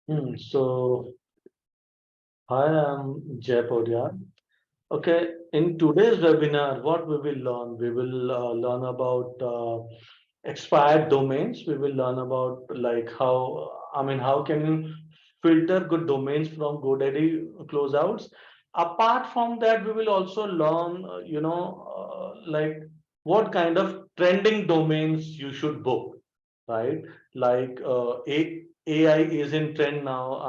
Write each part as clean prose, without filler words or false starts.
So, hi, I'm Jay Paudyal. Okay, in today's webinar, what we will learn? We will learn about expired domains. We will learn about like how can you filter good domains from GoDaddy closeouts. Apart from that, we will also learn, like what kind of trending domains you should book, right? Like AI is in trend now.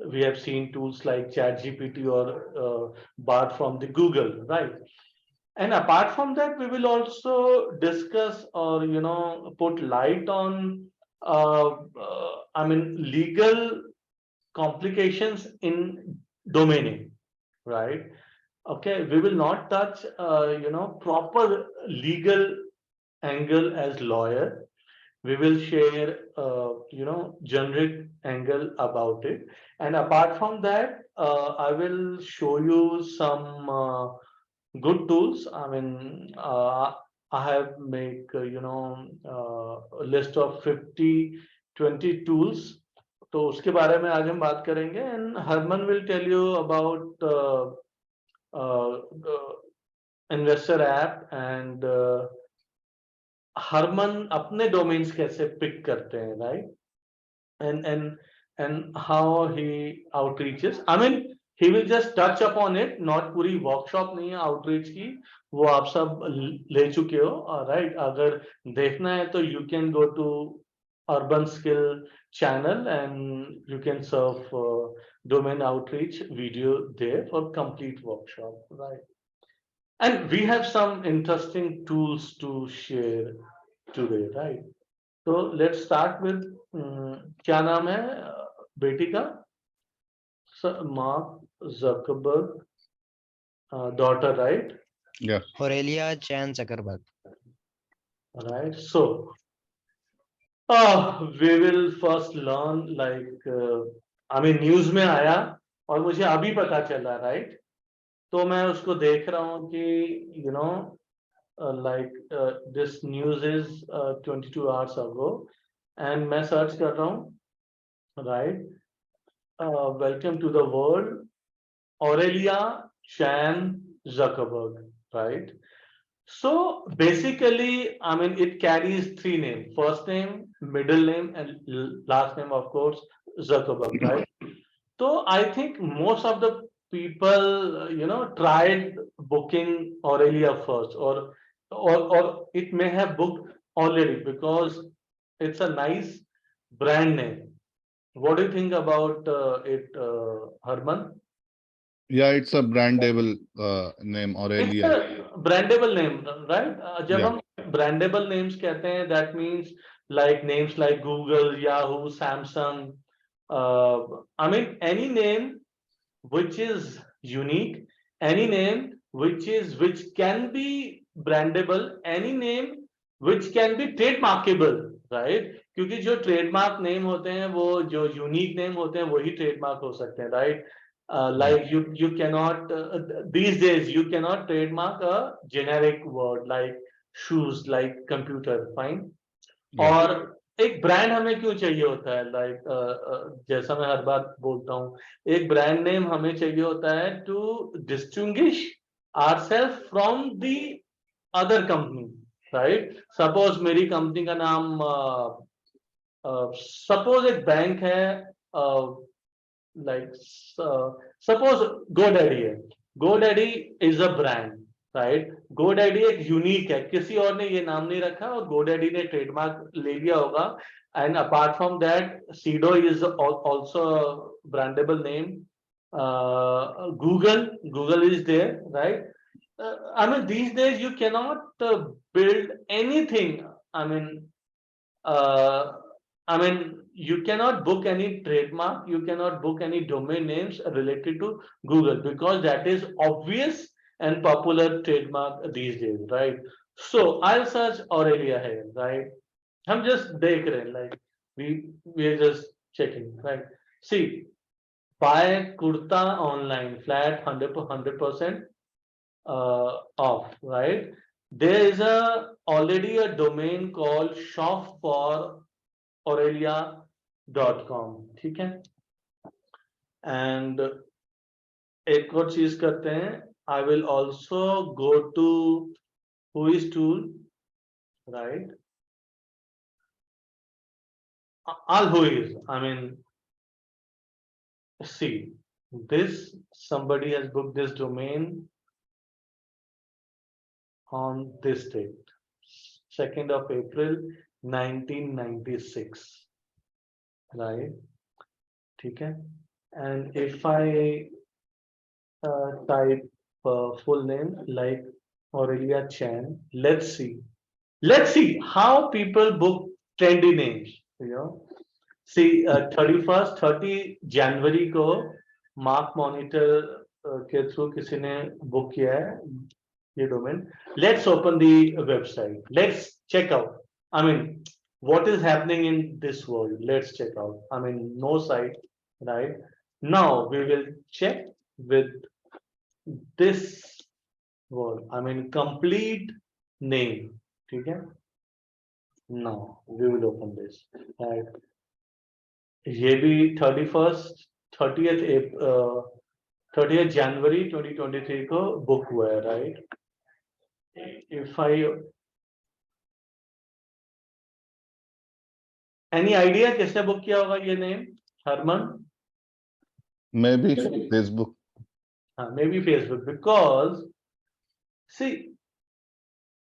We have seen tools like ChatGPT or Bard from the Google, right? And apart from that, we will also discuss or put light on legal complications in domaining, right? Okay, we will not touch proper legal angle as lawyer. We will share generic angle about it, and apart from that, I will show you some good tools. I have make a list of 50-20 tools. तो उसके बारे में आज हम बात करेंगे, and Herman will tell you about investor app and Harman अपने domains कैसे पिक करते हैं, right? And how he outreaches, he will just touch upon it, not पूरी वर्कशॉप नहीं है आउटरीच की, वो आप सब ले चुके हो, राइट? अगर देखना है तो you can go to Urban Skill channel and you can serve domain outreach video there for complete workshop, right? And we have some interesting tools to share today, right? So let's start with क्या नाम है बेटी का? Mark Zuckerberg, daughter, right? Yeah. Aurelia Chan Zuckerberg. Right. So we will first learn like news में आया और मुझे अभी पता चला, राइट? तो मैं उसको देख रहा हूँ कि this news is 22 hours ago, and मैं सर्च कर रहा हूँ, right? Welcome to the world, Aurelia Chan Zuckerberg, right? So basically, it carries three names: first name, middle name, and last name, of course, Zuckerberg, right? So I think most of the people, tried booking Aurelia first, or it may have booked already because it's a nice brand name. What do you think about it, Harman? Yeah, it's a brandable name, It's Aurelia. a brandable name, right? जब Yeah. हम brandable names कहते हैं, that means like names like Google, Yahoo, Samsung. Any name which is unique, any name which can be brandable, any name which can be trademarkable, right? क्योंकि जो trademark name होते हैं, वो जो unique name होते हैं, वही trademark हो सकते हैं, right? Like you cannot these days you cannot trademark a generic word like shoes, like computer, fine. Yeah. और एक ब्रांड हमें क्यों चाहिए होता है? जैसा मैं हर बार बोलता हूँ, एक ब्रांड नेम हमें चाहिए होता है to distinguish ourselves from the other company, right? Suppose मेरी कंपनी का नाम, सपोज एक बैंक है, like suppose GoDaddy है. GoDaddy is a brand, right? GoDaddy एक यूनिक है, किसी और ने ये नाम नहीं रखा और GoDaddy ने ट्रेडमार्क ले लिया होगा. And apart from that, Sido is also a brandable name. Google is there, right? These days you cannot build anything. Uh, you cannot book any trademark, you cannot book any domain names related to Google because that is obvious and popular trademark these days, right? So I'll search Aurelia here, right? I'm just देख रहे हैं, like we are just checking, right? See, buy kurta online flat 100% off, right? There is already a domain called shop for Aurelia .com, ठीक है। And एक और चीज करते हैं, I will also go to who is tool, right, all who is, I mean, see, this somebody has booked this domain on this date, 2nd of April 1996, right, ठीक है। And if I type full name like Aurelia Chan, let's see how people book trendy names, you know। See, 31st 30 जनवरी को mark monitor के through किसी ने book किया है ये domain. Let's open the website, let's check out, I mean what is happening in this world, let's check out, I mean, no site, right? Now we will check with this word, I mean, complete name, ठीक है। Now we will open this, right? ये भी 30th जनवरी 2023 को book हुआ है, right. If I, any idea किसने book किया होगा ये name? Herman? Maybe Facebook. हाँ, maybe Facebook, because see,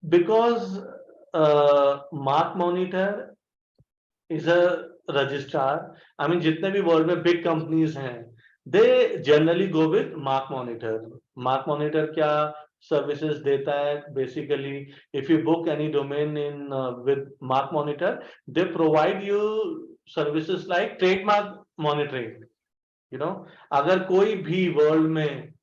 because MarkMonitor is a registrar, I mean जितने भी वर्ल्ड में बिग कंपनीज हैं, they generally go with MarkMonitor. MarkMonitor क्या सर्विसेज देता है? Basically if you book any domain in with MarkMonitor, they provide you services like trademark monitoring, you know. अगर कोई भी world में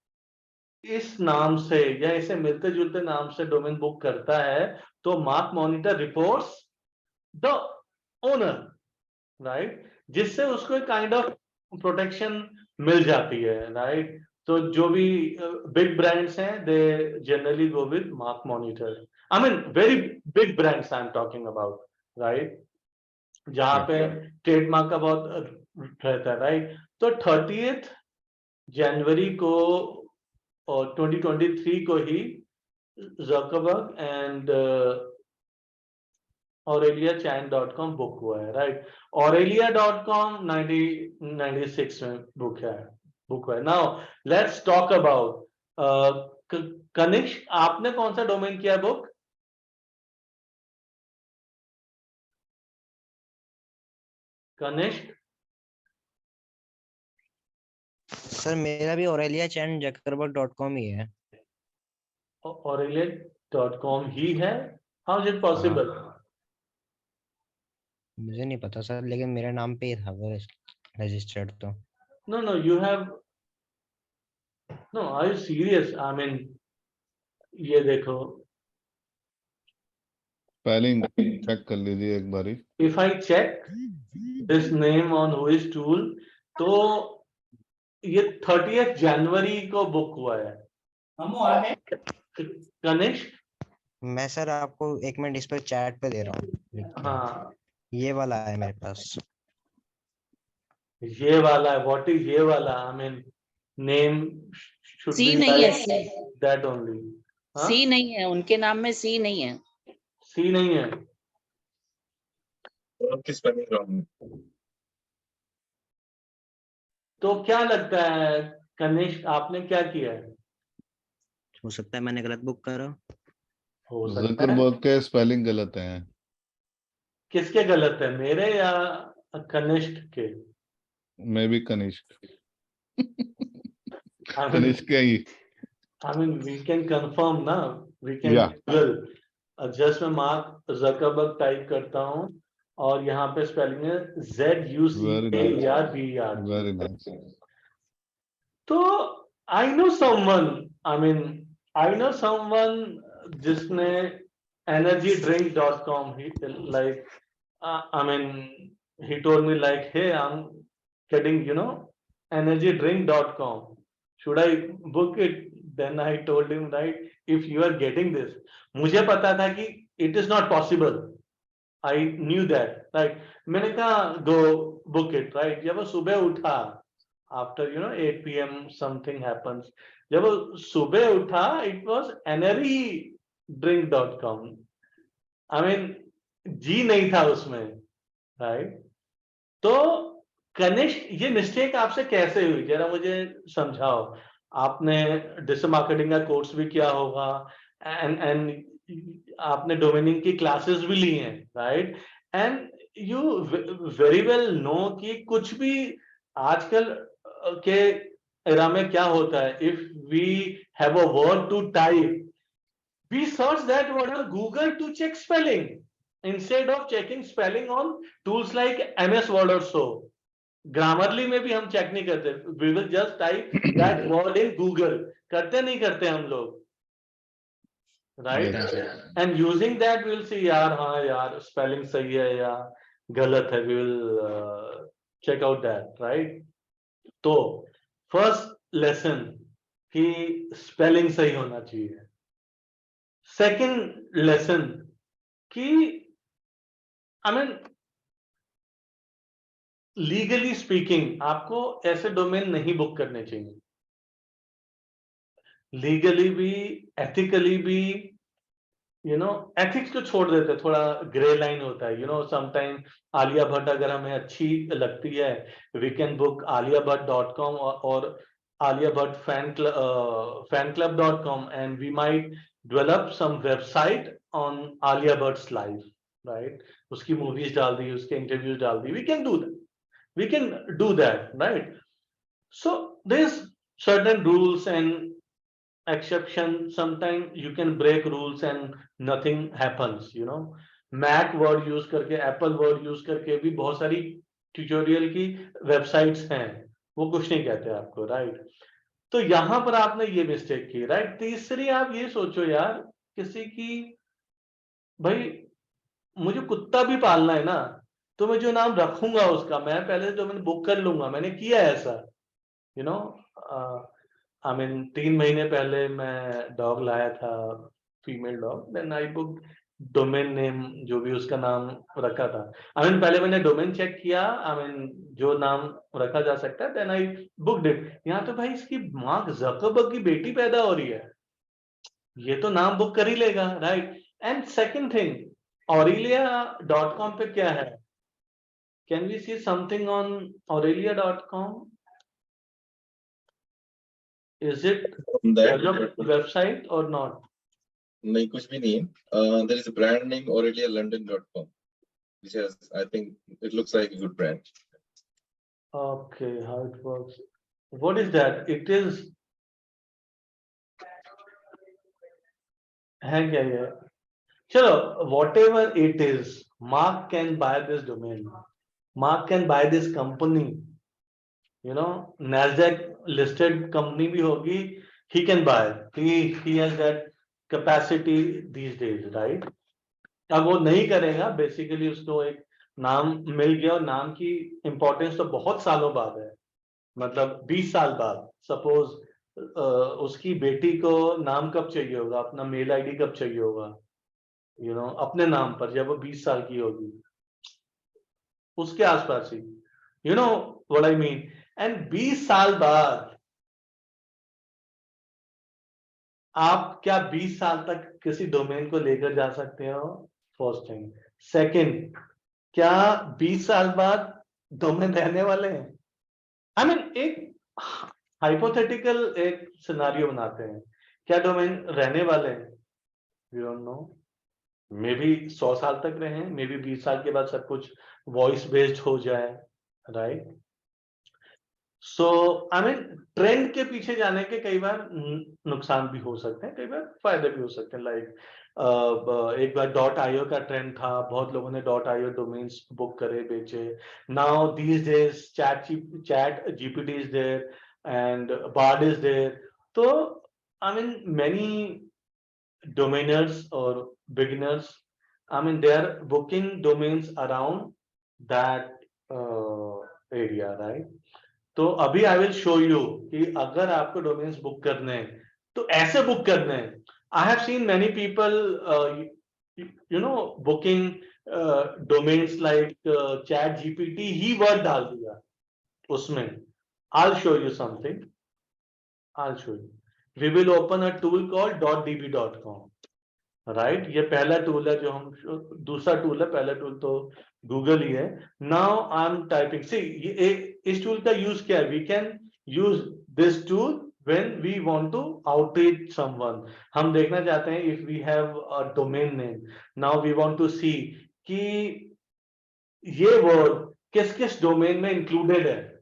इस नाम से या इसे मिलते जुलते नाम से डोमेन बुक करता है, तो mark monitor reports the owner, right, जिससे उसको एक काइंड ऑफ प्रोटेक्शन मिल जाती है, राइट। तो जो भी बिग ब्रांड्स हैं, they generally go with mark monitor, I mean very big brands I am talking about, right, जहां पे ट्रेडमार्क का बहुत रहता है, राइट। तो 30th जनवरी को और 2023 को ही ज़करबर्ग एंड AureliaChan.com बुक हुआ है, राइट। Aurelia.com 1996 में बुक हुआ है। Now let's talk about Kanishk, आपने कौन सा डोमेन किया बुक? कनिष्क? सर मेरा भी ऑरेलिया चैन जकरबर्ग.com ही है। Aurelia.com ही है? How is it possible? मुझे नहीं पता सर, लेकिन मेरे नाम पे ही था वो रजिस्टर्ड तो। No no, you have, no, are you serious? I mean, ये देखो, स्पेलिंग चेक कर लीजिए एक बारी। If I check this name on whois tool, तो ये 30th जनवरी को बुक हुआ है। कनिष्क? मैं सर आपको एक मिनट इस पर चैट पे दे रहा हूँ। हाँ, ये वाला है मेरे पास। ये वाला है। व्हाट इज ये वाला? I mean, name should see be नहीं है, लाइक दैट ओनली। सी नहीं है, उनके नाम में सी नहीं है। सी नहीं है? तो क्या लगता है कनिष्क, आपने क्या किया है? हो सकता है मैंने गलत बुक करा। हो सकता है। ज़करबर्ग के स्पेलिंग गलत है। किसके गलत है, मेरे या कनिष्क के? Maybe Kanishk. I mean, Kanishk के ही। I mean, we can confirm ना, we can Yeah. Google। Just मैं मार्क ज़करबर्ग टाइप करता हूँ और यहाँ पे स्पेलिंग है ZUCKERBER। Very nice. तो I know someone, I mean, I know someone जिसने energydrink.com, he like, I mean, he told me like, hey, I'm getting, energydrink.com, should I book it? Then I told him, right, if you are getting this, मुझे पता था कि it is not possible, I knew that, right. मैंने कहा गो book it, right. जब वो सुबह उठा, आफ्टर 8 PM समथिंग हैपेंस, जब वो सुबह उठा, it was energydrink.com। I mean जी नहीं था उसमें, राइट। तो कनिष्क, ये मिस्टेक आपसे कैसे हुई, जरा मुझे समझाओ। आपने डिजिटल मार्केटिंग का कोर्स भी किया होगा, एंड आपने डोमेनिंग की क्लासेस भी ली हैं, right. And you very well know कि कुछ भी आजकल के एरा में क्या होता है, if we have a word to type, we search that word on Google to check spelling instead of checking spelling on tools like MS Word or so. Grammarly में भी हम चेक नहीं करते, we will just type that word in Google। करते नहीं करते हम लोग, right? अच्छा, And using that we will see यार, हाँ यार spelling सही है या गलत है, we will check out that, right? तो first lesson कि spelling सही होना चाहिए। सेकेंड लेसन कि आई मीन लीगली स्पीकिंग आपको ऐसे डोमेन नहीं बुक करने चाहिए, लीगली भी, एथिकली भी। एथिक्स तो छोड़ देते, थोड़ा ग्रे लाइन होता है, समटाइम आलिया भट्ट अगर हमें अच्छी लगती है, वी कैन बुक aliaBhatt.com और Alia Bhatt fanclub.com, and we might develop some website on Alia Bhatt's life, right. उसकी मूवीज डाल दी, उसके इंटरव्यूज डाल दी, we can do that, right? So there's certain rules and exception, sometimes you can break rules and nothing happens, Mac Word use करके, Apple Word use करके भी बहुत सारी ट्यूटोरियल की वेबसाइट्स हैं, वो कुछ नहीं कहते आपको, राइट। तो यहां पर आपने ये मिस्टेक की, राइट। तीसरी, आप ये सोचो यार, किसी की, भाई मुझे कुत्ता भी पालना है ना, तो मैं जो नाम रखूंगा उसका, मैं पहले जो मैंने बुक कर लूंगा, मैंने किया है ऐसा, यू नो आई मीन 3 महीने पहले मैं डॉग लाया था, female dog, then I book domain name, जो भी उसका नाम रखा था। आई मीन पहले मैंने डोमेन चेक किया, आई मीन जो नाम रखा जा सकता है, देन आई बुक्ड इट। यहाँ तो भाई इसकी मार्क जकरबर्ग की बेटी पैदा हो रही है, ये तो नाम बुक कर ही लेगा, right. And second thing, aurelia.com पे क्या है, can we see something on aurelia.com? Is it That website और नॉट? नहीं, कुछ भी नहीं है। There is a brand name aurelialondon.com, which has, I think, it looks like a good brand. Okay, how it works? What is that? It is है क्या ये? चलो, whatever it is, Mark can buy this domain. Mark can buy this company. Nasdaq listed company भी होगी, he can buy. He has that capacity these days, right? अब वो नहीं करेगा, बेसिकली उसको एक नाम मिल गया, और नाम की इंपॉर्टेंस तो बहुत सालों बाद है, मतलब 20 साल बाद। सपोज उसकी बेटी को नाम कब चाहिए होगा, अपना मेल आईडी कब चाहिए होगा, अपने नाम पर, जब वो 20 साल की होगी, उसके आसपास ही, व्हाट आई मीन। एंड 20 साल बाद आप क्या 20 साल तक किसी डोमेन को लेकर जा सकते हो? First thing. सेकंड, क्या 20 साल बाद डोमेन रहने वाले हैं? आई मीन एक हाइपोथेटिकल एक सिनारियो बनाते हैं, क्या डोमेन रहने वाले हैं? We don't know, maybe 100 साल तक रहे, मे बी 20 साल के बाद सब कुछ वॉइस बेस्ड हो जाए, right. So I mean trend के पीछे जाने के कई बार नुकसान भी हो सकते हैं, कई बार फायदे भी हो सकते हैं। लाइक एक बार .io का ट्रेंड था, बहुत लोगों ने .io डोमेन्स बुक करे, बेचे। Now these days ChatGPT is there and Bard is there. तो I mean many domainers or beginners, I mean they are booking domains around that area, right? तो अभी I will show you कि अगर आपको domains book करने हैं तो ऐसे बुक करने हैं। I have seen many people booking domains like chat GPT he word डाल दिया उसमें. I'll show you something. I'll show you. We will open a tool called .db.com. Right ये पहला टूल है जो हम दूसरा टूल है पहला टूल तो गूगल ही है. Now I am typing see इस टूल का यूज क्या है. We can use this tool when we want to outreach someone. हम देखना चाहते हैं if we have a domain name. Now we want to see कि ये वर्ड किस किस डोमेन में इंक्लूडेड है.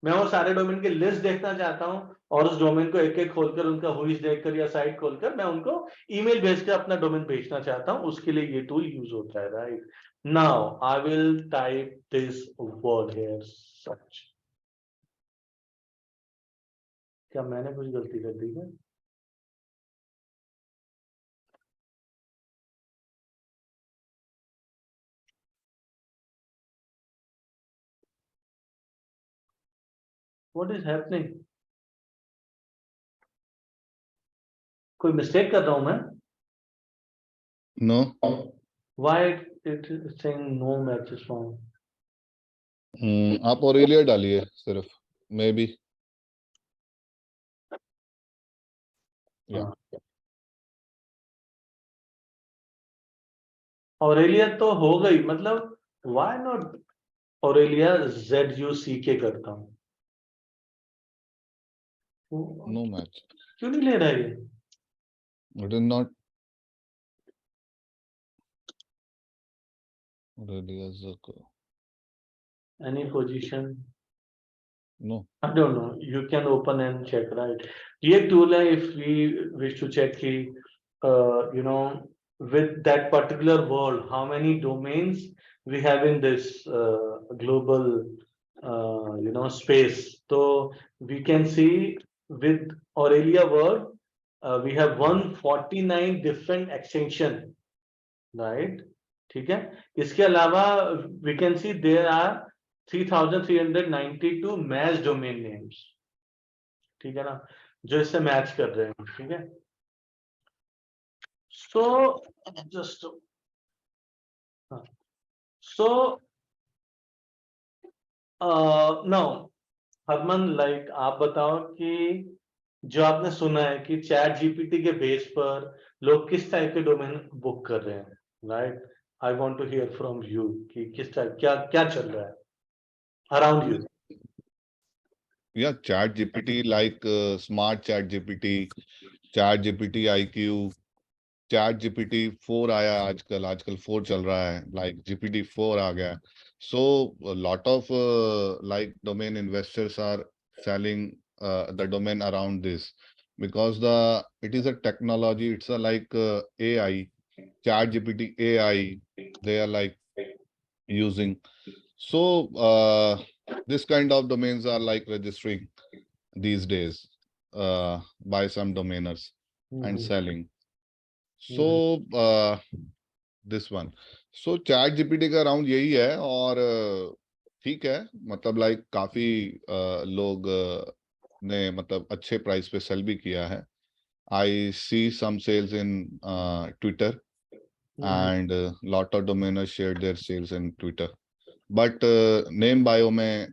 मैं वो सारे डोमेन की लिस्ट देखना चाहता हूं और उस डोमेन को एक एक खोलकर उनका हुईज देखकर या साइट खोलकर मैं उनको ईमेल भेजकर अपना डोमेन भेजना चाहता हूं. उसके लिए ये टूल यूज होता है. Right now I will type this word here such. क्या मैंने कुछ गलती कर दी है. What is happening. कोई मिस्टेक कर रहा हूं मैं. No. Why it is saying no matches found. आप ऑरेलिया डालिए सिर्फ. May be. ऑरेलिया तो हो गई. मतलब व्हाई नॉट ऑरेलिया ZUCK करता हूं. No match. क्यों नहीं ले रहा है ये. इट इज नॉट ऑरेलिया ज़को. Any position. नो. I don't know. You can open and check, right? ये tool है if we wish to check कि you know with that particular world how many domains we have in this global you know space. So we can see with Aurelia word we have 149 different extension, right? ठीक है. इसके अलावा we can see there are 3,392 match domain names. ठीक है ना जो इससे match कर रहे हैं. ठीक है. So just so now Harman like आप बताओ कि जो आपने सुना है कि चैट जीपीटी के बेस पर लोग किस टाइप के डोमेन बुक कर रहे हैं. Right I want to hear from you कि किस टाइप क्या क्या चल रहा है around you. Yeah, chat GPT like smart chat GPT, chat GPT IQ, chat GPT 4 आया आजकल 4 चल रहा है. like GPT 4 आ गया. So a lot of like domain investors are selling the domain around this because it is a technology. It's a like AI, chat GPT AI they are like using. So this kind of domains are like registering these days by some domainers and selling. So this one. So chat GPT का around यही है. और ठीक है मतलब like काफी लोग ने मतलब अच्छे प्राइस पे सेल भी किया है. I see some sales in Twitter and lot of domainers shared their sales in Twitter. But name bio में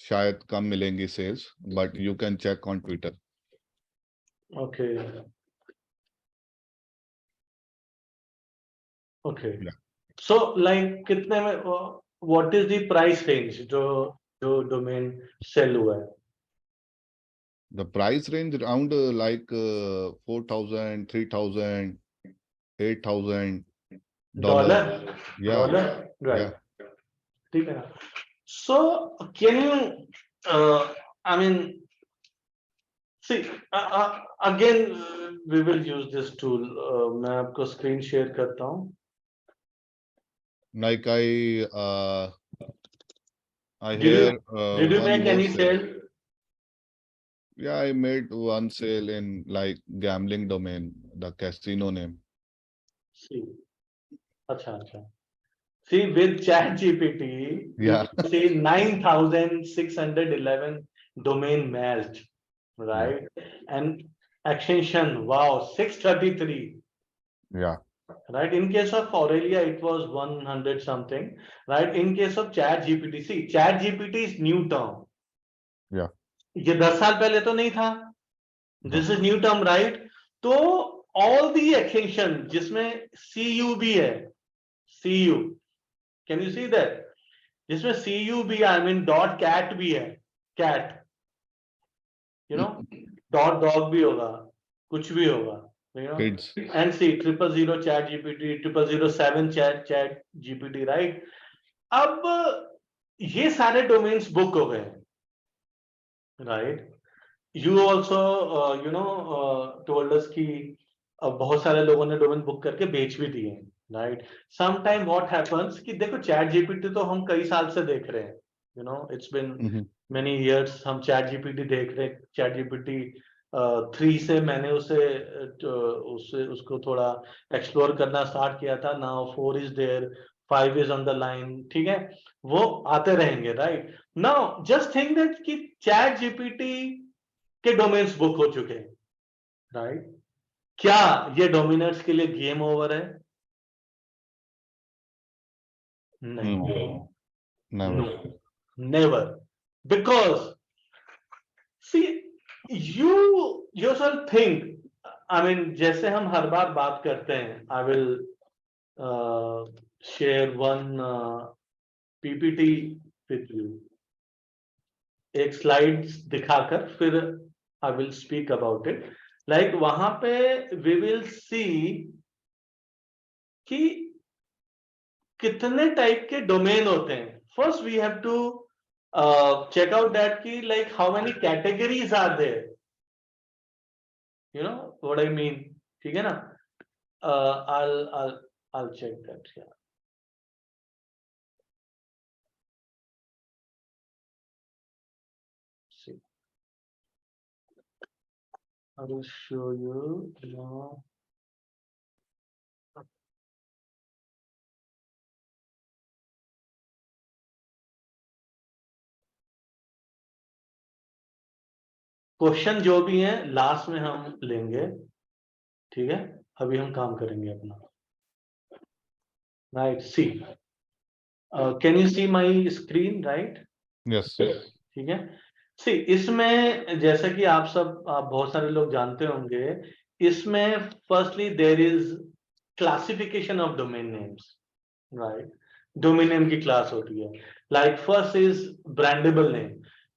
शायद कम मिलेंगी sales, but you can check on Twitter. Okay. Okay. Yeah. So like कितने में what is the price range जो domain sell हुआ है. The price range around like 4,000, 3,000, 8,000 dollar. Yeah. Dollar. Right. Yeah. ठीक है ना. So can you I mean see again we will use this tool. मैं आपको screen share करता हूँ. Like I Did hear you one make more any sale. sale? Yeah, I made one sale in like gambling domain, the casino name. See. अच्छा. See with chat GPT Yeah. you see 9,611 domain matched, right? And extension wow 633. Yeah. right? In case of Aurelia, it was 100 something, right? In case of Chat GPT, see, Chat GPT is new term. Yeah. ये 10 साल पहले तो नहीं था. This is new term, right? तो all the extension जिसमें CU भी है, CU, can you see that? जिसमें CU भी है, I mean dot cat भी है, cat, you know, dot dog भी होगा, कुछ भी होगा, you know. Kids. And see 000 Chat GPT, 0007 Chat GPT, right? अब ये सारे डोमेन्स बुक हो गए, right? You also you know told us कि बहुत सारे लोगों ने डोमेन बुक करके बेच भी दिए, right? Some time what happens कि देखो चैट जीपीटी तो हम कई साल से देख रहे हैं, you know, it's been many years हम चैट जीपीटी देख रहे हैं. चैट जीपीटी 3 से मैंने उसको थोड़ा एक्सप्लोर करना स्टार्ट किया था. Now 4 is there, 5 is on the line, ठीक है, वो आते रहेंगे, right? Now just think that कि चैट जीपीटी के डोमेन्स बुक हो चुके हैं, राइट? क्या ये डोमिनर्स के लिए गेम ओवर है? नहीं, Never. Never. Because see you yourself think, I mean जैसे हम हर बार बात करते हैं, I will share one PPT with you, एक स्लाइड्स दिखाकर फिर I will speak about it. Like वहां पे वी विल सी कि कितने टाइप के डोमेन होते हैं. First we have to check out that key, like how many categories are there, you know what I mean, ठीक है ना? I'll check that here. See, I will show you now. Question जो भी है last में हम लेंगे, ठीक है? अभी हम काम करेंगे अपना, right? See, can you see my screen, right? Yes. ठीक है. सी, इसमें जैसा कि आप बहुत सारे लोग जानते होंगे, इसमें firstly there is classification of domain names, right? Domain name की क्लास होती है. Like first is brandable name.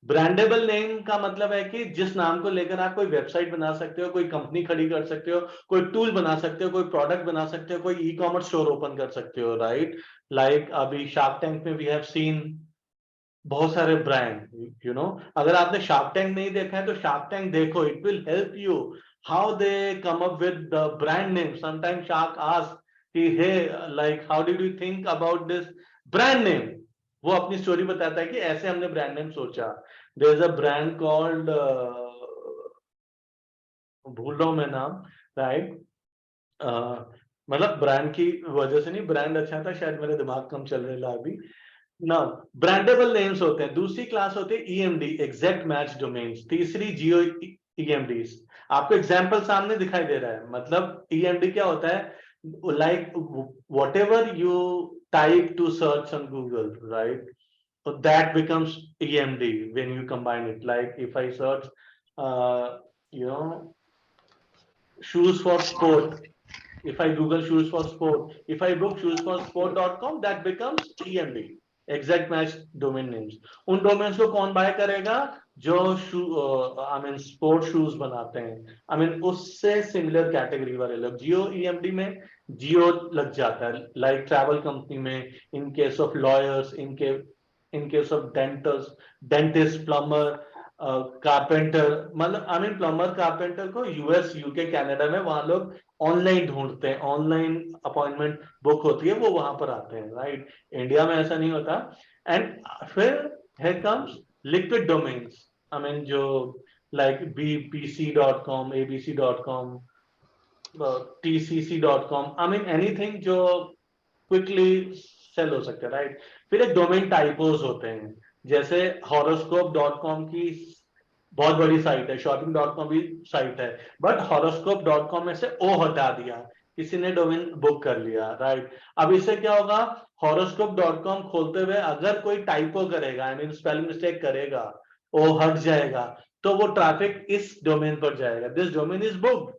Brandable name का मतलब है कि जिस नाम को लेकर आप कोई वेबसाइट बना सकते हो, कोई कंपनी खड़ी कर सकते हो, कोई टूल बना सकते हो, कोई प्रोडक्ट बना सकते हो, कोई ई कॉमर्स स्टोर ओपन कर सकते हो, राइट? लाइक अभी शार्क टैंक में वी हैव सीन बहुत सारे ब्रांड, यू नो. अगर आपने शार्क टैंक नहीं देखा है तो शार्क टैंक देखो, it will help you how they come up with the brand name. Sometime shark ask कि hey, like how did you think about this brand name? वो अपनी स्टोरी बताता है कि ऐसे हमने ब्रांड नेम सोचा. There is a brand called, भूल रहा हूं मैं नाम, राइट? मतलब ब्रांड की वजह से नहीं, ब्रांड अच्छा था, शायद मेरे दिमाग कम चल रहा है अभी ना. ब्रांडेबल नेम्स होते हैं. दूसरी क्लास होते हैं ईएमडी, एग्जैक्ट मैच डोमेन्स. तीसरी जियो ईएमडीज. आपको एग्जांपल सामने दिखाई दे रहा है. मतलब ईएमडी क्या होता है? Like whatever you type two search on Google, right? So that becomes EMD when you combine it. Like if I search, you know, shoes for sport. If I Google shoes for sport, if I book shoesforsport.com, that becomes EMD, exact match domain names. उन domains को कौन bye करेगा? जो I mean sport shoes बनाते हैं, I mean उससे similar category वाले लोग. जियो ईएमडी में जियो लग जाता है. लाइक ट्रैवल कंपनी में, in case of lawyers, in case of dentist, plumber, carpenter. मतलब आई मीन प्लम्बर कारपेंटर को यूएस, यूके, कनाडा में वहां लोग ऑनलाइन ढूंढते हैं, ऑनलाइन अपॉइंटमेंट बुक होती है, वो वहां पर आते हैं, राइट? इंडिया में ऐसा नहीं होता. एंड फिर here comes liquid domains, I mean जो like bpc.com, abc.com, tcc.com, I mean anything जो क्विकली सेल हो सकते हैं, राइट? फिर एक डोमेन टाइपोज होते हैं, जैसे horoscope.com की बहुत बड़ी साइट है, shopping.com भी साइट है, बट horoscope.com में से ओ हटा दिया, किसी ने डोमेन बुक कर लिया, राइट। अब इससे क्या होगा, horoscope.com खोलते हुए अगर कोई टाइपो करेगा, आई मीन स्पेलिंग मिस्टेक करेगा, वो हट जाएगा, तो वो ट्रैफिक इस डोमेन पर जाएगा, this domain is booked,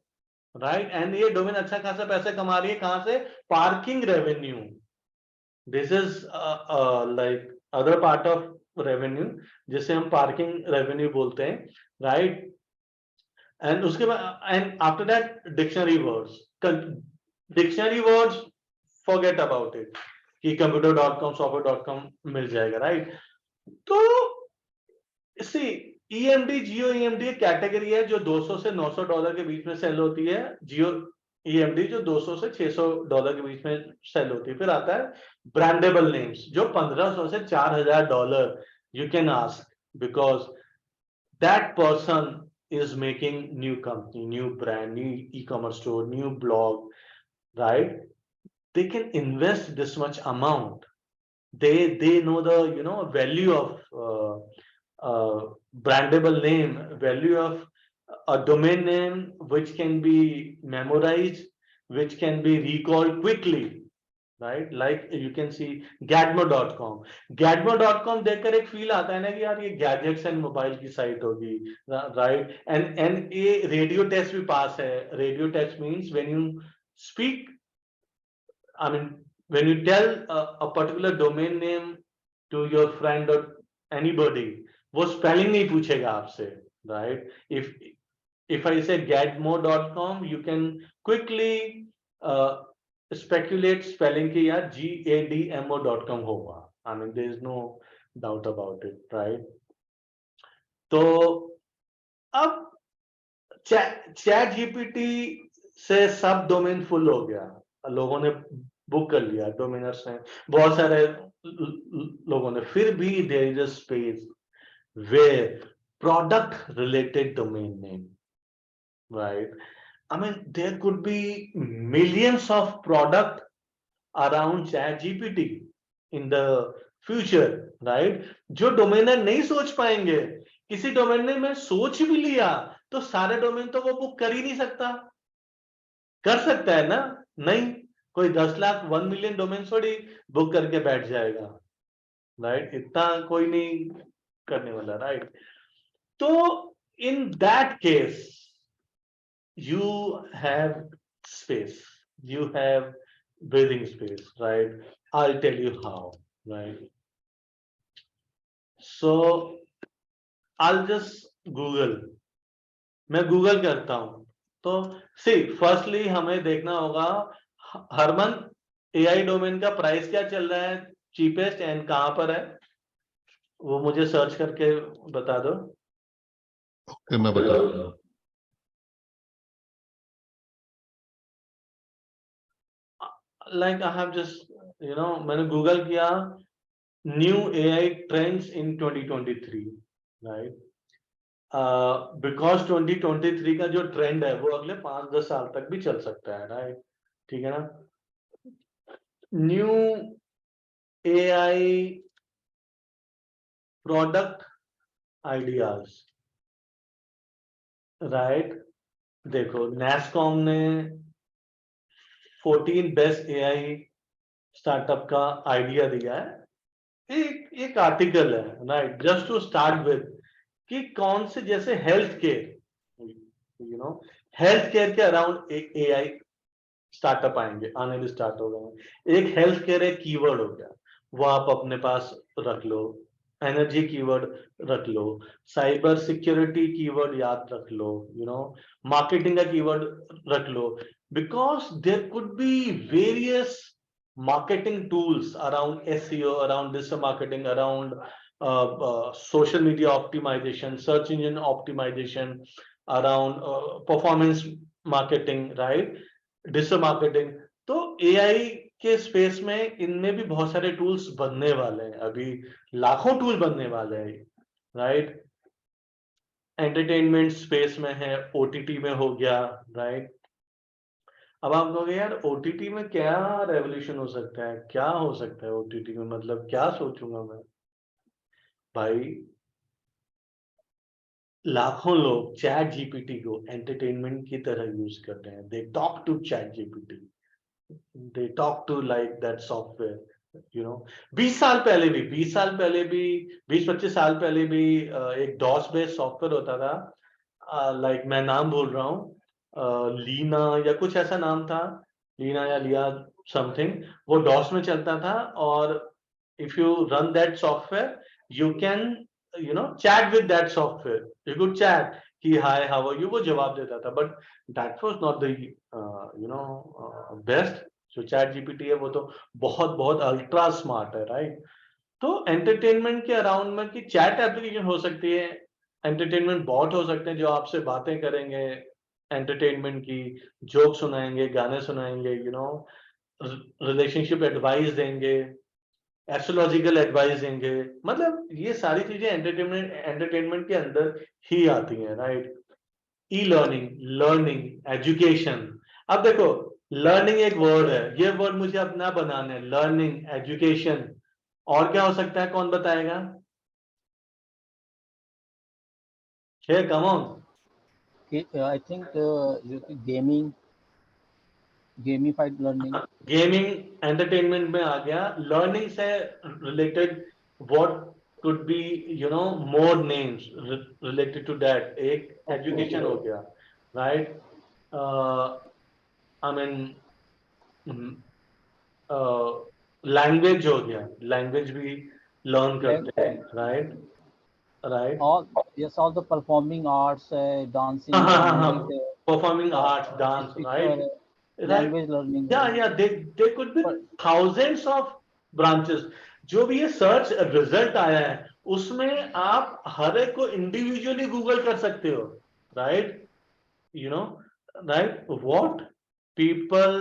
right. And ये डोमेन अच्छा खासा पैसे कमा रही है, कहां से, parking revenue. This is like other part of revenue, जिसे हम पार्किंग रेवेन्यू बोलते हैं, राइट। एंड उसके बाद, and after that dictionary words, dictionary words forget about it, कि computer.com software.com मिल जाएगा, राइट। तो सी ईएमडी, जियो ईएमडी एक कैटेगरी है जो 200 से $900 के बीच में सेल होती है, जियो ईएमडी जो 200 से $600 के बीच में सेल होती है। फिर आता है ब्रांडेबल नेम्स जो 1500 से $4000 you can ask, because that person is making new company, new brand, new e-commerce store, new blog, right? They can invest this much amount. They know the value of brandable name, value of a domain name which can be memorized, which can be recalled quickly, right? Like you can see gadmo.com, gadmo.com देखकर एक feel आता है ना कि यार ये gadgets and mobile की site होगी, राइट। एंड ये रेडियो टेस्ट भी पास है। Radio test means when you speak, I mean, when you tell a particular domain name to your friend or anybody, वो spelling नहीं पूछेगा आपसे, right? If I say gadmo.com, you can quickly speculate spelling कि यार GADMO.com होगा। I mean, there is no doubt about it, right? तो अब chat GPT से सब डोमेन फुल हो गया, लोगों ने बुक कर लिया, डोमेनर्स ने, बहुत सारे लोगों ने, फिर भी there is a space where product related domain name, right. I mean there could be millions of product around chat GPT in the future, right, जो डोमेनर नहीं सोच पाएंगे। किसी डोमेन ने मैं सोच भी लिया तो सारे डोमेन तो वो बुक कर ही नहीं सकता। कर सकता है ना? नहीं, कोई 10 लाख 1 मिलियन डोमेन थोड़ी बुक करके बैठ जाएगा, राइट। इतना कोई नहीं करने वाला, राइट। तो in that case you have space, you have breathing space, right? I'll tell you how, right? So I'll just Google, मैं गूगल करता हूं तो सी फर्स्टली हमें देखना होगा हरमन एआई डोमेन का प्राइस क्या चल रहा है, चीपेस्ट एंड कहां पर है, वो मुझे सर्च करके बता दो। ओके, मैं बता रहा हूँ। लाइक आई हैव जस्ट मैंने गूगल किया new AI trends in 2023, right. Because 2023 का जो ट्रेंड है वो अगले 5-10 साल तक भी चल सकता है, राइट, ठीक है ना। New AI product ideas, right. देखो नैसकॉम ने 14 बेस्ट एआई स्टार्टअप का आइडिया दिया है, एक आर्टिकल है, right, just to start with कि कौन से, जैसे हेल्थ केयर, हेल्थ केयर के अराउंड एक एआई स्टार्टअप आएंगे, आने भी स्टार्ट हो गए। एक हेल्थ केयर एक कीवर्ड हो गया, वो आप अपने पास रख लो। एनर्जी कीवर्ड रख लो, साइबर सिक्योरिटी कीवर्ड याद रख लो, मार्केटिंग का कीवर्ड रख लो, because there could be various marketing tools around SEO, around digital marketing, around social media optimization, search engine optimization, around performance marketing, right, digital marketing। तो AI के space में इनमें भी बहुत सारे टूल्स बनने वाले हैं, अभी लाखों टूल बनने वाले हैं, राइट। एंटरटेनमेंट स्पेस में है, OTT में हो गया, राइट। अब आप कहोगे यार ओटीटी में क्या रेवोल्यूशन हो सकता है, क्या हो सकता है ओटीटी में, मतलब क्या सोचूंगा मैं। भाई लाखों लोग चैट जीपीटी को एंटरटेनमेंट की तरह यूज करते हैं. They talk to chat GPT, they talk to like that software, 20 साल पहले भी 20-25 साल पहले भी एक डॉस बेस्ड सॉफ्टवेयर होता था. लाइक मैं नाम भूल रहा हूँ, लीना या कुछ ऐसा नाम था, लीना या लिया समथिंग. वो डॉस में चलता था और if you run that software you can chat with that software. You could chat कि हाय हाउ आर यू, वो जवाब देता था. But that was not the best. जो चैट जीपीटी है वो तो बहुत बहुत अल्ट्रा स्मार्ट है, राइट? तो एंटरटेनमेंट के अराउंड में कि चैट एप्लीकेशन हो सकती है, एंटरटेनमेंट बॉट हो सकते हैं जो आपसे बातें करेंगे, एंटरटेनमेंट की जोक सुनाएंगे, गाने सुनाएंगे, रिलेशनशिप एडवाइस देंगे, एस्ट्रोलॉजिकल एडवाइस देंगे. मतलब ये सारी चीजें एंटरटेनमेंट के अंदर ही आती हैं, right? E learning, learning, education. अब देखो, लर्निंग एक वर्ड है, ये वर्ड मुझे अपना बनाना है. लर्निंग, एजुकेशन, और क्या हो सकता है? कौन बताएगा? Come on. I think gaming, gamified learning. Gaming entertainment में आ गया. लर्निंग से related what could be more names related to that. एक एजुकेशन हो गया, राइट? आई मीन लैंग्वेज हो गया, लैंग्वेज भी लर्न करते हैं, right? Right. All the performing arts, dancing, हाँ, music, performing arts, dance, speech, right? Right. language learning. या they could be But thousands of branches. जो भी ये सर्च रिजल्ट आया है उसमें आप हर एक को इंडिविजुअली गूगल कर सकते हो, right? Right. What people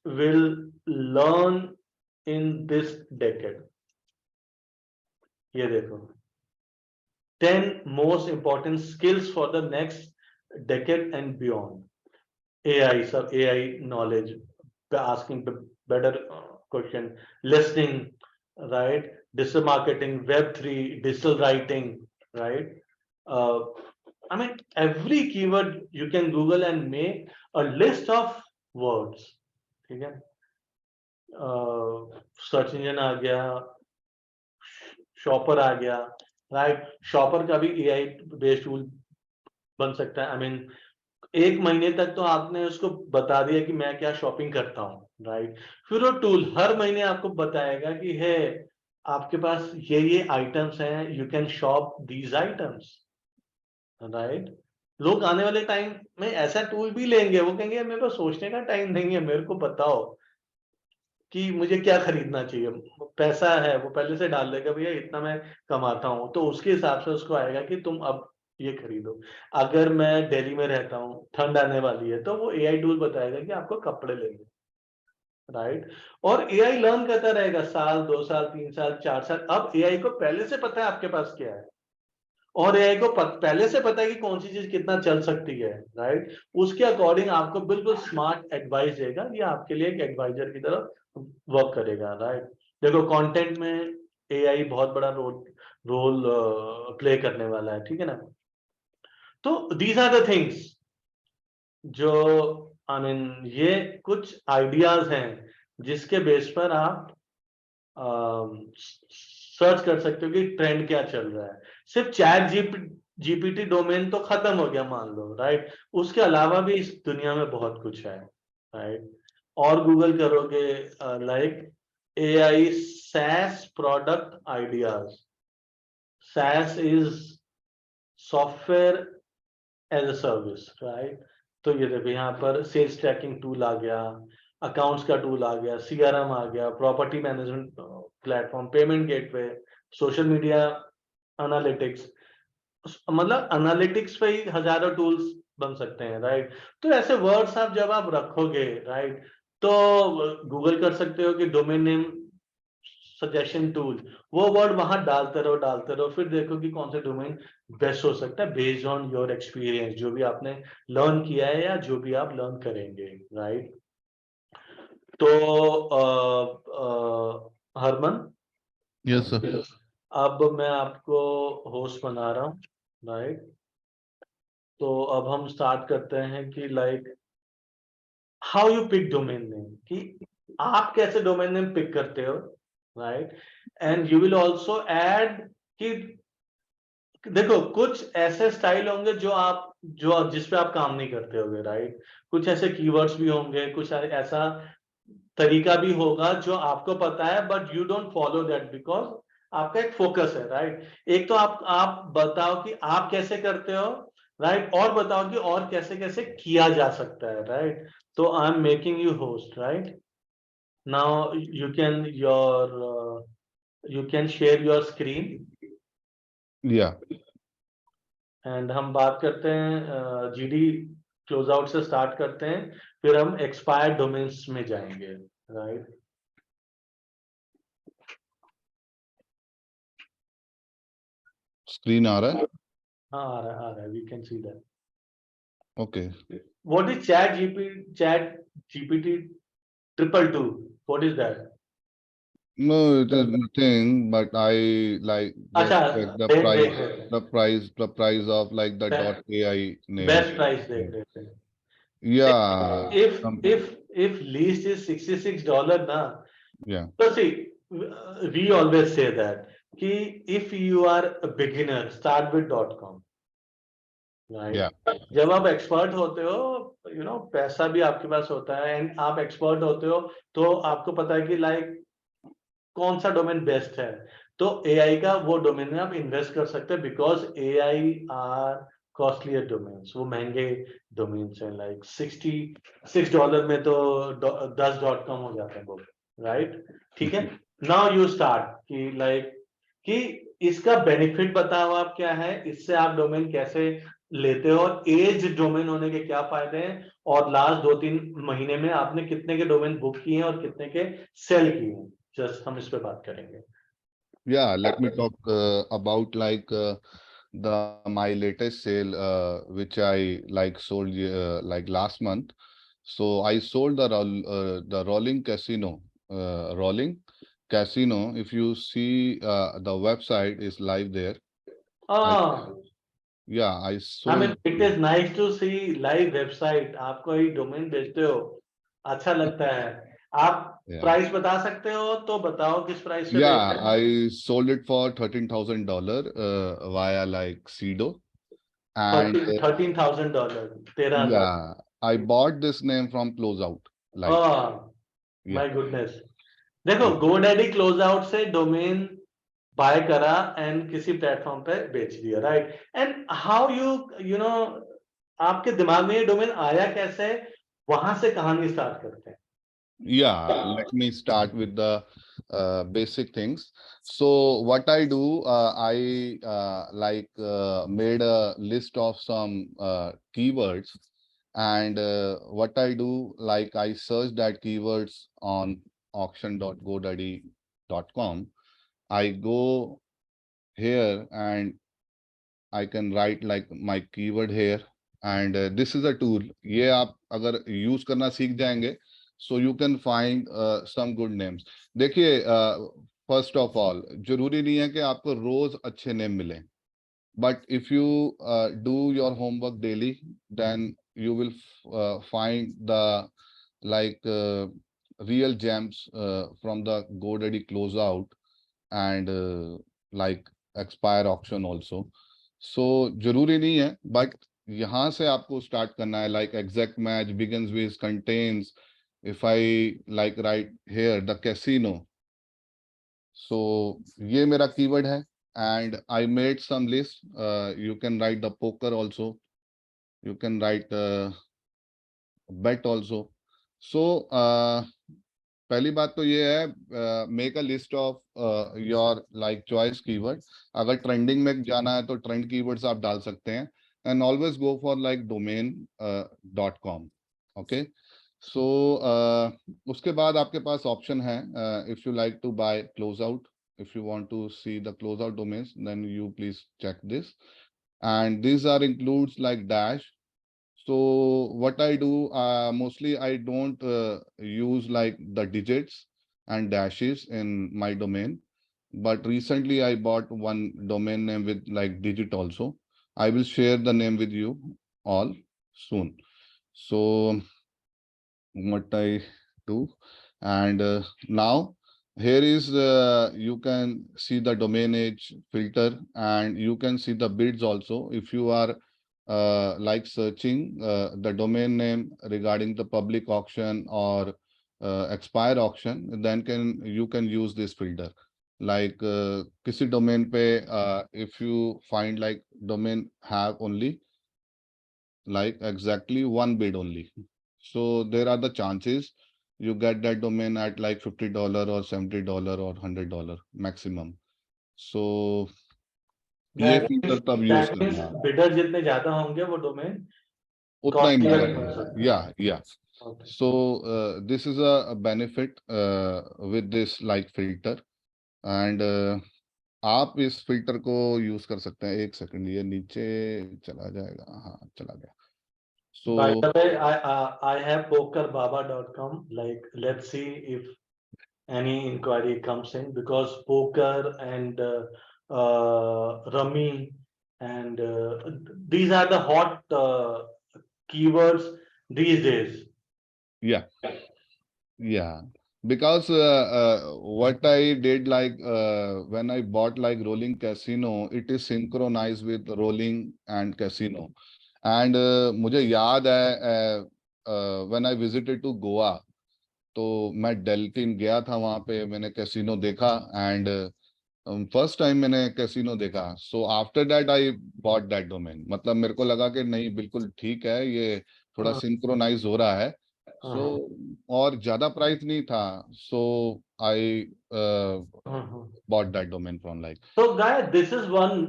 will learn in this decade. ये देखो, 10 most important skills for the next decade and beyond. AI, सब AI knowledge, asking better question, listening, right? Digital marketing, Web3, digital writing, right? I mean, every keyword you can Google and make a list of words. ठीक है? Search engine आ गया, shopper आ गया, right? Shopper का भी AI based tool बन सकता है. आई mean, एक महीने तक तो आपने उसको बता दिया कि मैं क्या शॉपिंग करता हूँ, राइट? फिर वो टूल हर महीने आपको बताएगा कि है आपके पास ये आइटम्स हैं, you can shop these items, right? लोग आने वाले टाइम में ऐसा टूल भी लेंगे, वो कहेंगे मेरे को सोचने का टाइम नहीं है, मेरे को बताओ कि मुझे क्या खरीदना चाहिए. पैसा है वो पहले से डाल देगा, भैया इतना मैं कमाता हूँ, तो उसके हिसाब से उसको आएगा कि तुम अब ये खरीदो. अगर मैं दिल्ली में रहता हूँ, ठंड आने वाली है, तो वो एआई टूल बताएगा कि आपको कपड़े लेंगे, राइट? और एआई लर्न करता रहेगा, साल 2 साल 3 साल 4 साल. अब एआई को पहले से पता है आपके पास क्या है, और एआई को पहले से पता है कि कौन सी चीज कितना चल सकती है, राइट? उसके अकॉर्डिंग आपको बिल्कुल स्मार्ट एडवाइस देगा. ये आपके लिए एक एडवाइजर की तरह वर्क करेगा, राइट? देखो, कंटेंट में एआई बहुत बड़ा रोल प्ले करने वाला है, ठीक है ना? तो दीज आर द थिंग्स जो आई मीन ये कुछ आइडियाज हैं जिसके बेस पर आप सर्च कर सकते हो कि ट्रेंड क्या चल रहा है. सिर्फ चैट जीपीटी डोमेन तो खत्म हो गया मान लो, राइट? उसके अलावा भी इस दुनिया में बहुत कुछ है, राइट? और गूगल करोगे like AI SaaS product ideas. SaaS is software as a service, right? तो ये देखो, यहाँ पर सेल्स ट्रैकिंग टूल आ गया, अकाउंट्स का टूल आ गया, सीआरएम आ गया, property management platform, payment gateway, social media analytics. मतलब एनालिटिक्स पे ही हजारों टूल्स बन सकते हैं, राइट? तो ऐसे वर्ड्स आप जब आप रखोगे, राइट, तो गूगल कर सकते हो कि डोमेन नेम सजेशन टूल, वो वर्ड वहां डालते रहो, फिर देखो कि कौन सा डोमेन बेस्ट हो सकता है बेस्ड ऑन योर एक्सपीरियंस, जो भी आपने लर्न किया है या जो भी आप लर्न करेंगे, राइट? तो हरमन, यस सर. अब मैं आपको होस्ट बना रहा हूँ, राइट? तो अब हम स्टार्ट करते हैं कि like how you pick domain name, कि आप कैसे डोमेन नेम पिक करते हो, right? And you will also add कि देखो कुछ ऐसे स्टाइल होंगे जो जिस पे आप काम नहीं करते होगे, राइट? कुछ ऐसे कीवर्ड्स भी होंगे, कुछ ऐसा तरीका भी होगा जो आपको पता है but you don't follow that because आपका एक फोकस है, राइट? एक तो आप बताओ कि आप कैसे करते हो, राइट? और बताओ कि और कैसे कैसे किया जा सकता है, राइट? तो I am making you host, right? Now you can share your screen या एंड हम बात करते हैं जीडी क्लोज आउट से स्टार्ट करते हैं, फिर हम एक्सपायर्ड डोमेन्स में जाएंगे, राइट? स्क्रीन आ रहा है? हाँ आ रहा है, we can see that. Okay, what is chat GPT triple two, what is that? no, it is nothing, but I like अच्छा, just check the देख price, रहे थे, the price of like the .ai name. Best price देख रहे थे। Yeah, if least is $66 ना, yeah, so see, we always say that कि if you are a beginner start with .com, right? yeah, जब आप expert होते हो, पैसा भी आपके पास होता है एंड आप एक्सपर्ट होते हो, तो आपको पता है कि लाइक कौन सा डोमेन बेस्ट है, तो एआई का वो डोमेन में आप इन्वेस्ट कर सकते हैं because AI are costlier domains, वो महंगे डोमेन्स हैं, लाइक $66 में तो 10.com हो जाते हैं वो, राइट? ठीक है, नाउ यू स्टार्ट कि लाइक कि इसका बेनिफिट बताओ आप क्या है, इससे आप डोमेन कैसे लेते हो, और एज डोमेन होने के क्या फायदे हैं, और लास्ट 2-3 महीने में आपने कितने के डोमेन बुक किए हैं और कितने के सेल किए हैं, जस्ट हम इस पे बात करेंगे। yeah. Let me talk about like the my latest sale, which I like sold like last month. So I sold the rolling casino, rolling casino. If you see, the website is live there. I Yeah, I I sold. Mean it is nice to see live website, आप कोई domain बेचते हो, अच्छा लगता है। आप Yeah, price बता सकते हो तो बताओ किस प्राइस पे बेच yeah. रहे हैं? I sold it for $13,000 via like Cedo, and 13,000 $, 13,000। yeah, I bought this name from Closeout. Like, my yeah, goodness, देखो yeah, गोडैडी क्लोज आउट से डोमेन बाय करा एंड किसी प्लेटफॉर्म पे बेच दिया, right? And how you know आपके दिमाग में ये डोमेन आया कैसे, वहां से कहानी स्टार्ट करते हैं। yeah. Let me start with the basic things. So what I do, I like made a list of some keywords, and what I do, like I search that keywords on auction.godaddy.com. I go here and I can write like my keyword here, and this is a tool. ये आप अगर use करना सीख जाएंगे, so you can find some good names. देखिए, first of all, जरूरी नहीं है कि आपको रोज अच्छे नेम मिले, but if you do your homework daily, then you will find the like real gems from the GoDaddy closeout and like expire auction also. So जरूरी नहीं है, but यहाँ से आपको स्टार्ट करना है, like exact match begins with contains. If I like write here the casino, so ये मेरा keyword है, and I made some list. You can write the poker also. You can write bet also. So पहली बात तो ये है, make a list of your like choice keyword. अगर trending में जाना है तो ट्रेंड कीवर्ड्स आप डाल सकते हैं, and always go for like domain.com। Okay, so उसके बाद आपके पास ऑप्शन है, if you like to buy close out, if you want to see the closeout domains, then you please check this, and these are includes like dash. So what I do, mostly I don't use like the digits and dashes in my domain, but recently I bought one domain name with like digit also. I will share the name with you. all soon. So what I do, and now here is you can see the domain age filter, and you can see the bids also. If you are like searching the domain name regarding the public auction or expire auction, then you can use this filter. Like किसी domain पे if you find like domain have only like exactly one bid only, so there are the chances you get that domain at like $50 or $70 or $100 maximum. So ये filter तब use That means करना, bidder जितने ज्यादा होंगे वो domain उतना ही costlier महंगा मिल मिलेगा. सकता है. Yeah. Okay. So this is a benefit with this like filter, and आप इस फिल्टर को यूज कर सकते हैं. एक सेकंड, ये नीचे चला जाएगा. हाँ, चला गया. By So the way, I have pokerbaba.com. Like, let's see if any inquiry comes in, because poker and rummy and these are the hot keywords these days. yeah, because what I did, like when I bought like rolling casino, it is synchronized with rolling and casino. And मुझे याद है when I visited to Goa, तो मैं Delphine गया था, वहां पे मैंने कैसीनो देखा, एंड फर्स्ट टाइम मैंने कैसीनो देखा. So after that I bought that domain. मतलब मेरे को लगा कि नहीं, बिल्कुल ठीक है, ये थोड़ा सिंक्रोनाइज हो रहा है. सो और ज्यादा प्राइस नहीं था, सो आई bought that domain from like. So, guys, this is one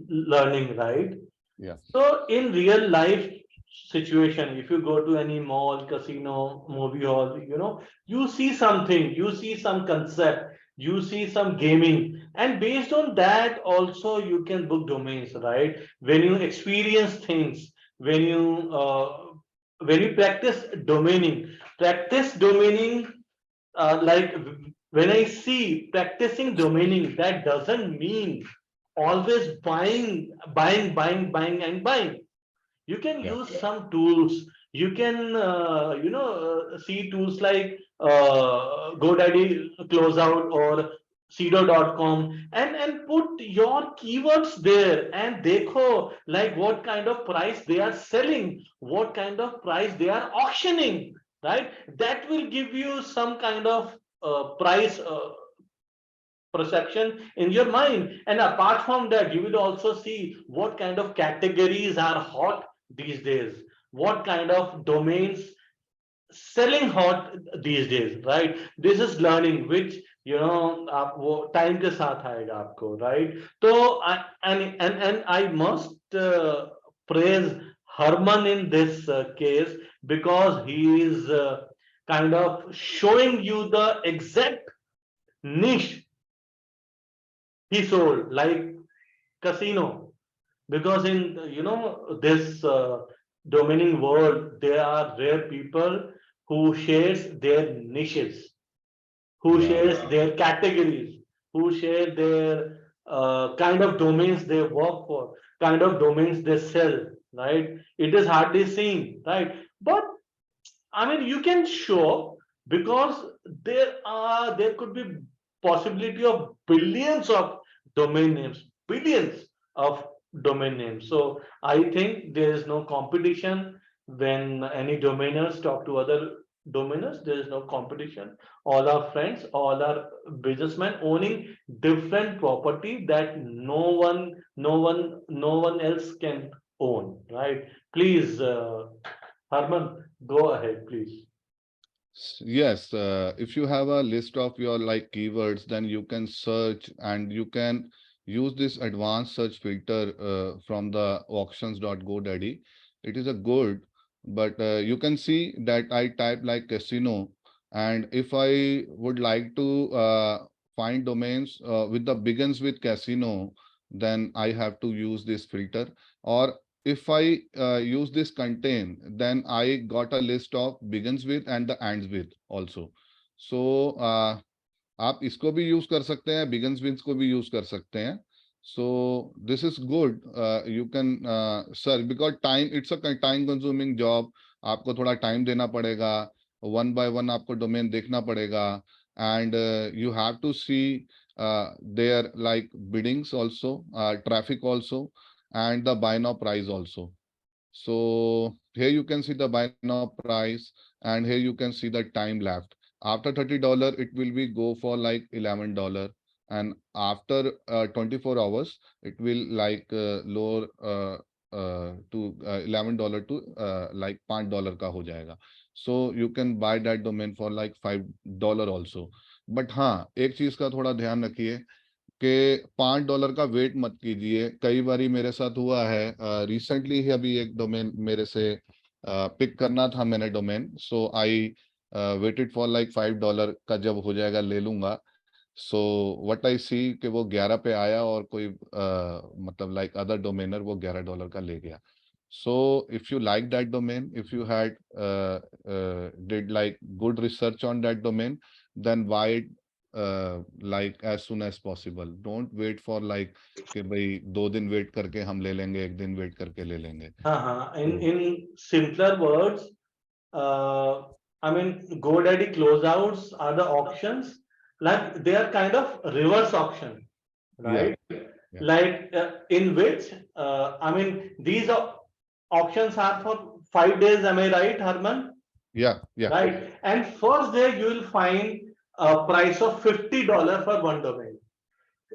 learning, right? Yeah. So, in real life situation, if you go to any mall, casino, movie hall, you see something, you see some concept, you see some gaming, and based on that, also you can book domains, right? When you experience things, when you practice domaining, like when I see practicing domaining, that doesn't mean always buying and buying. You can Yeah. use some tools. You can see tools like GoDaddy Closeout or Cedo.com, and put your keywords there and dekho like what kind of price they are selling, what kind of price they are auctioning, right? That will give you some kind of price perception in your mind. And apart from that, you will also see what kind of categories are hot these days, what kind of domains selling hot these days, right? This is learning which आप वो time के साथ आएगा आपको, right? So and I must praise Harman in this case, because he is kind of showing you the exact niche he sold, like casino. Because in this domaining world, there are rare people who shares their niches, who Yeah. shares their categories, who share their kind of domains they work for, kind of domains they sell, right? It is hardly seen, right? But I mean, you can show, because there could be possibility of billions of domain names, billions of domain names. So I think there is no competition when any domainers talk to other domainers. There is no competition. All are friends, all are businessmen owning different property that no one else can own, right? Please, Harman, go ahead, please. Yes, if you have a list of your like keywords, then you can search, and you can use this advanced search filter from the auctions.godaddy. It is a good, but you can see that I type like casino, and if I would like to find domains with the begins with casino, then I have to use this filter. Or if I use this contain, then I got a list of begins with and the ends with also. So आप इसको भी use कर सकते हैं, begins with को भी use कर सकते हैं. So this is good. You can sir, because time, it's a time consuming job. आपको थोड़ा time देना पड़ेगा. One by one आपको domain देखना पड़ेगा. And you have to see their like biddings also, traffic also, and the buy now price also. So here you can see the buy now price, and here you can see the time left. After $30, it will be go for like $11, and after 24 hours, it will like lower to $11 to like $5 का हो जाएगा. So you can buy that domain for like $5 also. But हाँ, एक चीज का थोड़ा ध्यान रखिए कि $5 का वेट मत कीजिए. कई बारी मेरे साथ हुआ है. रिसेंटली ही अभी एक डोमेन मेरे से पिक करना था मैंने domain. So I waited for like $5 का जब हो जाएगा ले लूंगा. सो व्हाट आई सी कि वो 11 पे आया और कोई मतलब लाइक अदर डोमेनर वो $11 का ले गया. So if you like that domain, if you had did like good research on that domain, then buy it like as soon as possible. Don't wait for like कि भाई 2 दिन वेट करके हम ले लेंगे, 1 दिन वेट करके ले लेंगे. In simpler words, I mean, GoDaddy closeouts are the auctions, like they are kind of reverse auction, right? Yeah. Like in which, I mean, these auctions are for 5 days. Am I right, Harman? Yeah. Right. And first day you will find a price of $50 for one domain.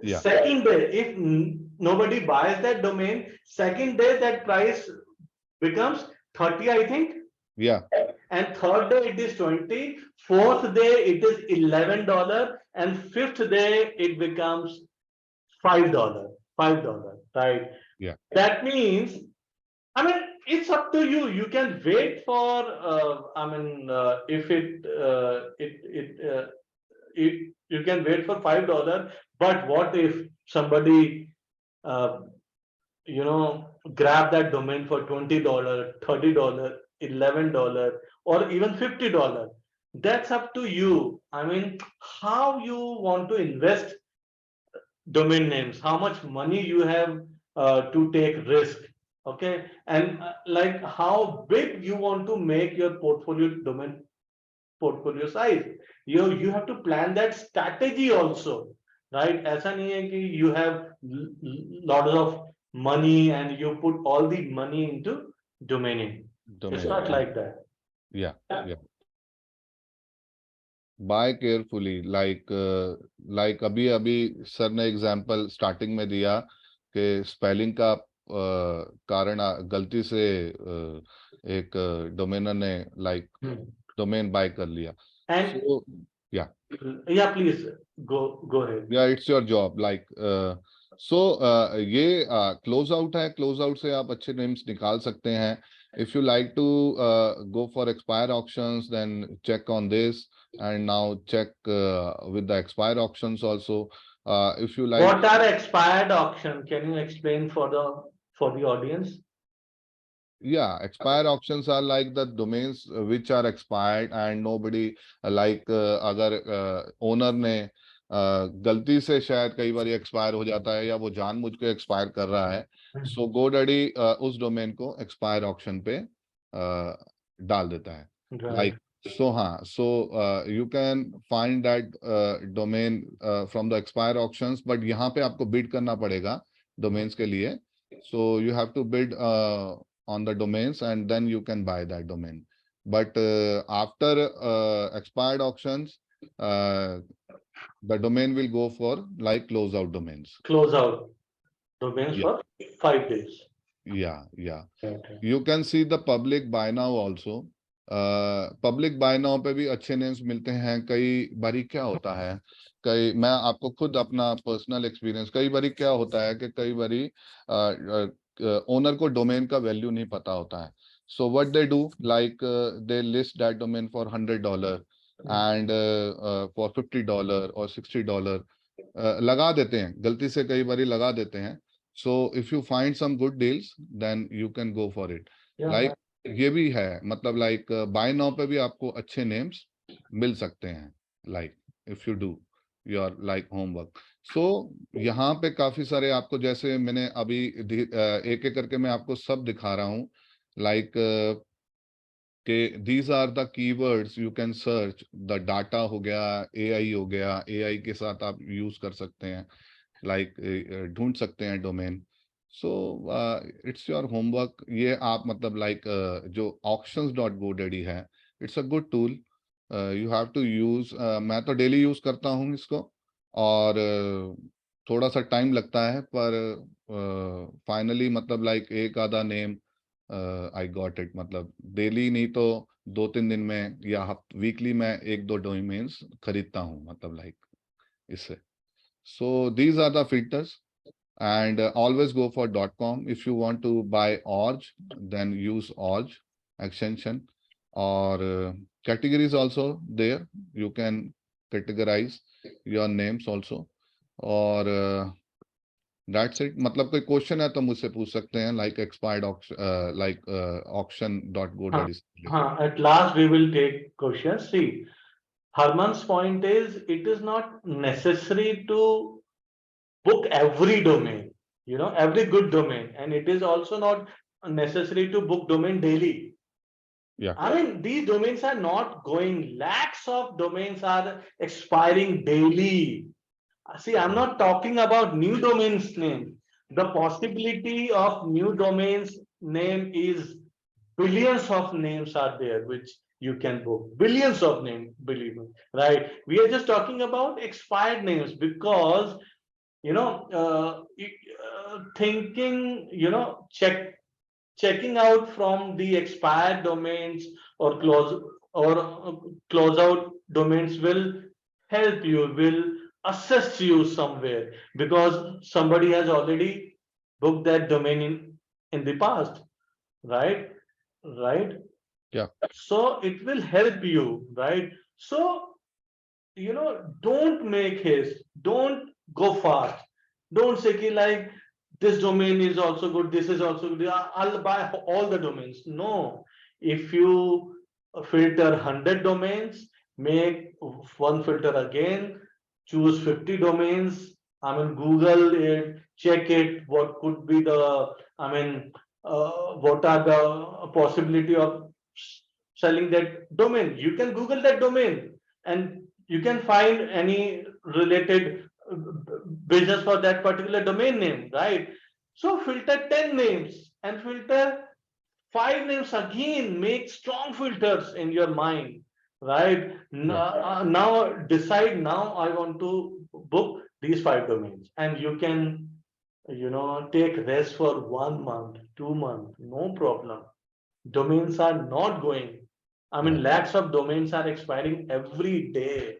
Yeah. Second day, if nobody buys that domain, second day that price becomes 30, I think. Yeah. And third day it is 20. Fourth day it is $11, and fifth day it becomes $5. $5, right? Yeah. That means, I mean, it's up to you. You can wait for. If you can wait for $5. But what if somebody, grab that domain for $20, $30, $11, or even $50? That's up to you. I mean, how you want to invest domain names, how much money you have to take risk, okay, and like how big you want to make your domain portfolio size. You have to plan that strategy also, right? ऐसा नहीं है कि you have lot of money and you put all the money into domaining. It's not like that. Yeah. Buy carefully, like अभी sir ने example starting में दिया कि spelling का कारण गलती से एक डोमेनर ने लाइक डोमेन बाय कर लिया. And So, yeah, please go ahead. yeah, it's your job. Like ये क्लोज आउट है. क्लोज आउट से आप अच्छे नेम्स निकाल सकते हैं. If you like to go for expire auctions, then check on this, and now check with the expire auctions also. If you like, What are expired auction? Can you explain for the audience? yeah, expire auctions are like the domains which are expired and nobody like अगर owner ने गलती से शायद कई बार expire हो जाता है या वो जानबूझ के एक्सपायर कर रहा है. सो GoDaddy उस डोमेन को एक्सपायर ऑक्शन पे डाल देता है. Like so you can find that domain from the expire auctions, but यहाँ पे आपको bid करना पड़ेगा domains के लिए. So you have to bid on the domains and then you can buy that domain. But after expired auctions, the domain will go for like closeout domains. Closeout domains for 5 days. Yeah. Okay. You can see the public buy now also. Public buy now पे भी अच्छे names मिलते हैं. कई बारी क्या होता है, मैं आपको खुद अपना पर्सनल एक्सपीरियंस, कई बारी क्या होता है कि कई बारी ओनर को डोमेन का वैल्यू नहीं पता होता है. So what they do, like they list that domain for $100 and for $50 or $60 लगा देते हैं. गलती से कई बारी लगा देते हैं. So if you find some good deals, then you can go for it. Like ये भी है, मतलब लाइक बाय नाउ पे भी आपको अच्छे नेम्स मिल सकते हैं. Like if you do your like homework. So यहाँ पे काफी सारे आपको, जैसे मैंने अभी एक एक करके मैं आपको सब दिखा रहा हूँ, लाइक कि these are the keywords you can search. The data हो गया, एआई हो गया, एआई के साथ आप यूज कर सकते हैं, लाइक ढूंढ सकते हैं domain. So it's your homework. ये आप मतलब लाइक जो auctions.godaddy है, it's a good tool, you have to use. मैं तो डेली यूज करता हूँ इसको, और थोड़ा सा टाइम लगता है, पर फाइनली मतलब लाइक एक आधा नेम आई गॉट इट। मतलब डेली नहीं तो 2-3 दिन में या वीकली में 1-2 डोमेन्स खरीदता हूँ, मतलब लाइक इससे। So these are the filters, and always go for .com. If you want to buy org, then use org extension, or categories also there. You can categorize your names also, or that's it. मतलब कोई question है तो मुझसे पूछ सकते हैं, like expired auction, like auction.godaddy से related. At last we will take questions. See, Harman's point is it is not necessary to book every domain, every good domain, and it is also not necessary to book domain daily. Yeah. I mean, these domains are not going, lakhs of domains are expiring daily. See, I'm not talking about new domains name. The possibility of new domains name is billions of names are there which you can book. Billions of names, believe me, right? We are just talking about expired names because thinking, checking out from the expired domains or close out domains will help you, will assist you somewhere, because somebody has already booked that domain in the past, right? Right. Yeah. So it will help you, right? So don't make haste, don't go fast, don't say ki like this domain is also good, this is also good, I'll buy all the domains. No, if you filter 100 domains, make one filter again, choose 50 domains, I mean Google it, check it, what could be the, I mean what are the possibility of selling that domain. You can Google that domain and you can find any related business for that particular domain name, right? So filter 10 names and filter 5 names again, make strong filters in your mind, right? Now decide, now I want to book these 5 domains, and you can, take rest for 1 month, 2 months, no problem. Domains are not going. I mean, lakhs of domains are expiring every day.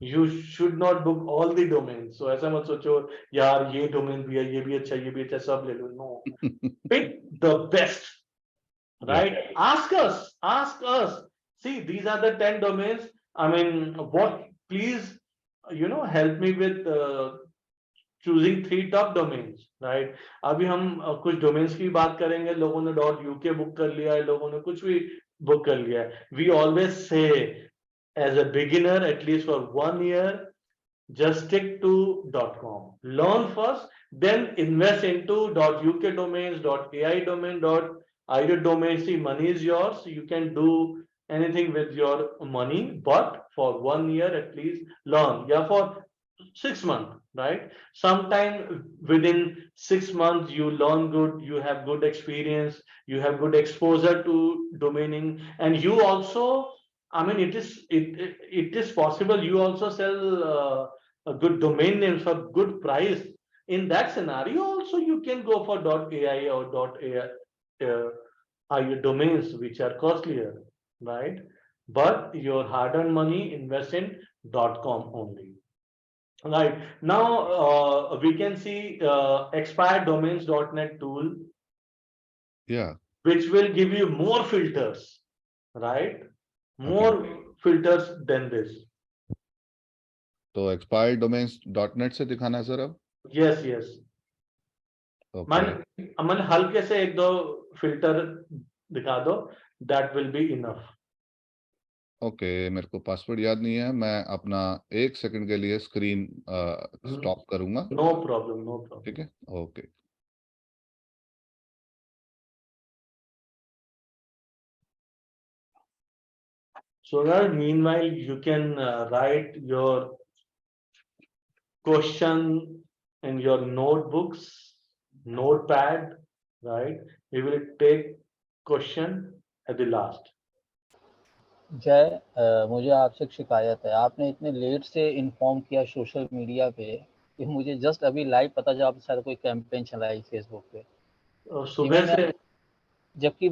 You should not book all the domains. So ऐसा मत सोचो यार ये domain भी है, ये भी अच्छा, ये भी अच्छा, सब ले लो. No, pick the best, right? Ask us. See, these are the 10 domains. I mean, what? Please, help me with choosing 3 top domains, right? अभी हम कुछ domains की बात करेंगे, लोगों ने .uk बुक कर लिया है, लोगों ने कुछ भी बुक कर लिया है. We always say, as a beginner, at least for 1 year, just stick to .com. Learn first, then invest into .uk domains, .ai domain, .id domains. See, money is yours. You can do anything with your money, but for 1 year at least learn. Yeah, for 6 months, right? Sometime within 6 months, you learn good, you have good experience, you have good exposure to domaining, and you also, I mean, it is possible you also sell a good domain names for good price. In that scenario, also you can go for .ai or .ai domains which are costlier, right? But your hard-earned money invest in .com only. Right. Now we can see expired domains.net tool, Yeah. which will give you more filters, right? More filters than this. तो expired domains.net से दिखाना है sir अब? Yes. Okay. मन हल्के से 1-2 filter दिखा दो, that will be enough. Okay, मेरे को पासवर्ड याद नहीं है, मैं अपना 1 सेकंड के लिए स्क्रीन स्टॉप करूंगा। No problem, no problem. ठीक है, okay. So that meanwhile you can write your question in your notebooks, notepad, right? We will take question at the last. जय, मुझे आपसे एक शिकायत है। आपने इतने लेट से इन्फॉर्म किया सोशल मीडिया पे कि मुझे जस्ट अभी लाइव पता चला आपने शायद कोई कैंपेन चलाई फेसबुक पे। सुबह से, जबकि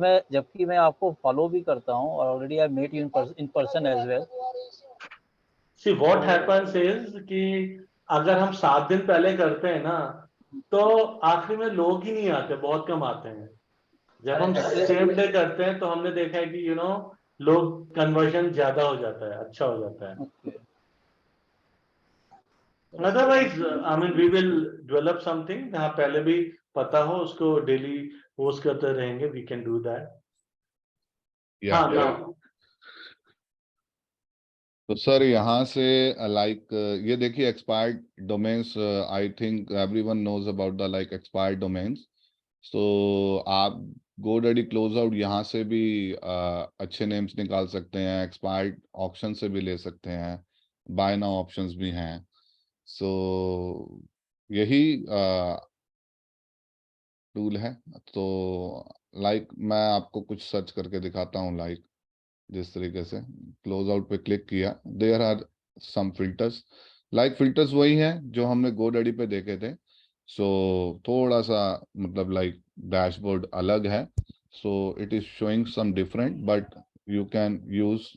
मैं आपको फॉलो भी करता हूँ और already I met you in person as well. see what happens is कि अगर हम 7 दिन पहले करते हैं ना, तो आखिरी में लोग ही नहीं आते, बहुत कम आते हैं। जब हम सेम डे करते हैं तो हमने देखा है कि लोग कन्वर्जन ज्यादा हो जाता है, अच्छा हो जाता है। Okay, otherwise I mean we will develop something जहाँ पहले भी पता हो, उसको डेली पोस्ट करते रहेंगे, वी कैन डू दैट। हाँ ना, तो सर यहाँ से लाइक ये देखिए expired domains, I think everyone knows about the like expired domains. तो आप GoDaddy क्लोजआउट यहाँ से भी अच्छे नेम्स निकाल सकते हैं, एक्सपायर्ड ऑप्शन से भी ले सकते हैं, बाय नाउ ऑप्शंस भी हैं। सो यही टूल है। तो लाइक मैं आपको कुछ सर्च करके दिखाता हूँ, लाइक जिस तरीके से क्लोज आउट पे क्लिक किया, there are some filters. Like filters वही हैं जो हमने GoDaddy पे देखे थे। सो थोड़ा सा मतलब लाइक डैशबोर्ड अलग है, so it is showing some different, but you can use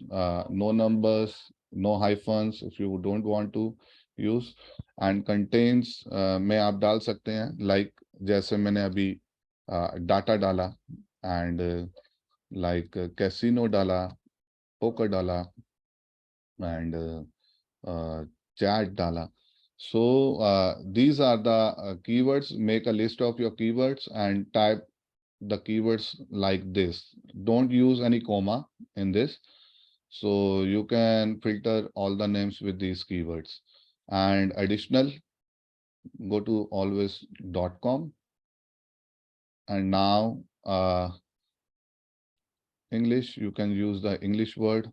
no numbers, no hyphens if you don't want to use, and contains में आप डाल सकते हैं, लाइक जैसे मैंने अभी डाटा डाला एंड लाइक कैसीनो डाला, पोकर डाला एंड chat डाला. So these are the keywords. Make a list of your keywords and type the keywords like this. Don't use any comma in this. So you can filter all the names with these keywords. And additional, go to always.com, and now English, you can use the English word.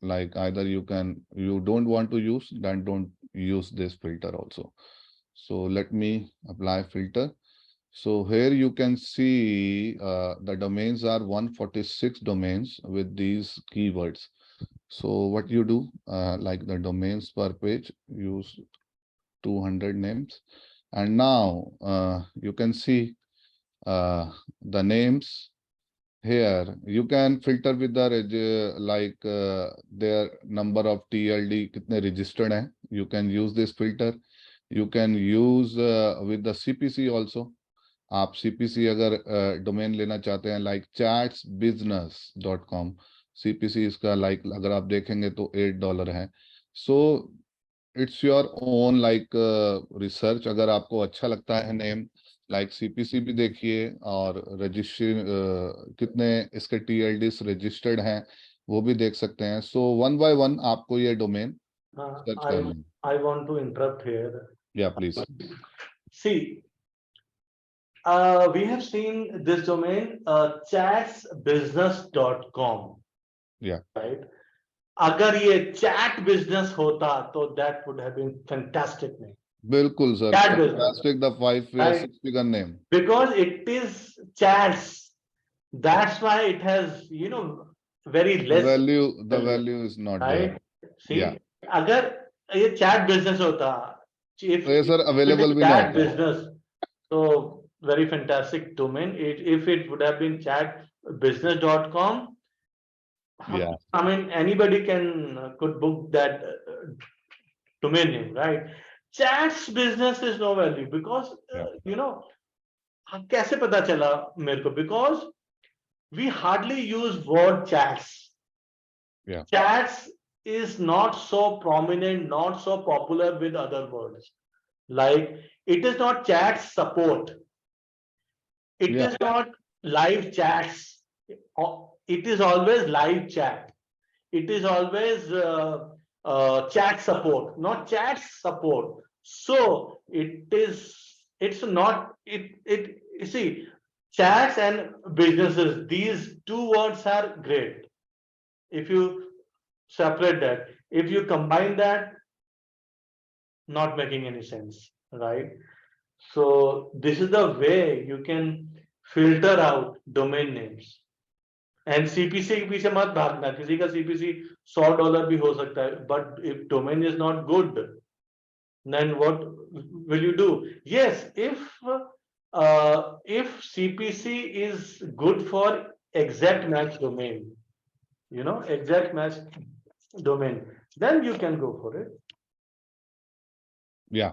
Like either you don't want to use, then don't use this filter also. So let me apply filter. So here you can see the domains are 146 domains with these keywords. So what you do, like the domains per page, use 200 names. And now you can see the names. Here you can filter with the like their number of TLD कितने registered हैं. You can use this filter. You can use with the CPC also. आप CPC अगर domain लेना चाहते हैं, like chatsbusiness.com, CPC इसका like अगर आप देखेंगे तो $8 है. सो it's your own like research. अगर आपको अच्छा लगता है नेम, लाइक CPC भी देखिए, और रजिस्टर कितने इसके TLDs रजिस्टर्ड हैं वो भी देख सकते हैं. सो वन बाय वन आपको ये डोमेन सर्च करना है. I want to interrupt here. या please. See, we have seen this domain, chatsbusiness.com. Yeah. Right? अगर ये chat business होता तो that would have been fantastic name. बिल्कुल sir, Chat business. fantastic, the 5 or 6 figure name. Because it is chats. That's why it has, very less. The value is not right? there. See, Yeah. अगर ये chat business होता, if तो ये sir available भी ना chat होता. business, so very fantastic domain. If it would have been chatbusiness.com, Yeah. I mean anybody could book that domain name, right? Chats business is no value because कैसे पता चला मेरे को? Because we hardly use word chats. Yeah. Chats is not so prominent, not so popular with other words. Like it is not chat support. It Yeah. is not live chats. It is always live chat. it is always chat support, not chat support. So it's not, you see, chats and businesses, these two words are great. If you separate that, if you combine that, not making any sense, right? So this is the way you can filter out domain names. And CPC के पीछे मत भागना, किसी का CPC $100 भी हो सकता है, but if domain is not good, then what will you do? Yes, if CPC is good for exact match domain, exact match domain, then you can go for it. Yeah.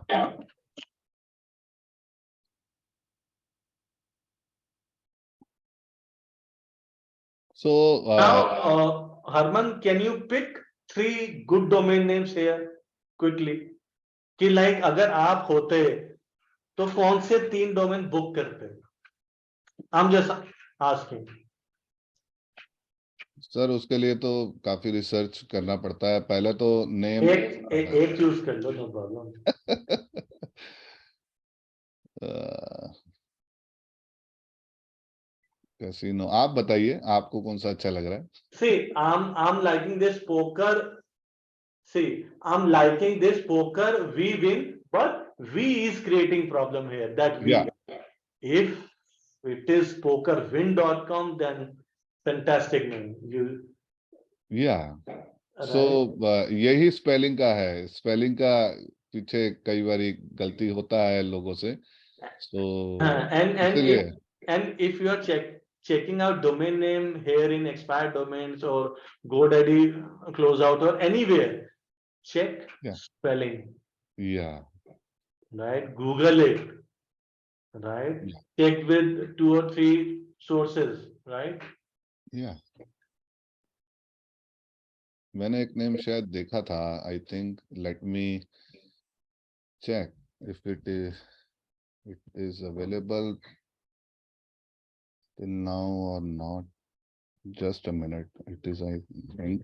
So Now, Harman, can you pick 3 good domain names here quickly? कि like अगर आप होते तो कौन से 3 domain book करते? I'm just asking. Sir उसके लिए तो काफी रिसर्च करना पड़ता है, पहले तो नेम एक चूज कर लो, नो प्रॉब्लम. कैसीनो, आप बताइए आपको कौन सा अच्छा लग रहा है? See, I'm liking this poker. See, I'm liking this poker. We win, but we is creating problem here. That we. Yeah. If it is pokerwin.com, then fantastic name. Yeah. Right? So यही spelling का है, spelling का पीछे कई बार गलती होता है लोगों से, so and if you are checking out domain name here in expired domains or GoDaddy Closeout or anywhere, check spelling. Yeah. Right? Google it. Right? Yeah. Check with 2 or 3 sources. Right? Yeah. मैंने एक name शायद देखा था, I think, let me check if it is available till now or not. Just a minute. It is, I think,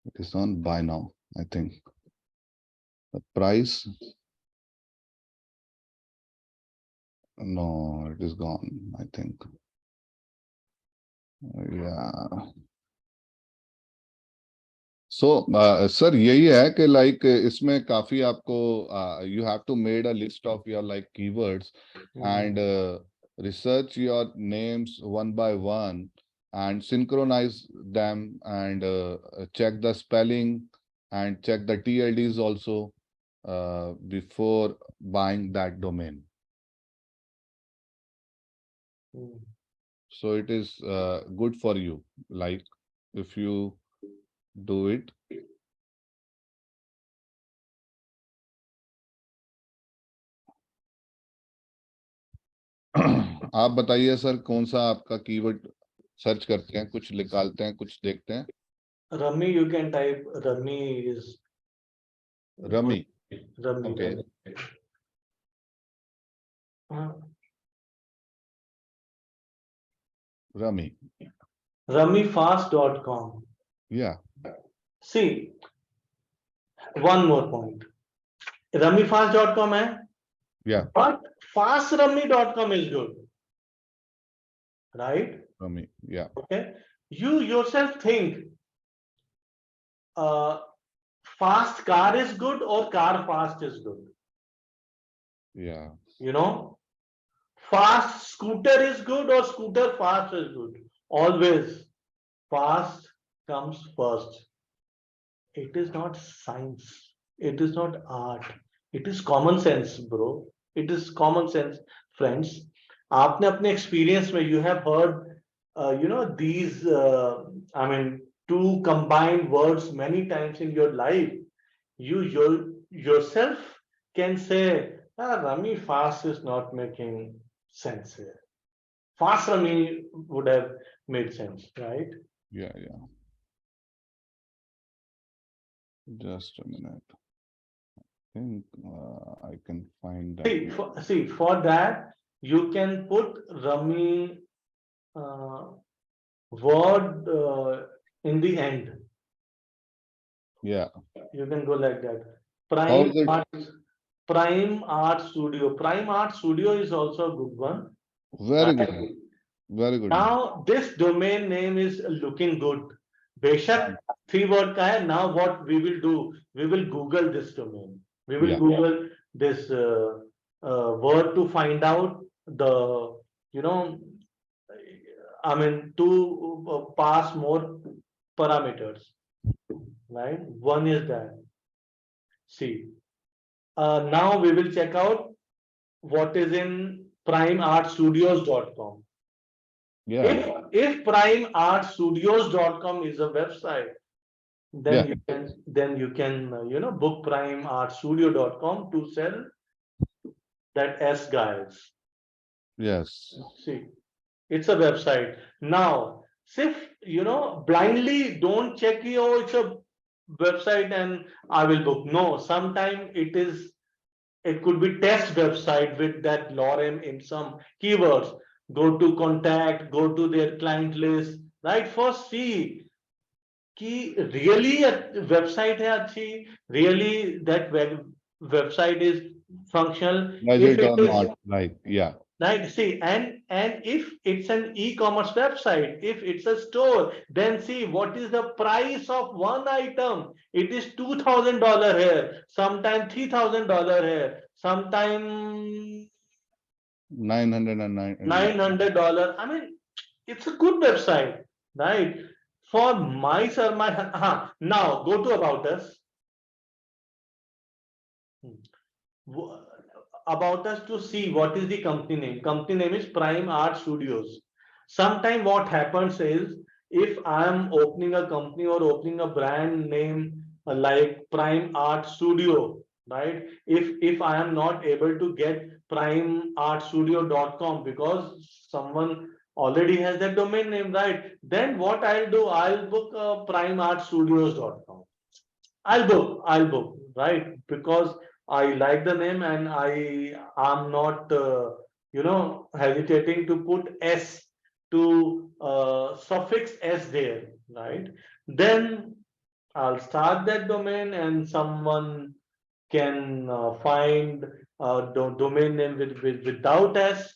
it is on buy now, I think. The price, no, it is gone, I think. Yeah. So sir, यही है कि like इसमें काफी आपको you have to made a list of your like keywords and research your names one by one and synchronize them and check the spelling and check the TLDs also before buying that domain. So it is good for you, like if you do it. आप बताइए sir, कौन सा आपका keyword search करते हैं, कुछ निकालते हैं, कुछ देखते हैं? Rummy, you can type. Rummy is Rummy. Rummy. Okay. Rummy. Rummyfast.com. Yeah. See, one more point. Rummyfast.com है. Yeah. But fastrummy.com is good. Right? Rummy. Yeah. Okay. You yourself think fast car is good or car fast is good. Yeah. Fast scooter is good or scooter fast is good. Always fast comes first. It is not science. It is not art. It is common sense, bro. It is common sense, friends. आपने अपने experience में you have heard, these, two combined words many times in your life. You yourself can say, Rummy fast is not making sense here. Fast Rummy would have made sense, right? Yeah. Yeah. Just a minute. I think I can find that. See, for that you can put Rummy word in the end. Yeah. You can go like that. How is it? Prime Art Studio. Prime Art Studio is also a good one. Very good. Right? Very good. Now this domain name is looking good. बेशक 3 word का है. Now what we will do? We will Google this domain. We will Yeah. Google this word to find out the, you know, I mean, to pass more parameters. Right? One is that. See. Now we will check out what is in primeartstudios.com. Yeah. If primeartstudios.com is a website, then you can book primeartstudio.com to sell that S guys. Yes. See, it's a website. Now, if blindly don't check, oh, it's a website and I will book. No, sometimes it could be test website with that lorem in some keywords. Go to contact, go to their client list, right? First see कि really a website है अच्छी, really that website is functional. Budget If it or is not, like, yeah. right, see, and if it's an e-commerce website, if it's a store, then see what is the price of one item. It is $2,000 here, sometimes $3,000 here, sometimes $909. $900. I mean, it's a good website, right? For my sir, now go to About Us. About Us to see what is the company name. Company name is Prime Art Studios. Sometime what happens is, if I am opening a company or opening a brand name like Prime Art Studio, right? If I am not able to get primeartstudio.com because someone already has that domain name, right? Then what I'll do, I'll book primeartstudios.com. I'll book, right? Because I like the name and I am not, hesitating to put S to suffix S there, right? Then I'll start that domain and someone can find a domain name without S,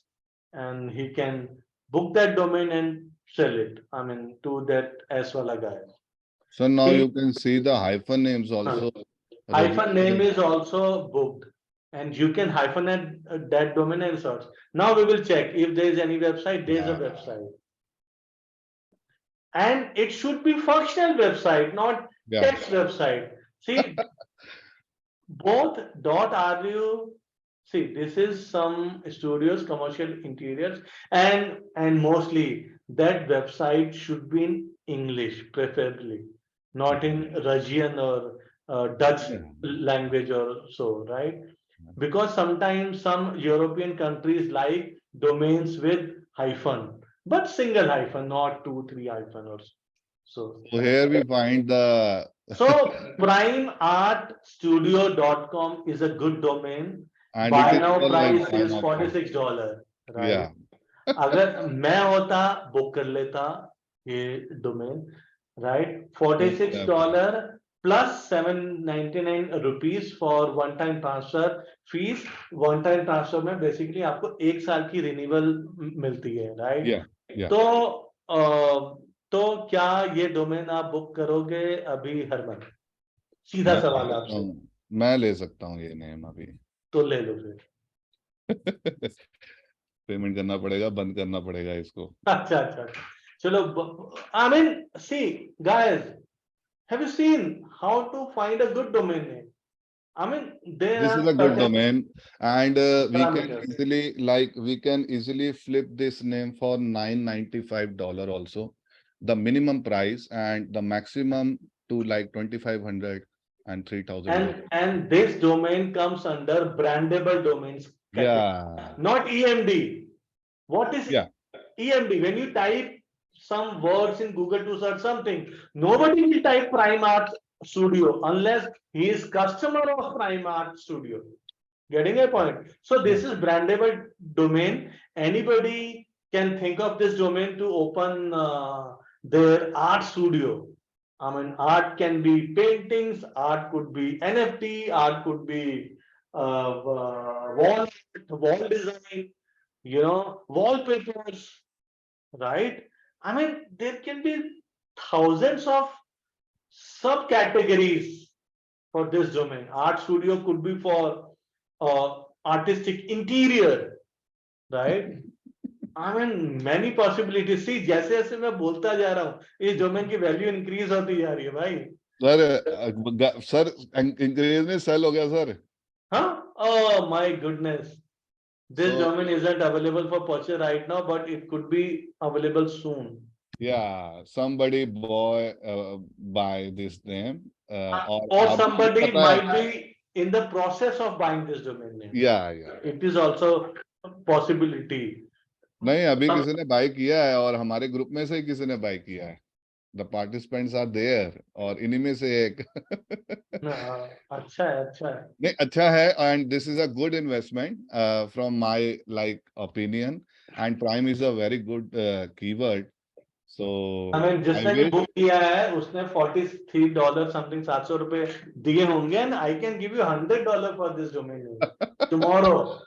and he can book that domain and sell it. I mean, to that S wala guy. So now you can see the hyphen names also. Hyphen name is also booked, and you can hyphenate that domain and search. Now we will check if there is any website. There is a website, and it should be functional website, not text website. See, both .ru. See, this is some studios, commercial interiors, and mostly that website should be in English, preferably, not in Russian or Dutch language or so, right? Because sometimes some European countries like domains with hyphen, but single hyphen, not 2, 3 hyphen or so. So here we find the So primeartstudio.com is a good domain. and Buy it is now for like price is $46, right? yeah. अगर मैं होता book कर लेता ये domain, right? $46 plus 799 rupees for one time transfer fees. One time transfer में basically आपको 1 साल की renewal मिलती है, right? Yeah. तो क्या ये डोमेन आप बुक करोगे अभी हरमन? सीधा सवाल आपसे। मैं ले सकता हूँ ये नेम अभी। तो ले लो फिर। पेमेंट करना पड़ेगा, बंद करना पड़ेगा इसको। अच्छा चलो, I mean, see guys, have you seen how to find a good domain name? I mean, This is a good domain, and we can easily flip this name for $995 also, the minimum price, and the maximum to like 2,500 and 3,000. And this domain comes under brandable domains category, not EMD. What is EMD? When you type some words in Google to search something, nobody will type Prime Art Studio unless he is customer of Prime Art Studio. Getting a point? So this is brandable domain. Anybody can think of this domain to open their art studio. I mean, art can be paintings, art could be NFT, art could be wall design, wallpapers, right? I mean, there can be thousands of subcategories for this domain. Art studio could be for artistic interior, right? I mean, many possibilities. See, जैसे जैसे मैं बोलता जा रहा हूँ, इस domain की value increase होती जा रही है भाई. सर इंक्रीज में सेल हो गया सर. हाँ? Oh my goodness. This So- domain isn't available for purchase right now, but it could be available soon. Yeah, somebody buy this name. Or आपको somebody पता है- might be in the process of buying this domain name. Yeah. It is also a possibility. नहीं, अभी किसी ने bye किया है और हमारे ग्रुप में से ही किसी ने बाय किया है. The participants are there और इन्हीं में से एक. अच्छा है. नहीं, अच्छा है, and this is a good investment from my opinion, and Prime is a very good keyword. So I mean, जिसने भी बुक किया है उसने $43 something 700 रुपए दिए होंगे, and I can give you $100 for this domain name tomorrow.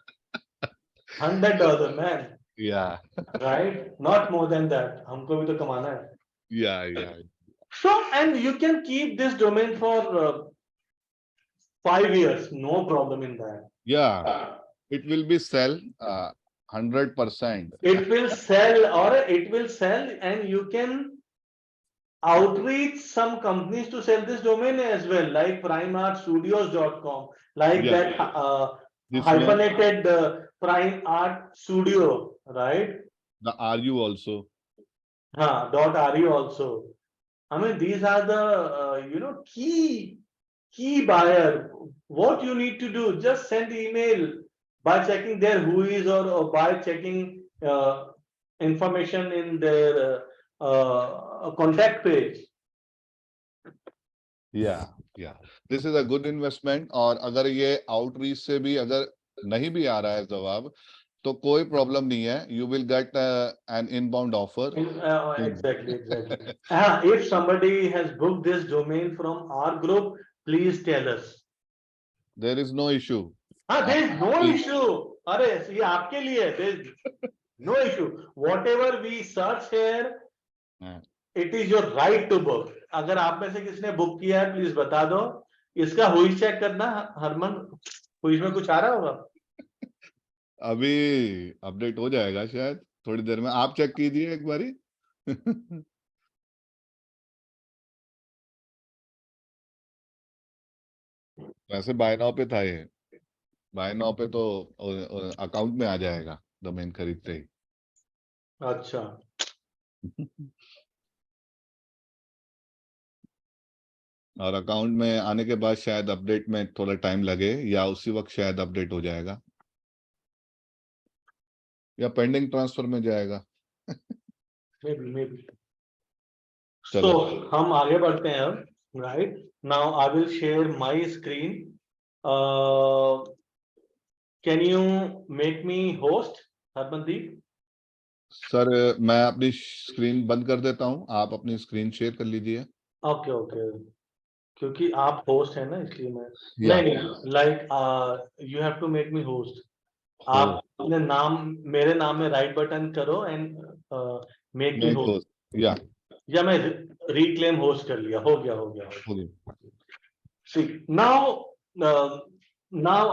$100, man. Yeah. Right? Not more than that. हमको भी तो कमाना है. Yeah. So, and you can keep this domain for 5 years, no problem in that. Yeah, it will be sell 100%. It will sell, and you can outreach some companies to sell this domain as well, like primeartstudios.com, like Yeah. that This hyphenated Prime Art Studio, right? The RU also. .ru also. I mean, these are the key buyer. What you need to do, just send email by checking their whois or by checking information in their contact page. Yeah. This is a good investment. और अगर ये outreach से भी अगर नहीं भी आ रहा है जवाब, तो कोई problem नहीं है. You will get an inbound offer. Exactly. If somebody has booked this domain from our group, please tell us. There is no issue. There is no issue. अरे ये आपके लिए. There is no issue. Whatever we search here, it is your right to book. अगर आप में से किसी ने बुक किया है, प्लीज बता दो. इसका हुई चेक करना. हरमन, हुई में कुछ आ रहा होगा? अभी अपडेट हो जाएगा शायद थोड़ी देर में. आप चेक कीजिए एक बारी. वैसे बाय नाउ पे था ये. बाय नाउ पे तो अकाउंट में आ जाएगा डोमेन खरीदते ही. अच्छा. और अकाउंट में आने के बाद शायद अपडेट में थोड़ा टाइम लगे, या उसी वक्त शायद अपडेट हो जाएगा, या पेंडिंग ट्रांसफर में जाएगा. Maybe. चलो. So हम आगे बढ़ते हैं अब. Right now I will share my screen. Can you make me host, Harmandeep? Sir मैं अपनी स्क्रीन बंद कर देता हूं, आप अपनी स्क्रीन शेयर कर लीजिए. ओके. क्योंकि आप होस्ट है ना, इसलिए मैं Yeah. नहीं, like you have to make me host. आप अपने नाम, मेरे नाम में राइट बटन करो एंड मेक मी होस्ट. या मैं रिक्लेम होस्ट कर लिया. हो गया. See, now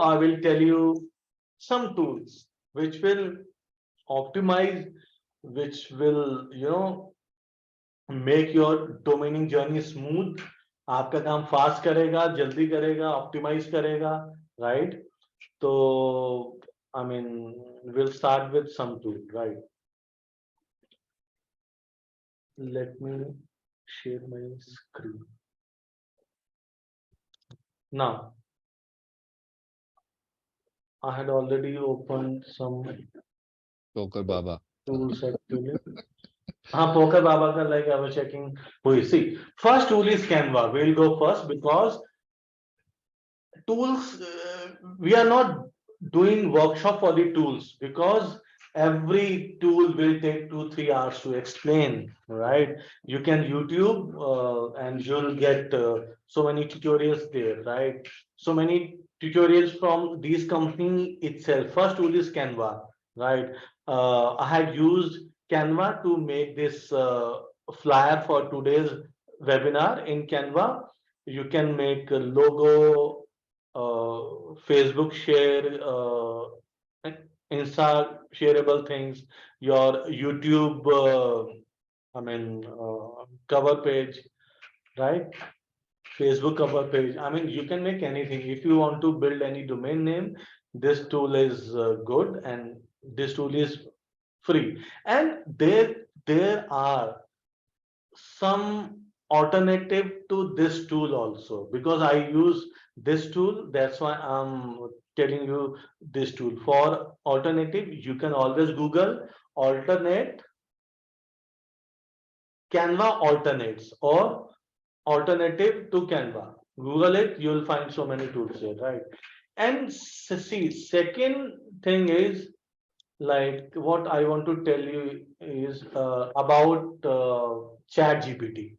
I will tell you some tools which will optimize, which will make your domaining journey smooth. आपका काम फास्ट करेगा, जल्दी करेगा, ऑप्टिमाइज करेगा, राइट? तो I mean we'll start with some tool, right? Let me share my screen. Now, I had already opened some poker Baba. tools actually. Poker Baba ka, like I was checking. See, first tool is Canva. We'll go first because tools, we are not doing workshop for the tools, because every tool will take 2-3 hours to explain, right? You can YouTube and you'll get so many tutorials there, right? So many tutorials from these company itself. First tool is Canva, right? I had used Canva to make this flyer for today's webinar. In Canva you can make a logo, Facebook share, Insta shareable things, your YouTube, cover page, right? Facebook cover page. I mean, you can make anything. If you want to build any domain name, this tool is good, and this tool is free. And there are some alternative to this tool also, because I use this tool, that's why I'm telling you this tool. For alternative, you can always Google alternate Canva alternates or alternative to Canva. Google it, you'll find so many tools here, right? And see, second thing is, like, what I want to tell you is about Chat GPT.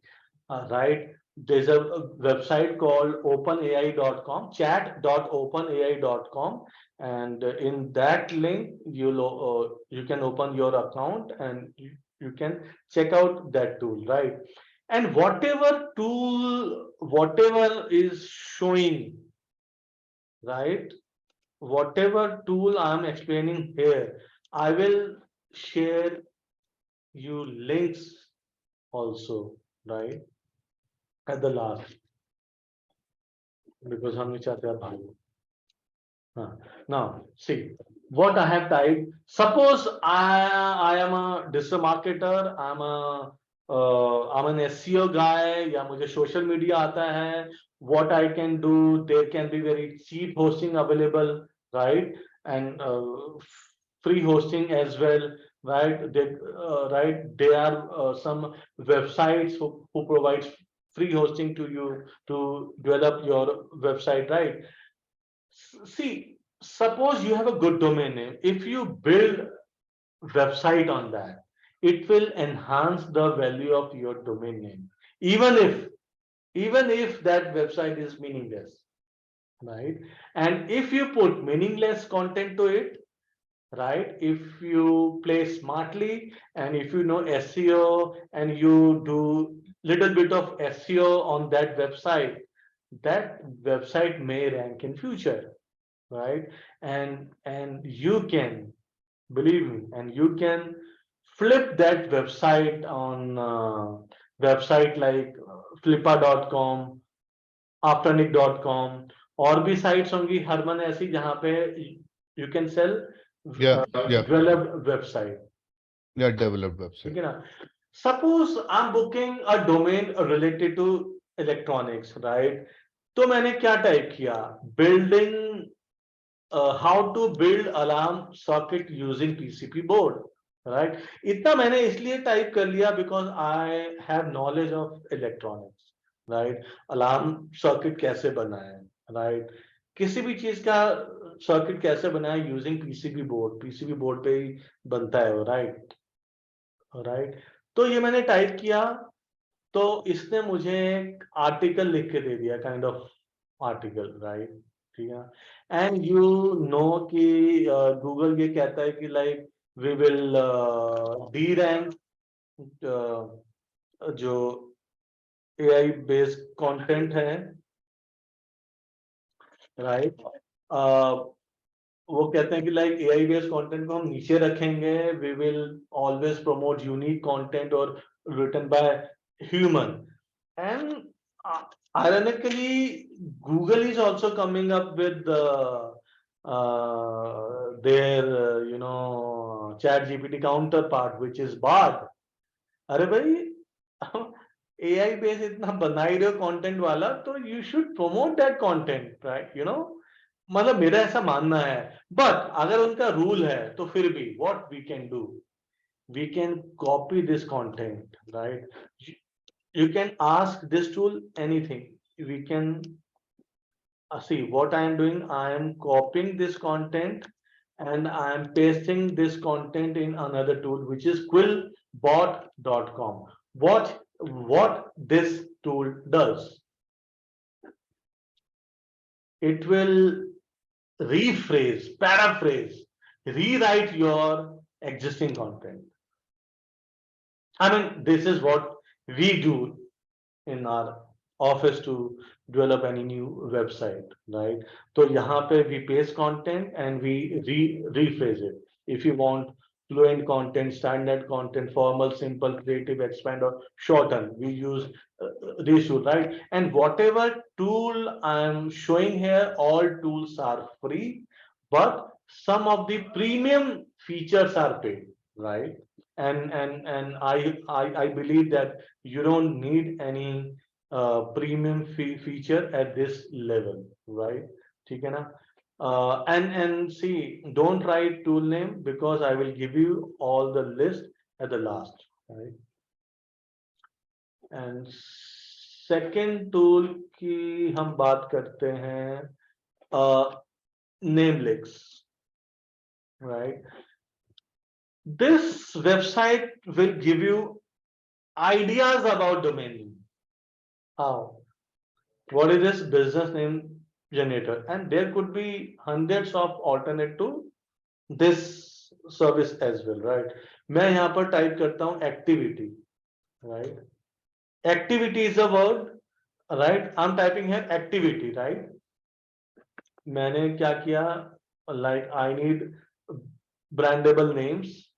Right? There's a website called openai.com, chat.openai.com, and in that link you can open your account and you can check out that tool, right? And whatever tool, whatever is showing, right? Whatever tool I'm explaining here, I will share you links also, right? At the last, because हम नहीं चाहते आप भागो. Now, see what I have typed. Suppose I am a digital marketer. I'm an SEO guy. या मुझे social media आता है. What I can do? There can be very cheap hosting available, right? And free hosting as well, right? There are some websites who provides free hosting to you to develop your website, right? See, suppose you have a good domain name. If you build website on that, it will enhance the value of your domain name, even if that website is meaningless, right? And if you put meaningless content to it, right? If you play smartly and if you know SEO and you do little bit of SEO on that website may rank in future, right? And you can, believe me, and you can flip that website on website like flippa.com, afternic.com, और भी sites होंगी हरमन ऐसी जहां पे you can sell Yeah, yeah, developed website. yeah, developed ठीक website. है ना? Suppose I'm booking a domain related to electronics, right? तो मैंने क्या टाइप किया? Building how to build alarm socket using PCB board, right? इतना मैंने इसलिए टाइप कर लिया because I have knowledge of electronics, right? Alarm circuit कैसे बनाए, right? किसी भी चीज का सर्किट कैसे बनाए यूजिंग पीसीबी बोर्ड पे ही बनता है, राइट? राइट, तो ये मैंने टाइप किया तो इसने मुझे एक आर्टिकल लिख के दे दिया, काइंड ऑफ आर्टिकल, राइट? ठीक है. एंड यू नो कि गूगल ये कहता है कि like we will derank जो एआई बेस्ड कंटेंट है, राइट? वो कहते हैं कि लाइक एआई बेस्ड कंटेंट को हम नीचे रखेंगे, we will always promote unique content और written by human. And ironically, Google is also coming up with their chat GPT counterpart, which is Bard. अरे भाई, AI बेस इतना बना ही रहे हो कंटेंट वाला, तो you should promote that content, right? मतलब मेरा ऐसा मानना है. बट अगर उनका रूल है तो फिर भी what we can do, we can copy this content, right? You can ask this tool anything. We can see what I am doing. I am copying this content and I am pasting this content in another tool, which is quillbot.com. What this tool does, it will rephrase, paraphrase, rewrite your existing content. I mean, this is what we do in our office to develop any new website, right? So यहाँ पे we paste content and we rephrase it. If you want fluent content, standard content, formal, simple, creative, expand, or shorten, we use these tools, right? And whatever tool I'm showing here, all tools are free, but some of the premium features are paid, right? And I believe that you don't need any premium feature at this level, right? ठीक है ना? And see, don't write tool name because I will give you all the list at the last, right? And second tool की हम बात करते हैं name links, right? This website will give you ideas about domain name. How? What is this business name generator? And there could be hundreds of alternate to this service as well, right? मैं यहाँ पर type करता हूँ activity, right? Activity is a word, right? I'm typing here activity, right? मैंने क्या किया? Like I need brandable names,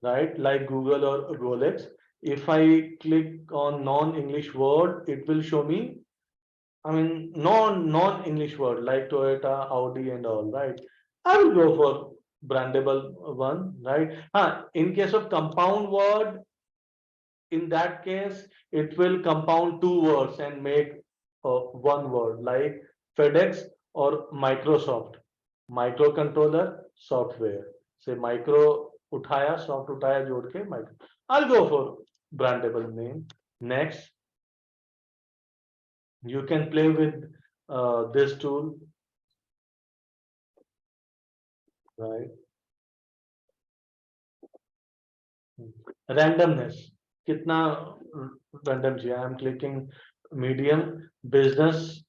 right? Like Google or Rolex. If I click on non-English word, it will show me, I mean, non-English word like Toyota, Audi, and all, right? I will go for brandable one, right? In case of compound word, in that case, it will compound two words and make one word, like FedEx or Microsoft. Microcontroller software. Say micro उठाया, soft उठाया जोड़ के micro. I'll go for brandable name. Next, you can play with this tool, right? Randomness, kitna random चाहिए? I am clicking medium business.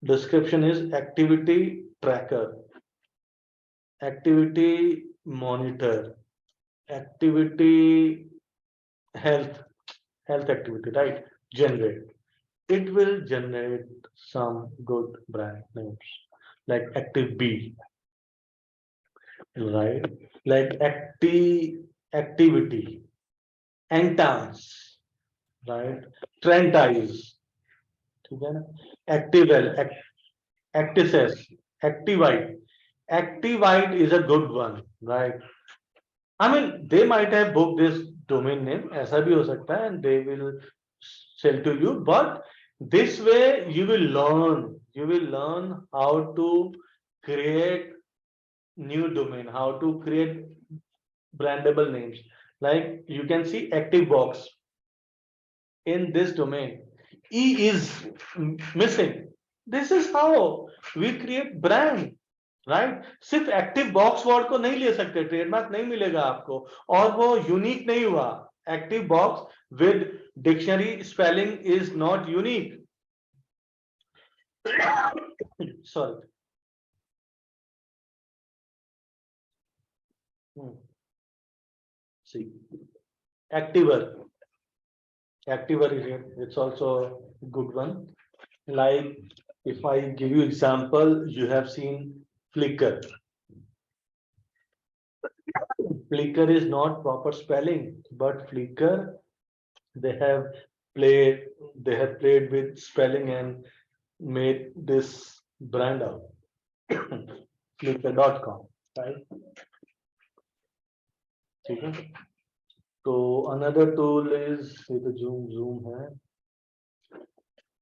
Description is activity tracker, activity monitor, activity health activity, right? Generate. It will generate some good brand names like Active B, right? Like activity, Entance, right? Trentize, ठीक है ना? Activel, Actises, Activite. Activite is a good one, right? I mean, they might have booked this domain name, ऐसा भी हो सकता है, and they will sell to you. But this way, you will learn how to create new domain, how to create brandable names. Like you can see active box in this domain. E is missing. This is how we create brand, right? सिर्फ active box word को नहीं ले सकते, trademark नहीं मिलेगा आपको, और वो यूनिक नहीं हुआ. Active box with dictionary spelling is not unique. Sorry. See, activer is here. It's also a good one. Like if I give you example, you have seen Flickr. Flickr is not proper spelling, but Flickr they have played with spelling and made this brand out. Flickr.com, right? ठीक है. So another tool is ये तो zoom है.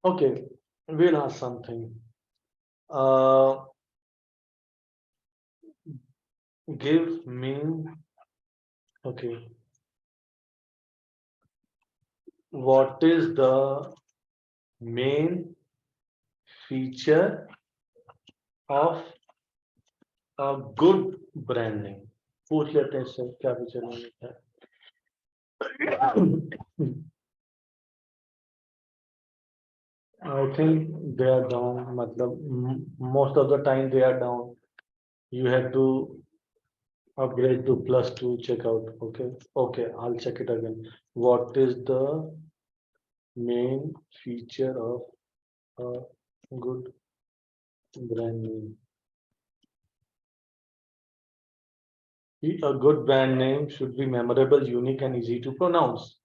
Okay, we'll ask something. Give me, okay, what is the main feature of a good brand name. पूछ लेते हैं इससे क्या पूछेंगे. I think they are down. मतलब most of the time they are down. You have to upgrade to +2 checkout. Okay, I'll check it again. What is the main feature of a good brand name? A good brand name should be memorable, unique, and easy to pronounce.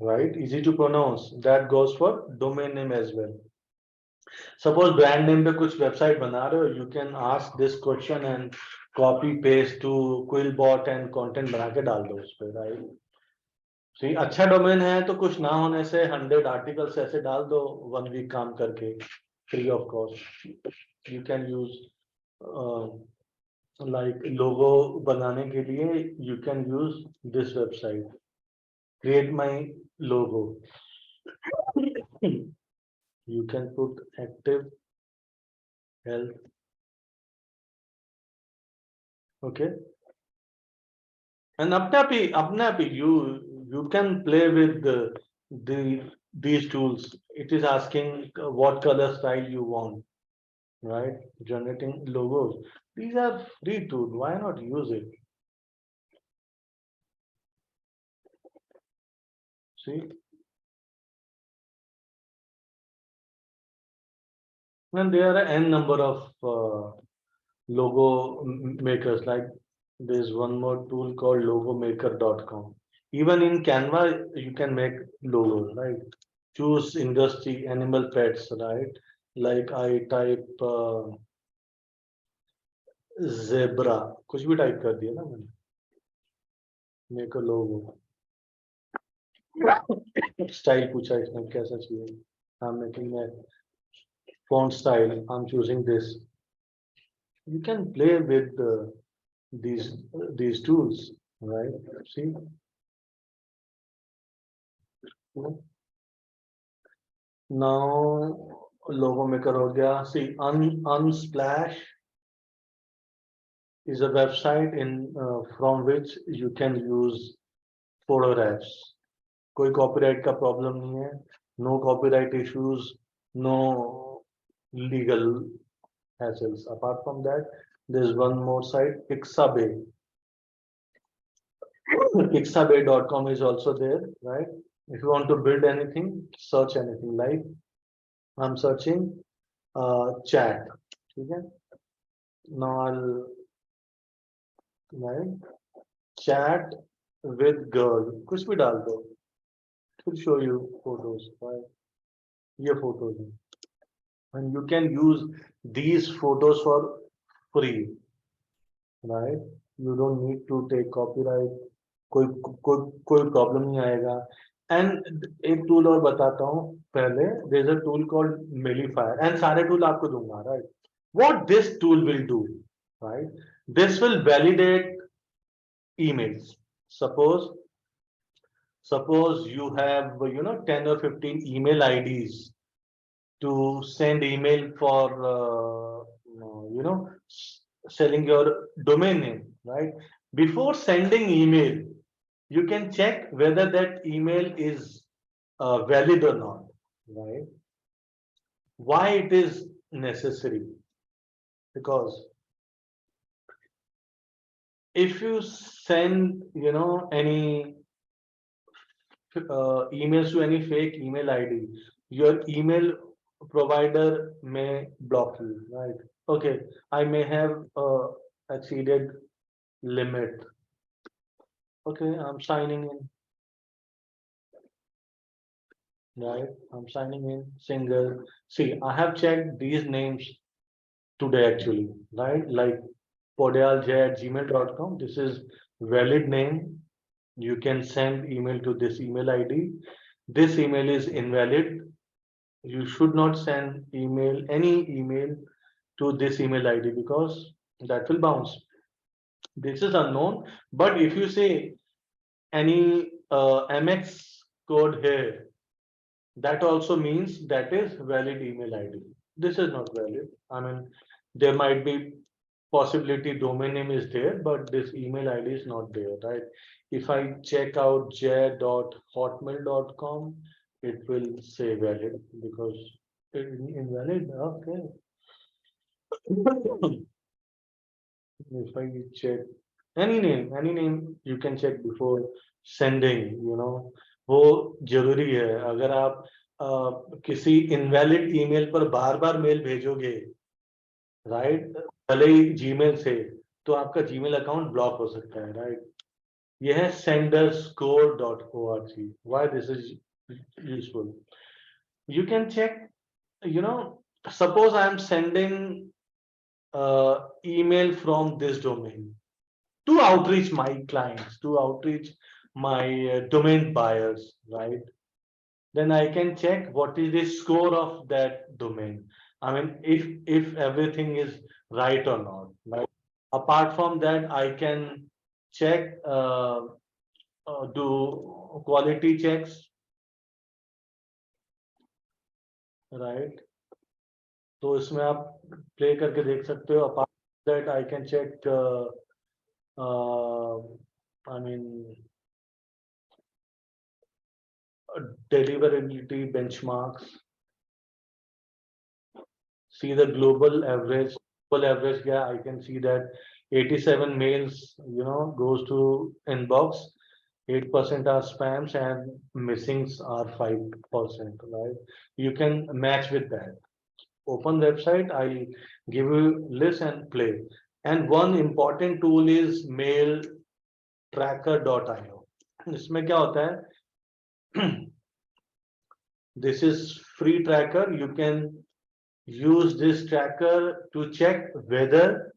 Right? Easy to pronounce. That goes for domain name as well. Suppose brand name पे कुछ website बना रहे हो, you can ask this question and copy paste to Quillbot and content बना के डाल दो उस पे, right? See, अच्छा डोमेन है तो कुछ ना होने से 100 आर्टिकल्स ऐसे डाल दो 1 वीक काम करके free of cost. You can use like logo बनाने के लिए you can use this website. Create my logo. You can put active health. Okay. And अपने आप you can play with these tools. It is asking what color style you want, right? Generating logos. These are free tools. Why not use it? See, and there are n number of logo makers. Like there's one more tool called logomaker.com. Even in Canva, you can make logos, right? Choose industry, animal pets, right? Like I type zebra, कुछ भी type कर दिया ना मैंने. Make a logo. Style पूछा इसने कैसा चाहिए. I'm making a font style. I'm choosing this. You can play with these tools, right? See. Now logo maker हो गया. See, Unsplash is a website from which you can use photographs. कोई copyright का problem नहीं है. No copyright issues. No legal hassles. Apart from that, there's one more site, Pixabay. Pixabay.com is also there, right? If you want to build anything, search anything. Like I'm searching chat. Okay. Now I'll right chat with girl. कुछ भी डाल दो. It will show you photos. Right? ये photos हैं. And you can use these photos for free. Right? You don't need to take copyright. कोई problem नहीं आएगा. And एक tool और बताता हूँ पहले. There's a tool called Mailify. And सारे tool आपको दूंगा, right? What this tool will do, right? This will validate emails. Suppose you have 10 or 15 email IDs to send email for selling your domain name, right? Before sending email, you can check whether that email is valid or not, right? Why it is necessary? Because if you send any emails to any fake email ID, your email provider may block you, right? Okay, I may have exceeded limit. Okay, I'm signing in. Right, I'm signing in single. See, I have checked these names today actually, right? Like paudyal@gmail.com. This is valid name. You can send email to this email ID. This email is invalid. You should not send any email to this email ID because that will bounce. This is unknown. But if you say any MX code here, that also means that is valid email ID. This is not valid. I mean, there might be possibility domain name is there, but this email ID is not there, right? If I check out j.hotmail.com, it will say valid because invalid. Okay. If I check any name you can check before sending, वो जरूरी है. अगर आप किसी invalid email पर बार बार mail भेजोगे, right, भले ही Gmail से, तो आपका जीमेल अकाउंट ब्लॉक हो सकता है, राइट. ये है senderscore.org. Why this is useful? You can check, suppose I am sending email from this domain to outreach my clients, to outreach my domain buyers, right? Then I can check what is the score of that domain. I mean, if everything is right or not, right? Apart from that, I can check, do quality checks, right? तो इसमें आप play करके देख सकते हो. Apart from that, I can check, I mean, deliverability benchmarks. See the global average. Global average, yeah, I can see that 87 mails, goes to inbox. 8% are spams and missings are 5%, right? You can match with that. Open website, I'll give you list and play. And one important tool is mailtracker.io. इसमें क्या होता है? This is free tracker. You can use this tracker to check whether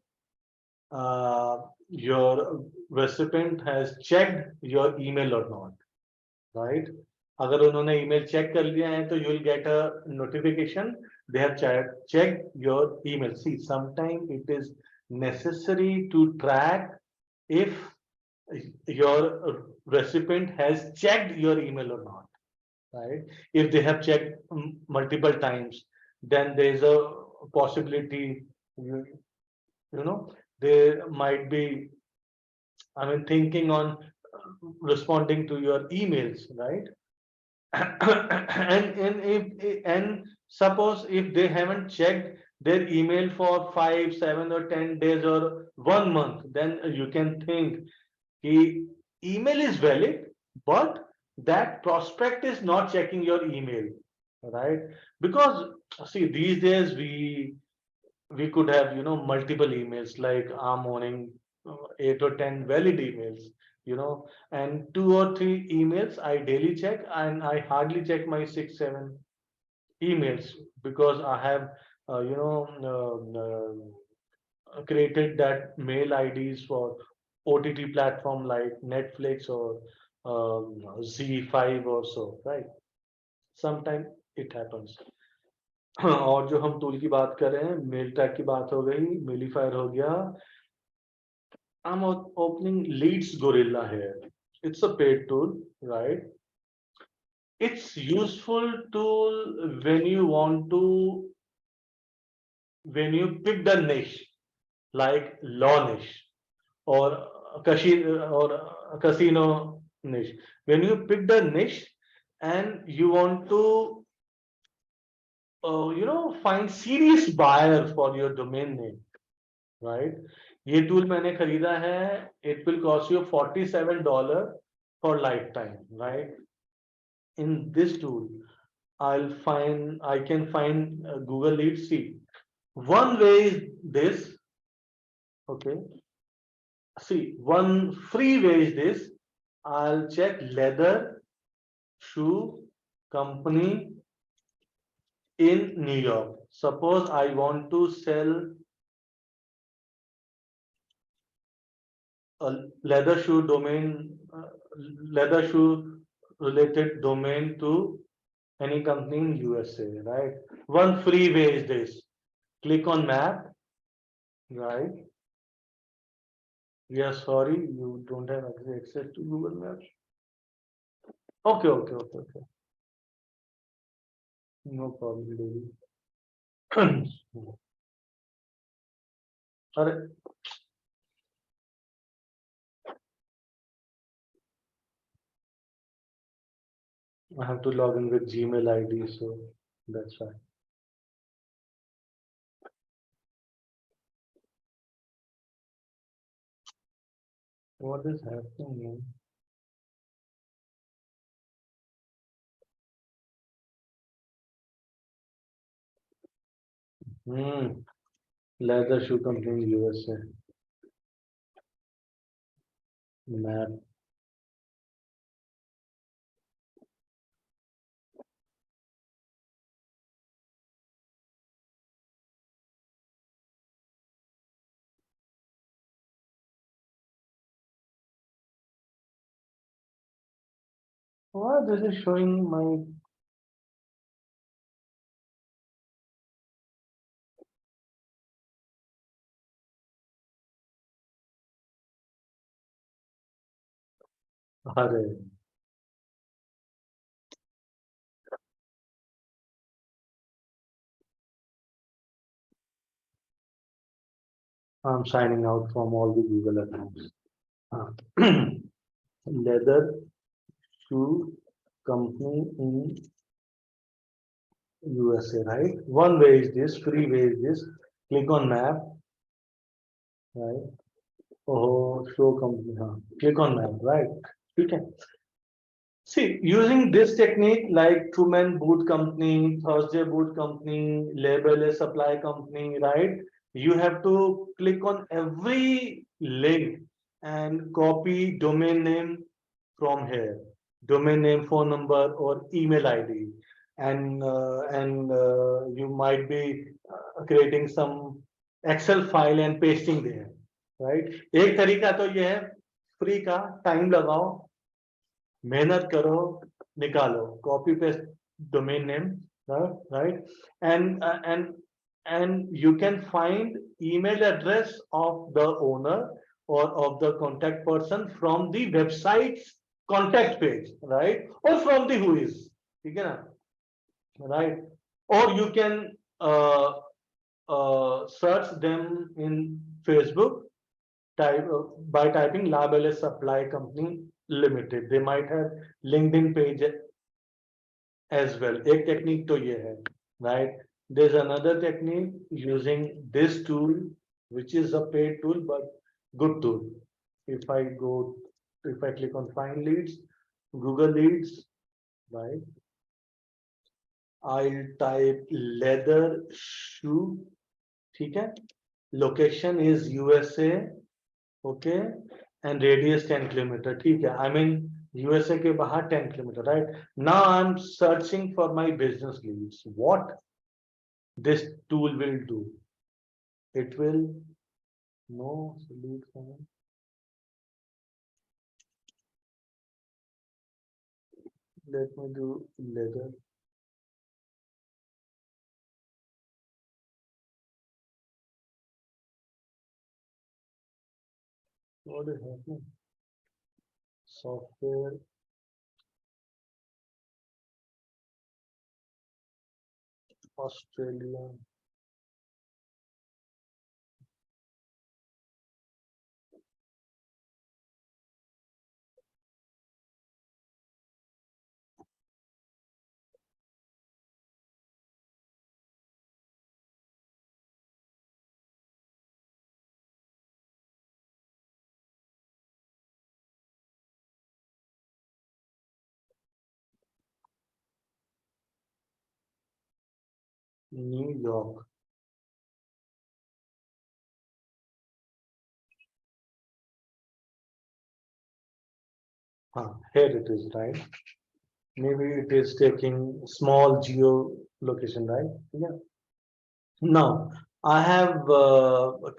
your recipient has checked your email or not, right? अगर उन्होंने email check कर लिया है, तो you will get a notification they have checked your email. See, sometimes it is necessary to track if your recipient has checked your email or not, right? If they have checked multiple times, then there is a possibility, they might be, I mean, thinking on responding to your emails, right? and suppose if they haven't checked their email for 5, 7 or 10 days or 1 month, then you can think the email is valid, but that prospect is not checking your email, right? Because see, these days we could have, multiple emails, like I'm owning 8 or 10 valid emails, and 2 or 3 emails I daily check, and I hardly check my 6, 7 emails because I have, created that mail IDs for OTT platform like Netflix or Z5 or so, right? Sometimes it happens. और जो हम tool की बात कर रहे हैं, mail tag की बात हो गई, मेलिफायर हो गया. I'm opening Leads Gorilla here. It's a paid tool, right? It's useful tool when you pick the niche, like law niche or casino niche. When you pick the niche and you want to, find serious buyer for your domain name, right? ये tool मैंने खरीदा है. It will cost you $47 for lifetime, right? In this tool, I can find Google Leads. See, one way is this. Okay. See, one free way is this. I'll check leather shoe company in New York. Suppose I want to sell a leather shoe domain, leather shoe related domain to any company in USA, right? One free way is this. Click on map, right? Yes, sorry, you don't have access to Google Maps. Okay. No problem, David. अरे I have to log in with Gmail ID, so that's why. What is happening? Leather shoe company in USA. Map. Why this is showing my Hare. I'm signing out from all the Google accounts. Leather shoe company in USA, right? One way is this, free way is this. Click on map, right? Oh, show company, huh? Click on map, right? You can see using this technique like Truman Boot Company, Thursday Boot Company, Label a Supply Company, right? You have to click on every link and copy domain name from here, domain name, phone number, or email ID, and you might be creating some Excel file and pasting there, right? एक तरीका तो ये है free का, time लगाओ, मेहनत करो, निकालो, copy paste domain name, right? And you can find email address of the owner or of the contact person from the website's contact page, right? Or from the who is, ठीक है ना, right? Or you can search them in Facebook by typing Label Supply Company Limited. They might have LinkedIn page as well. एक technique तो ये है, right? There's another technique using this tool, which is a paid tool but good tool. If I click on find leads, Google leads, right? I'll type leather shoe, ठीक है? Location is USA, okay, and radius 10 kilometer, ठीक है? I mean USA के बाहर 10 kilometer, right? Now I'm searching for my business leads. What this tool will do? It will no lead form. Let me do leather. What is happening? Software. Australia. New York. Here it is, right? Maybe it is taking small geo location, right? Yeah. Now I have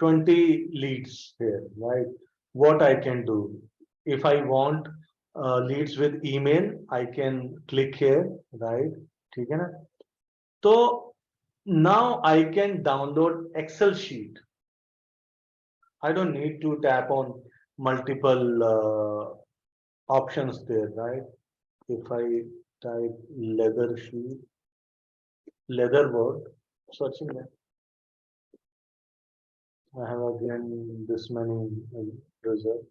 20 leads here, right? What I can do, if I want leads with email, I can click here, right? ठीक है ना? So now I can download Excel sheet. I don't need to tap on multiple options there, right? If I type leather sheet, leather word, searching that. I have again this many result.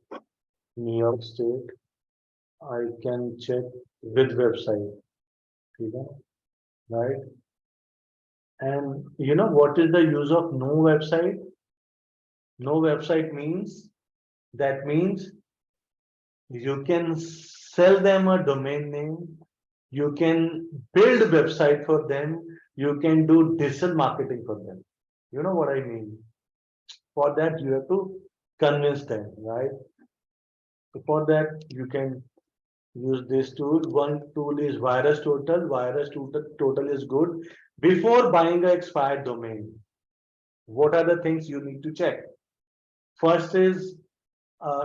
New York State. I can check with website. Okay, right? And you know what is the use of no website? No website means you can sell them a domain name, you can build a website for them, you can do digital marketing for them. You know what I mean? For that, you have to convince them, right? So for that, you can use this tool. One tool is Virus Total. Total is good. Before buying an expired domain, what are the things you need to check? First is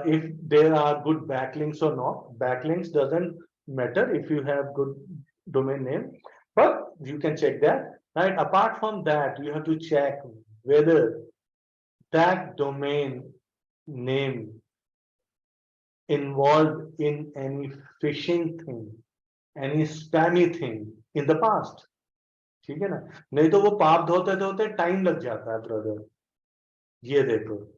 if there are good backlinks or not. Backlinks doesn't matter if you have good domain name, but you can check that. Right. Apart from that, you have to check whether that domain name involved in any phishing thing, any spammy thing in the past. ठीक है ना? नहीं तो वो पाप धोते धोते time लग जाता है ब्रदर. ये देखो,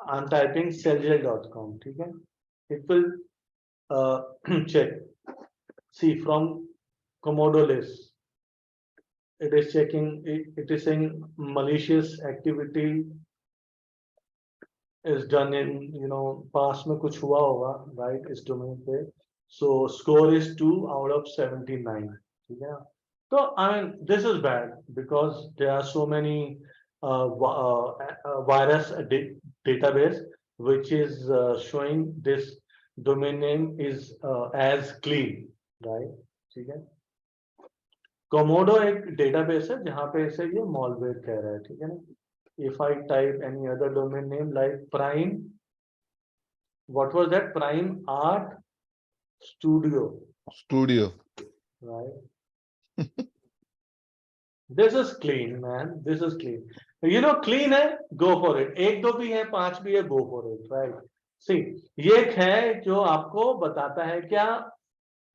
I'm typing cellgel.com. ठीक है? It will check. See from Komodo list. It is checking. It is saying malicious activity is done in past में कुछ हुआ होगा, right? इस domain पे. So score is 2 out of 79. ठीक है? So I mean this is bad because there are so many virus database which is showing this domain name is as clean, right? ठीक है? Komodo एक database है जहाँ पे ऐसे ये malware कह रहा है, ठीक है ना? If I type any other domain name like Prime, what was that? Prime Art Studio, right? This is clean, man. This is clean. You know, clean है, go for it. एक दो भी है, पांच भी है, go for it, right? See, ये एक है जो आपको बताता है क्या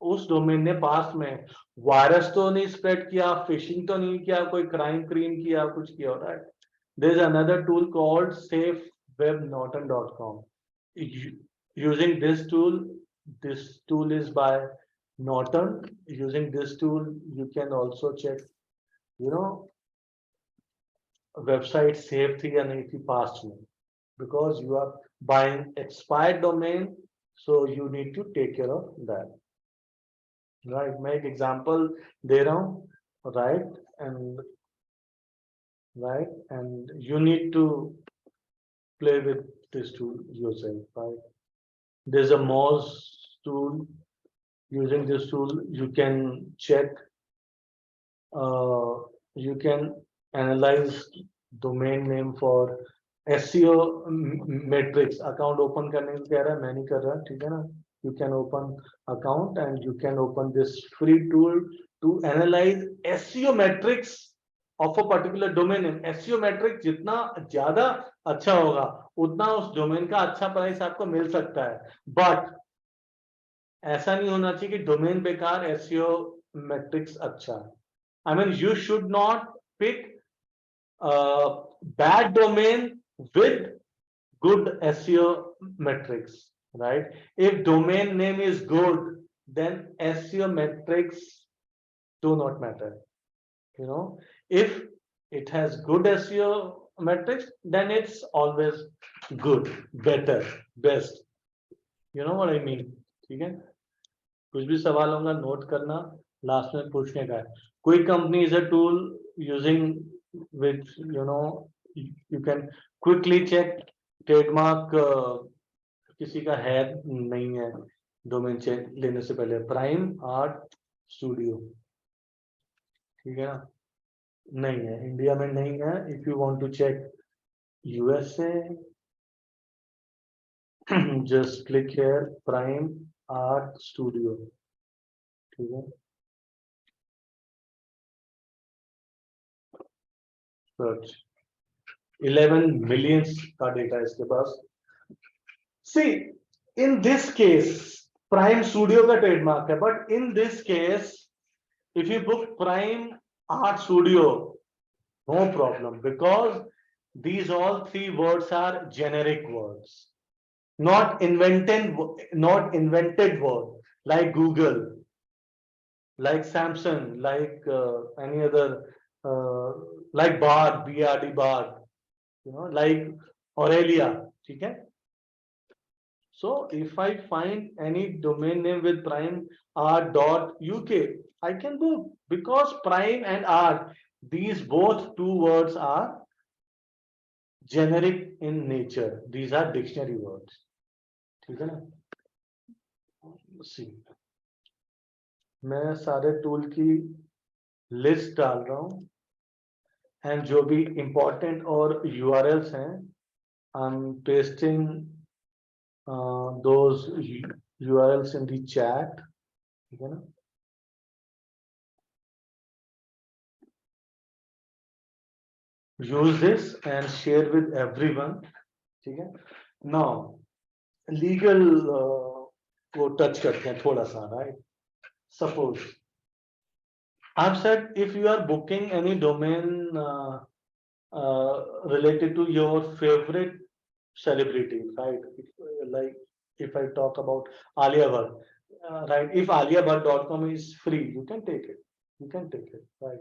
उस डोमेन ने पास्ट में वायरस तो नहीं स्प्रेड किया, फिशिंग तो नहीं किया, कोई क्राइम किया, कुछ किया, right? There is another tool called safewebnorton.com. Using this tool is by Norton. Using this tool, you can also check, website safe थी या नहीं थी past में, because you are buying expired domain, so you need to take care of that. Right? मैं एक example दे रहा हूँ, right? And you need to play with this tool yourself, right? There's a Moz tool. Using this tool, you can check, you can analyze domain name for SEO metrics. Account open करने को कह रहा है, मैं नहीं कर रहा, ठीक है ना? You can open account and you can open this free tool to analyze SEO metrics of a particular domain name. SEO metric जितना ज्यादा अच्छा होगा उतना उस डोमेन का अच्छा प्राइस आपको मिल सकता है, बट ऐसा नहीं होना चाहिए कि डोमेन बेकार SEO metrics अच्छा. I mean you should not pick bad domain with good SEO metrics, right? If domain name is good, then SEO metrics do not matter. If it has good SEO metrics, then it's always good, better, best. You know what I mean? ठीक है? कुछ भी सवाल होगा note करना, last में पूछने का है. कोई company is a tool using which you can quickly check trademark किसी का है नहीं है डोमेन चेक लेने से पहले. प्राइम आर्ट स्टूडियो, ठीक है ना? नहीं है, इंडिया में नहीं है. If you want to check USA, just click here Prime Art Studio, ठीक है? सर्च 11 मिलियन का डेटा है इसके पास. See, in this case, Prime Studio का ट्रेडमार्क है, but in this case, if you book Prime Art Studio, no problem, because These all three words are generic words, not invented word like Google, like Samsung, like any other, like Bard, BRD Bard, like Aurelia. Okay? So if I find any domain name with prime r.uk, I can book, because prime and r, these both two words are generic in nature. These are dictionary words. ठीक है ना? See, मैं सारे tool की list डाल रहा हूं, and जो भी इंपॉर्टेंट और यूआरएल्स हैं, I am pasting those URLs in the chat. ठीक है ना? Use this and share with everyone. ठीक है? Now, legal को touch करते हैं थोड़ा सा, right? Suppose I've said if you are booking any domain related to your favorite celebrity, right? Like if I talk about Alia Bhatt, right? If aliabhatt.com is free, you can take it. You can take it, right?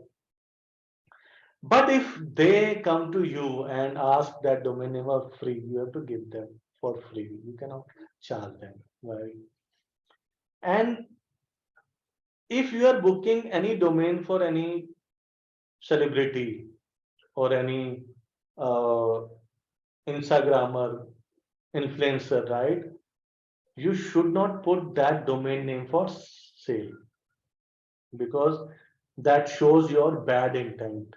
But if they come to you and ask that domain name are free, you have to give them for free. You cannot charge them, right? And if you are booking any domain for any celebrity or any Instagrammer, influencer, right? You should not put that domain name for sale, because that shows your bad intent,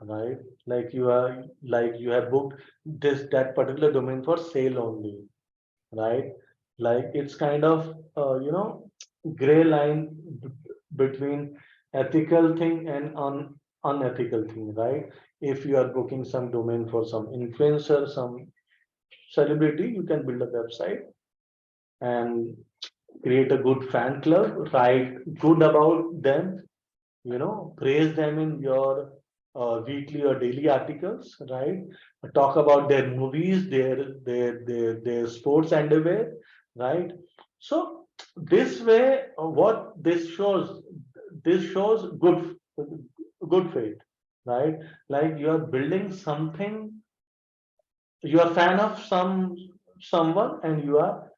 right? Like you have booked that particular domain for sale only, right? Like it's kind of gray line between ethical thing and unethical thing, right? If you are booking some domain for some influencer, some celebrity, you can build a website and create a good fan club, write good about them, praise them in your weekly or daily articles, right? Talk about their movies, their sports underwear, right? So this way, what this shows good faith, right? Like you are building something, you are a fan of someone, and you are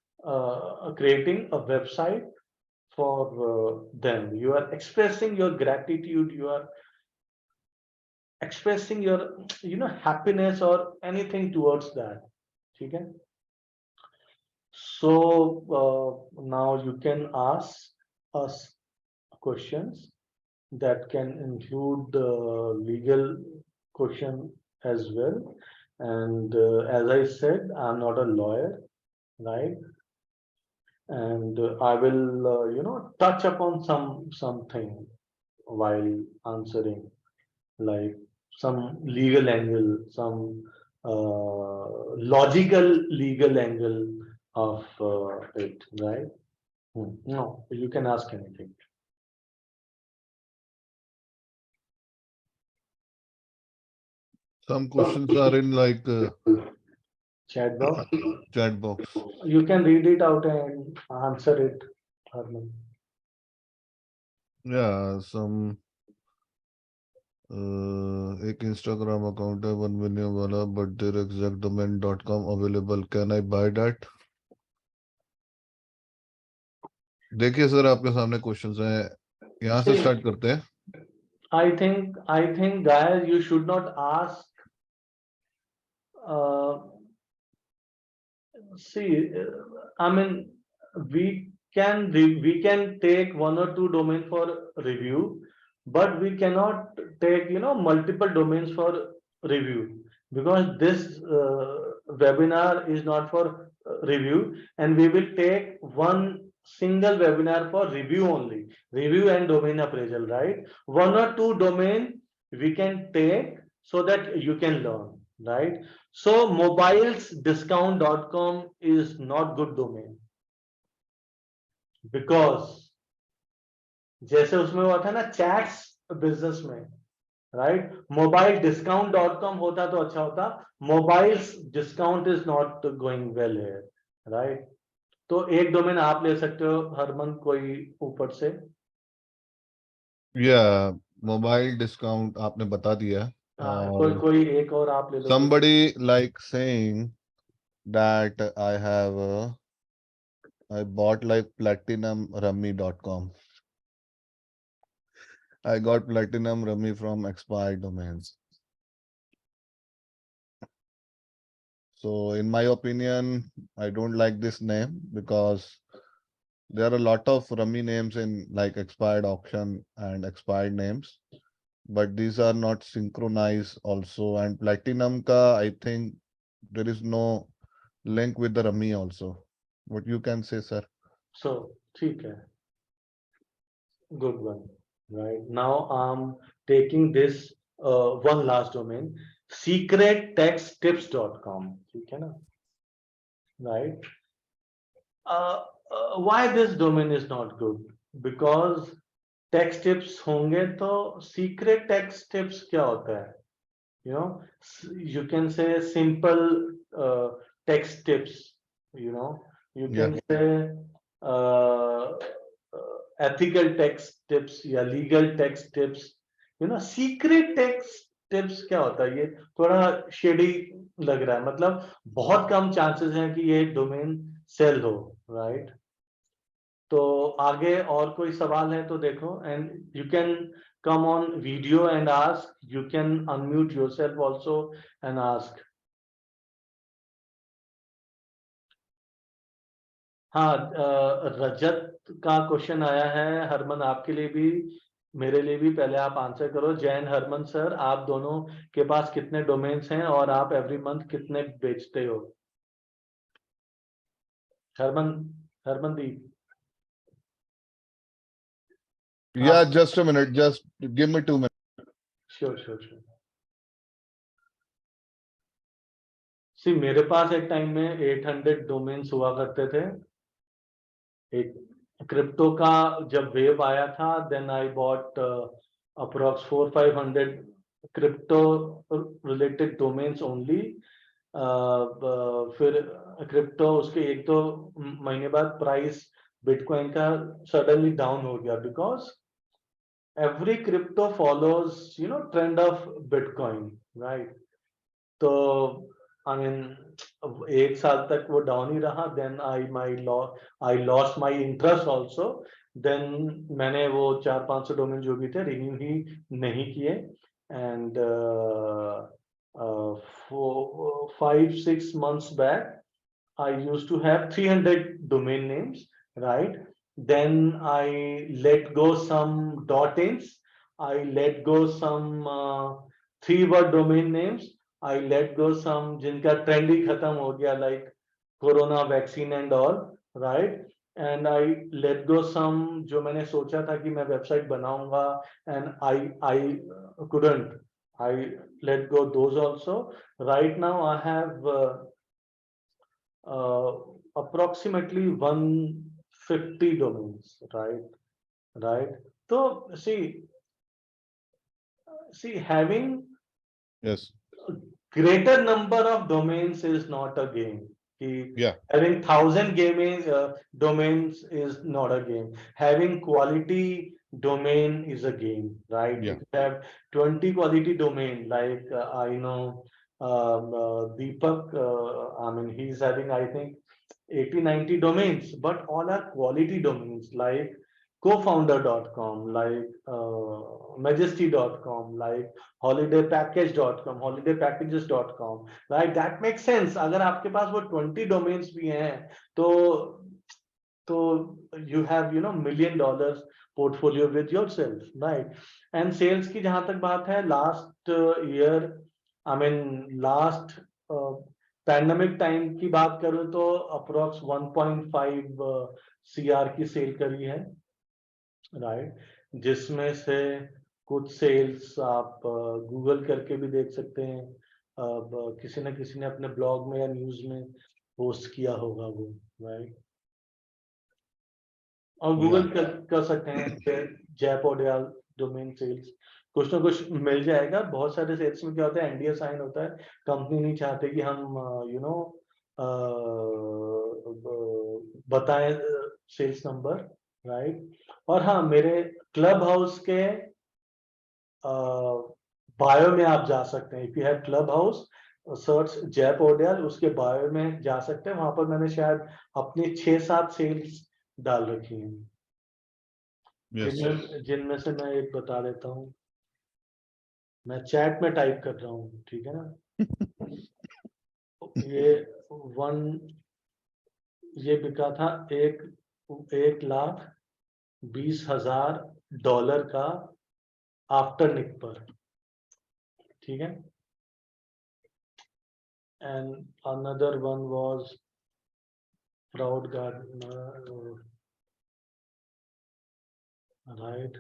creating a website for them. You are expressing your gratitude, you are expressing your happiness or anything towards that. Okay? So now you can ask us questions that can include legal question as well. And as I said, I'm not a lawyer, right? And I will touch upon something while answering, like some legal angle, some logical legal angle of it, right? No, you can ask anything. Some questions are in like Chat box. chat box. You can read it out and answer it, Harman. Yeah, some एक Instagram account है 1 million वाला, but their exact domain.com available. Can I buy that? देखिए sir, आपके सामने questions हैं, यहाँ से start करते हैं. I think guys, you should not ask. See, I mean, we can take one or two domains for review, but we cannot take multiple domains for review, because this webinar is not for review, and we will take one single webinar for review only, review and domain appraisal, right? One or two domain we can take so that you can learn, right? So mobilesdiscount.com is not good domain, because जैसे उसमें हुआ था ना chats business में, right? mobilediscount.com होता तो अच्छा होता, mobiles discount is not going well here, right? तो एक डोमेन आप ले सकते हो हरमन, कोई ऊपर से। या मोबाइल डिस्काउंट आपने बता दिया। कोई और कोई एक और आप ले लो। somebody like saying that I bought like platinumrummy.com. I got platinum rummy from expired domains. So in my opinion, I don't like this name because there are a lot of rummy names in like expired auction and expired names, but these are not synchronized also. And platinum ka, I think there is no link with the rummy also. What you can say, sir? So ठीक है, good one, right? Now I'm taking this one last domain, secrettexttips.com, ठीक है ना, right? Why this domain is not good? Because text tips होंगे तो secret text tips क्या होता है? You know, you can say simple text tips, you know, you Yeah. can say uh, ethical text tips या legal text tips, you know, secret text tips क्या होता है? ये थोड़ा शेडी लग रहा है, मतलब बहुत कम चांसेस हैं कि ये डोमेन सेल हो, राइट? तो आगे और कोई सवाल है तो देखो, and you can come on video and ask. You can unmute yourself also and ask. हाँ, रजत का क्वेश्चन आया है हरमन, आपके लिए भी मेरे लिए भी, पहले आप आंसर करो। जैन हरमन सर, आप दोनों के पास कितने डोमेन्स हैं और आप एवरी मंथ कितने बेचते हो? Harmandeep. Yeah, just a minute. Just give me 2 minutes. Sure sure sure. See मेरे पास एक टाइम में 800 डोमेन्स हुआ करते थे। एक क्रिप्टो का जब वेव आया था, then I bought approx 400-500 crypto related domains only. फिर क्रिप्टो उसके एक दो महीने बाद प्राइस बिटकॉइन का सडनली डाउन हो गया, because every crypto follows, you know, trend of Bitcoin, right? तो I mean, एक साल तक वो डाउन ही रहा, then I lost my interest also. Then मैंने वो 400-500 डोमेन जो भी थे रिन्यू ही नहीं किए, and 5-6 months back I used to have 300 domain names, right? Then I let go some .ins, I let go some 3-word domain names, I let go some जिनका trend ही खत्म हो गया, like corona vaccine and all, right? And I let go some जो मैंने सोचा था कि मैं वेबसाइट बनाऊंगा, and I couldn't. I let go those also. Right now I have approximately 150 domains, right? So see, having Yes. greater number of domains is not a game. Yeah. Having 1,000 domains is not a game. Having quality domain is a game, right? Yeah. If you have 20 quality domain, like I know Deepak, I mean, he's having, I think, 80-90 domains, but all are quality domains, like cofounder.com, like majesty.com, like holidaypackage.com, holidaypackages.com, right? That makes sense. अगर आपके पास वो 20 domains भी हैं, तो you have, you know, $1 million portfolio with yourself, right? And sales की जहां तक बात है, last year, I mean last pandemic time की बात करूं तो अप्रोक्स 1.5 CR की सेल करी है, राइट? जिसमें से कुछ सेल्स आप गूगल करके भी देख सकते हैं, किसी न किसी ने अपने ब्लॉग में या न्यूज में पोस्ट किया होगा वो, राइट? और गूगल कर सकते हैं जय पौड्याल डोमेन सेल्स, कुछ ना कुछ मिल जाएगा। बहुत सारे सेल्स में क्या होता है, एनडीए साइन होता है, कंपनी नहीं चाहते कि हम बताएं सेल्स नंबर, राइट। और हाँ, मेरे क्लब हाउस के बायो में आप जा सकते हैं। If you have club house, search जय पौड्याल, उसके बायो में जा सकते हैं। वहां पर मैंने शायद अपनी 6-7 सेल्स डाल रखी हैं, Yes. जिनमें से मैं एक बता देता हूँ। मैं चैट में टाइप कर रहा हूँ, ठीक है ना। ये वन ये बिका था 1,20,000 डॉलर का आफ्टर निक पर, ठीक है। And another one was proud gardener, right.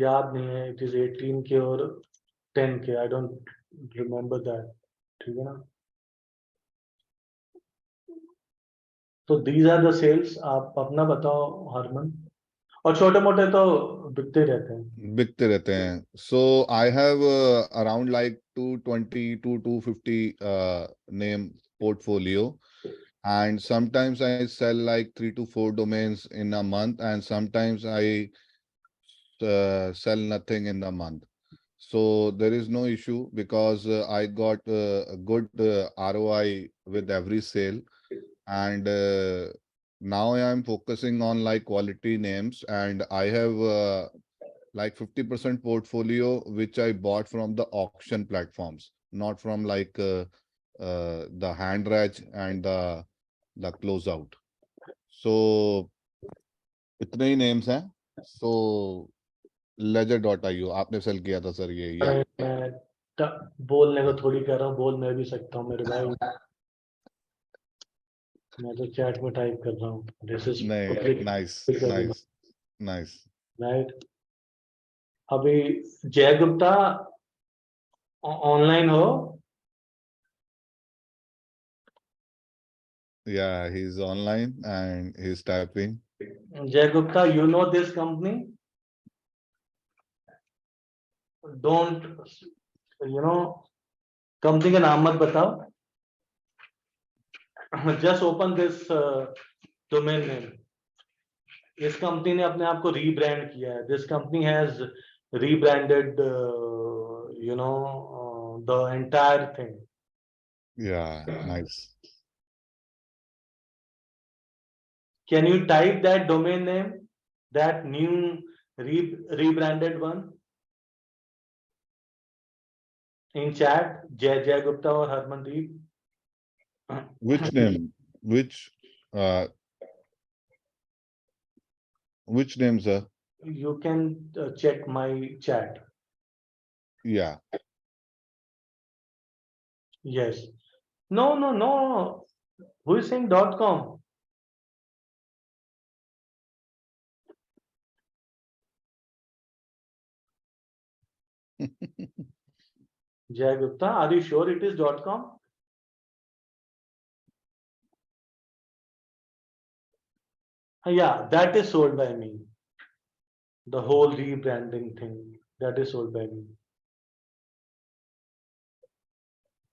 याद नहीं है, इट इज 18 के और 10 के, आई डोंट रिमेम्बर दैट, ठीक है ना। तो दीज आर द सेल्स। आप अपना बताओ हरमन। और छोटे मोटे तो बिकते रहते हैं। बिकते रहते हैं। So I have around like 220 to 250 name portfolio, and sometimes I sell like 3 to 4 domains in a month, and sometimes I sell nothing in a month. So there is no issue because I got a good ROI with every sale, and now I am focusing on like quality names, and I have like 50% portfolio which I bought from the auction platforms, not from like the Handrage and the closeout. So इतने ही names हैं. So ledger.io आपने cell किया था sir ये या मैं बोलने को थोड़ी कह रहा हूँ, बोल मैं भी सकता हूँ मेरे भाई। मैं तो चैट में टाइप कर रहा हूँ। दिस इज नहीं पब्लिक, नाइस नाइस राइट। अभी जय गुप्ता ऑनलाइन हो? yeah he's online and he's typing. जय Gupta, you know this company? Don't, company का नाम मत बताओ। Just open this domain name. इस कंपनी ने अपने आप को रीब्रांड किया है। This company has rebranded the entire thing. Yeah, nice. Can you type that domain name, that new rebranded one in chat? Jay Gupta or Harmandeep? Which name? Uh which name, sir? You can check my chat. Yeah. Yes. No. Who is saying .com? Jay Gupta, are you sure it is .com? Yeah, that is sold by me. The whole rebranding thing, that is sold by me.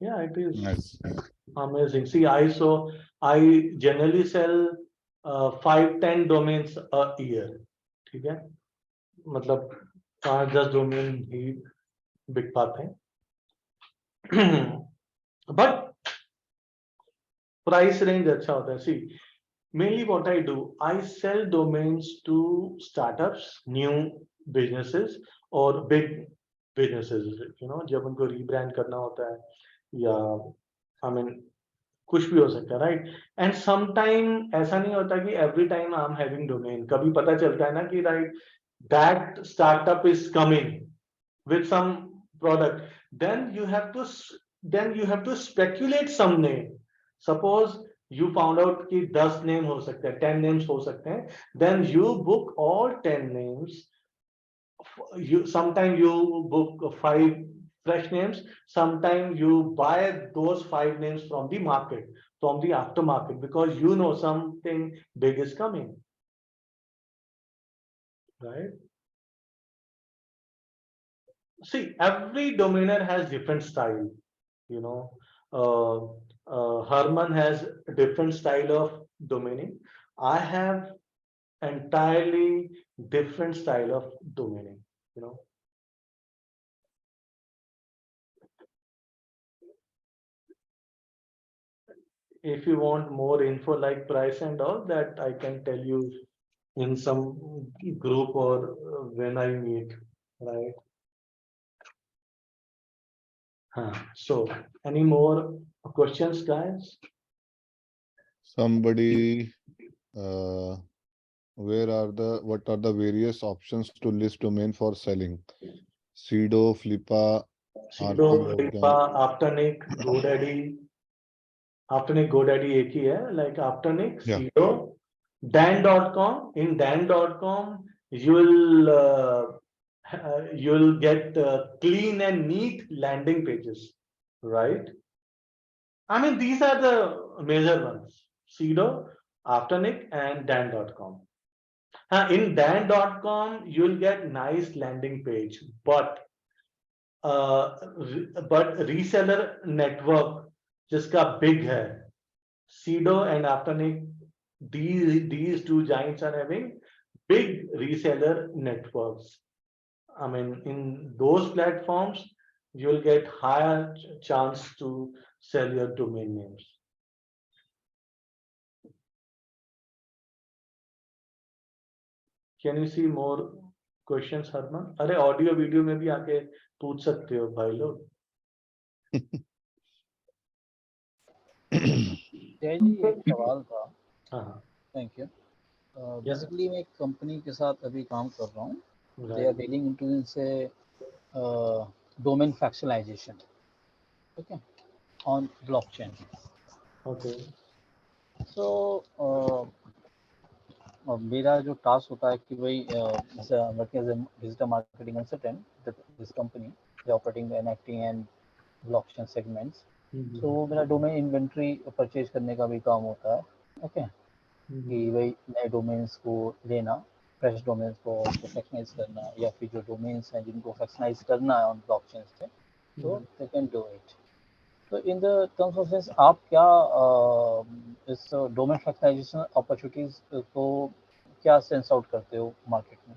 Yeah, it is. Nice. Amazing. See, I generally sell 5-10 domains a year. ठीक है, मतलब 5-10 domain ही बिक पाते हैं। But price range अच्छा होता है। See, mainly what I do, I sell domains to startups, new businesses और बिग बिजनेसेस। जब उनको रीब्रांड करना होता है, या आई मीन कुछ भी हो सकता है, राइट। एंड सम टाइम ऐसा नहीं होता कि every time I am having domain. कभी पता चलता है ना कि right, that startup is coming with some product, then you have to speculate some name. Suppose you found out कि 10 नेम हो सकते हैं, 10 नेम्स हो सकते हैं, then you book all 10 names. Sometimes you book 5 fresh names, sometimes you buy those 5 names from the market, from the aftermarket, because something big is coming. right? See, every domainer has different style, you know. Herman has a different style of domaining. I have entirely different style of domaining, you know. If you want more info like price and all that, I can tell you in some group or when I meet, right? So, any more questions, guys? Somebody, what are the various options to list domain for selling? Sedo, Flippa, Sido, RP Flippa, Organic. Afternic, GoDaddy. Afternic, GoDaddy एक ही है, like Afternic, Yeah. Sido, Dan.com. In Dan.com, you'll get clean and neat landing pages, right? I mean, these are the major ones: Sido, Afternic, and Dan.com. In Dan.com, you'll get nice landing page, but reseller network जिसका big है, Sido and Afternic, these two giants are having big reseller networks. I mean, in those platforms, you'll get higher chance to sell your domain names. Can you see more questions, Harman? अरे audio video में भी आके पूछ सकते हो भाई लोग. जय जी, एक सवाल था. हाँ. Thank you. बेसिकली मैं एक कंपनी के साथ अभी काम कर रहा हूँ. दे आर डीलिंग इनटू इनसे domain fractionalization, okay, on blockchain. Okay. So मेरा जो टास्क होता है कि भाई working as a digital marketing consultant this company, they operating and acting and blockchain segments. तो मेरा डोमेन इन्वेंट्री परचेज करने का भी काम होता है, ओके. कि भाई नए डोमेन्स को लेना, फ्रेश डोमेन्स को फ्रैक्शनाइज करना, या फिर जो डोमेन्स हैं जिनको फ्रैक्शनाइज करना है ऑन ब्लॉकचेन से, तो दे कैन डू इट. तो in the terms of this आप क्या इस डोमेन फ्रैक्शनाइजेशन अपॉर्चुनिटीज को क्या सेंस आउट करते हो मार्केट में?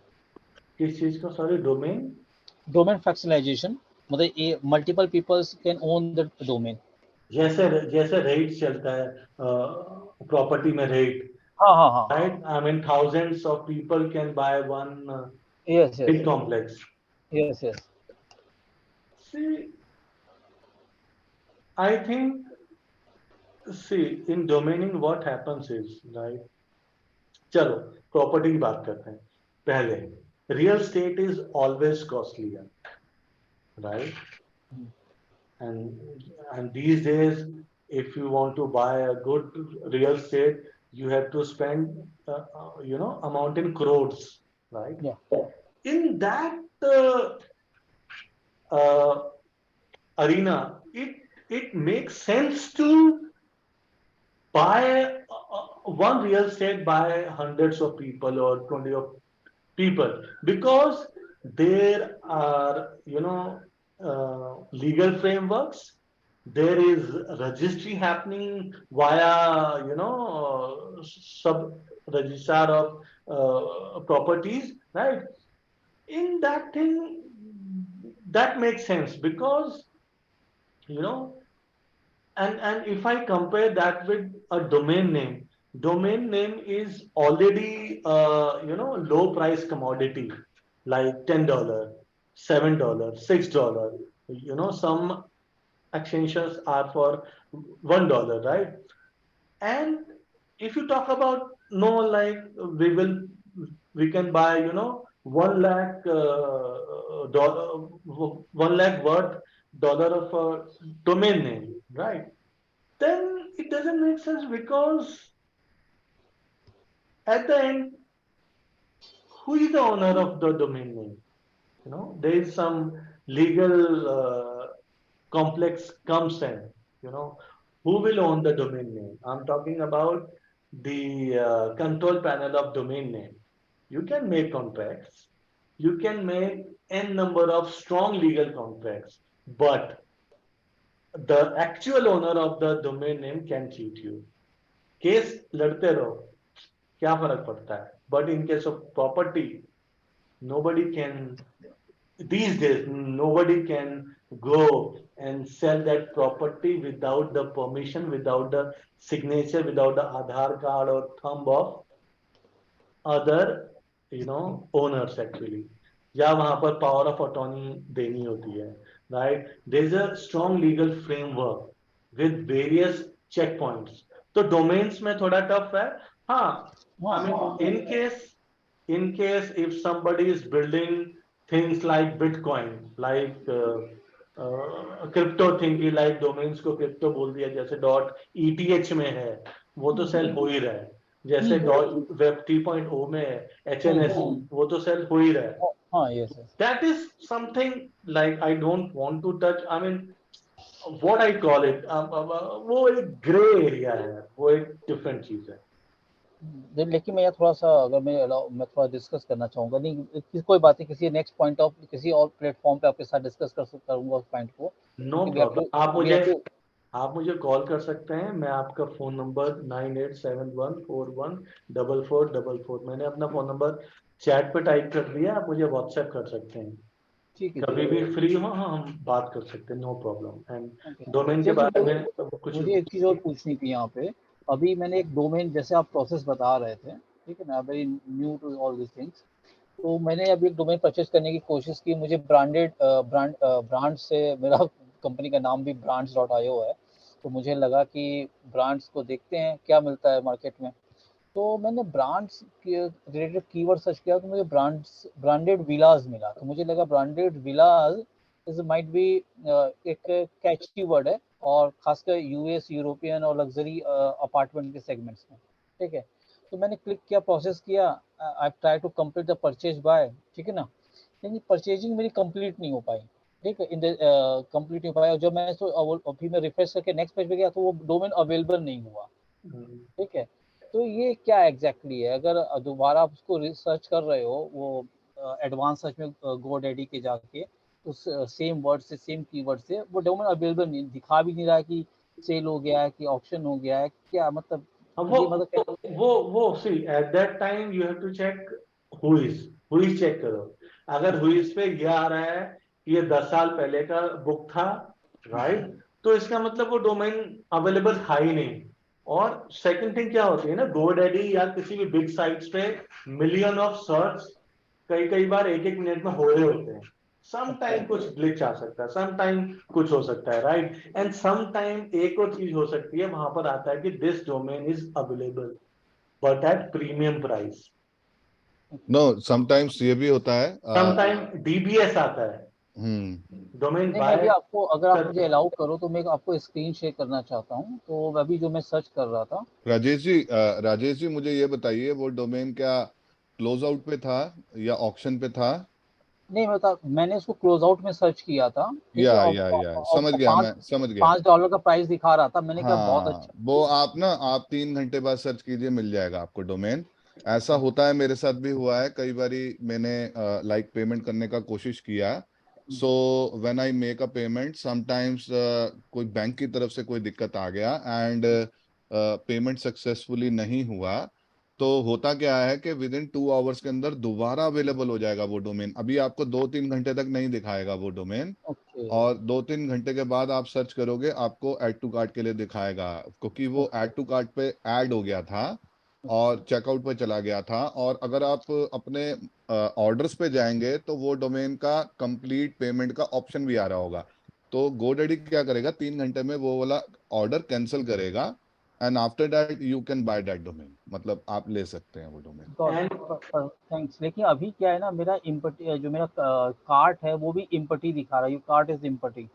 किस चीज को? सॉरी, डोमेन फ्रैक्शनाइजेशन मतलब ये multiple peoples can own the domain. जैसे रेट चलता है प्रॉपर्टी में रेट. हाँ हाँ हाँ. Right? I mean, thousands of people can buy one Yes, big yes, complex. yes, yes. See, I think, in domaining, what happens is, right? चलो property की बात करते हैं पहले. Real estate is always costlier, right? And these days, if you want to buy a good real estate, you have to spend amount in crores, right? Yeah. In that arena, it makes sense to buy one real estate by hundreds of people or 20 of people, because there are legal frameworks. There is registry happening via sub registrar of properties, right? In that thing, that makes sense, because and if I compare that with a domain name is already low price commodity, like $10, $7, $6. Some extensions are for $1, right? And if you talk about like we can buy 1 lakh dollar, 1 lakh worth dollar of a domain name, right? Then it doesn't make sense, because at the end, who is the owner of the domain name? There is some legal complex comes in. Who will own the domain name? I'm talking about the control panel of domain name. You can make contracts, you can make n number of strong legal contracts, but the actual owner of the domain name can cheat you. Case लड़ते रहो, क्या फर्क पड़ता है? But in case of property, nobody can, these days nobody can go and sell that property without the permission, without the signature, without the Aadhaar card or thumb of other owners actually, या वहां पर power of attorney देनी होती है, right? There is a strong legal framework with various check points. तो domains में थोड़ा tough है. हाँ, I mean, in case if somebody is building things like Bitcoin, like crypto thing की like domains को crypto बोल दिया, जैसे डॉट ETH में है, वो तो सेल हो ही रहा है. जैसे डॉट वेब 3.0 में है HNS, वो तो सेल हो ही रहा है. हाँ, yes, yes. That is something like I don't want to touch. I mean, what I call it, वो एक ग्रे एरिया है, वो एक डिफरेंट चीज है. लेकिन मैं थोड़ा सा, अगर मैं थोड़ा डिस्कस करना चाहूंगा, नहीं कोई बात नहीं, किसी नेक्स्ट पॉइंट ऑफ किसी और प्लेटफॉर्म पे आपके साथ डिस्कस करूंगा उस पॉइंट को. No problem. आप मुझे कॉल कर सकते हैं. मैं आपका फोन नंबर 9871414444, मैंने अपना फोन नंबर चैट पे टाइप कर दिया. आप मुझे व्हाट्सएप कर सकते हैं. ठीक है, कभी भी फ्री हो, हम बात कर सकते हैं. No problem. एंड डोमेन के अच्छा, बारे में कुछ मुझे एक चीज और पूछनी थी यहाँ पे. अभी मैंने एक डोमेन, जैसे आप प्रोसेस बता रहे थे, ठीक है ना, very new to all this things. तो मैंने अभी एक डोमेन परचेज करने की कोशिश की. मुझे ब्रांड से, मेरा कंपनी का नाम भी brands.io है, तो मुझे लगा कि ब्रांड्स को देखते हैं क्या मिलता है मार्केट में. तो मैंने ब्रांड्स के रिलेटेड कीवर्ड सर्च किया, तो मुझे ब्रांडेड विलाज मिला. तो मुझे लगा branded villas is might be एक कैची वर्ड है, और खासकर यूएस, यूरोपियन और लग्जरी अपार्टमेंट के सेगमेंट्स में, ठीक है. तो मैंने क्लिक किया, प्रोसेस किया, I try to complete the purchase buy, ठीक है ना. लेकिन परचेजिंग मेरी कंप्लीट नहीं हो पाई, ठीक है, इन द कंप्लीट नहीं हो पाया. जब मैं अभी मैं रिफ्रेश करके नेक्स्ट पेज पे गया, तो वो डोमेन अवेलेबल नहीं हुआ, ठीक है. तो ये क्या एग्जैक्टली है? अगर दोबारा आप उसको रिसर्च कर रहे हो, वो एडवांस सर्च में GoDaddy के जाके, उस सेम वर्ड से, सेम कीवर्ड से, वो डोमेन अवेलेबल नहीं दिखा भी नहीं रहा है कि सेल हो गया है कि ऑप्शन हो गया है, क्या मतलब? वो see at that time you have to check who is check करो. अगर हु इज पे ये आ रहा है कि ये 10 साल पहले का बुक था, राइट, तो इसका मतलब वो डोमेन अवेलेबल था ही नहीं. और सेकंड थिंग क्या होती है ना, GoDaddy या किसी भी बिग साइट्स पे मिलियन ऑफ सर्च कई बार एक मिनट में हो रहे होते हैं. सम टाइम कुछ ग्लिच आ सकता है, सम टाइम कुछ हो सकता है, राइट. एंड सम टाइम एक और चीज हो सकती है, वहां पर आता है कि this domain is available but at premium price. No, sometimes ये भी होता है. सम टाइम DBS आता है, डोमेन नहीं, मैं अभी आपको, अगर आप मुझे अलाउ करो तो मैं आपको स्क्रीन शेयर करना चाहता हूँ. तो अभी जो मैं सर्च कर रहा था, राजेश जी मुझे ये बताइए, वो डोमेन क्या क्लोज आउट पे था या ऑक्शन पे था? नहीं बता, मैंने इसको क्लोज आउट में सर्च किया था, ठीक है, या समझ गया, मैं समझ गया. $5 का प्राइस दिखा रहा था. मैंने कहा बहुत हाँ, अच्छा. वो आप 3 घंटे बाद सर्च कीजिए, मिल जाएगा आपको डोमेन. ऐसा होता है, मेरे साथ भी हुआ है कई बारी. मैंने लाइक पेमेंट करने का कोशिश किया. So when I make a payment, sometimes कोई बैंक की तरफ से कोई दिक्कत आ गया एंड पेमेंट सक्सेसफुली नहीं हुआ. तो होता क्या है कि विद इन 2 आवर्स के अंदर दोबारा अवेलेबल हो जाएगा वो डोमेन. अभी आपको 2-3 घंटे तक नहीं दिखाएगा वो डोमेन, और 2-3 घंटे के बाद आप सर्च करोगे, आपको ऐड टू कार्ट के लिए दिखाएगा, क्योंकि वो ऐड टू कार्ट पे ऐड हो गया था और चेकआउट पे चला गया था. और अगर आप अपने ऑर्डर्स पे जाएंगे तो वो डोमेन का कंप्लीट पेमेंट का ऑप्शन भी आ रहा होगा. तो GoDaddy क्या करेगा, 3 घंटे में वो वाला ऑर्डर कैंसिल करेगा, and after that you can by that domain. मतलब आप ले सकते हैं वो डोमेन. थैंक्स. लेकिन अभी क्या है ना, मेरा इम्पटी, जो मेरा कार्ट है वो भी इम्पटी दिखा रहा है. Cart is empty.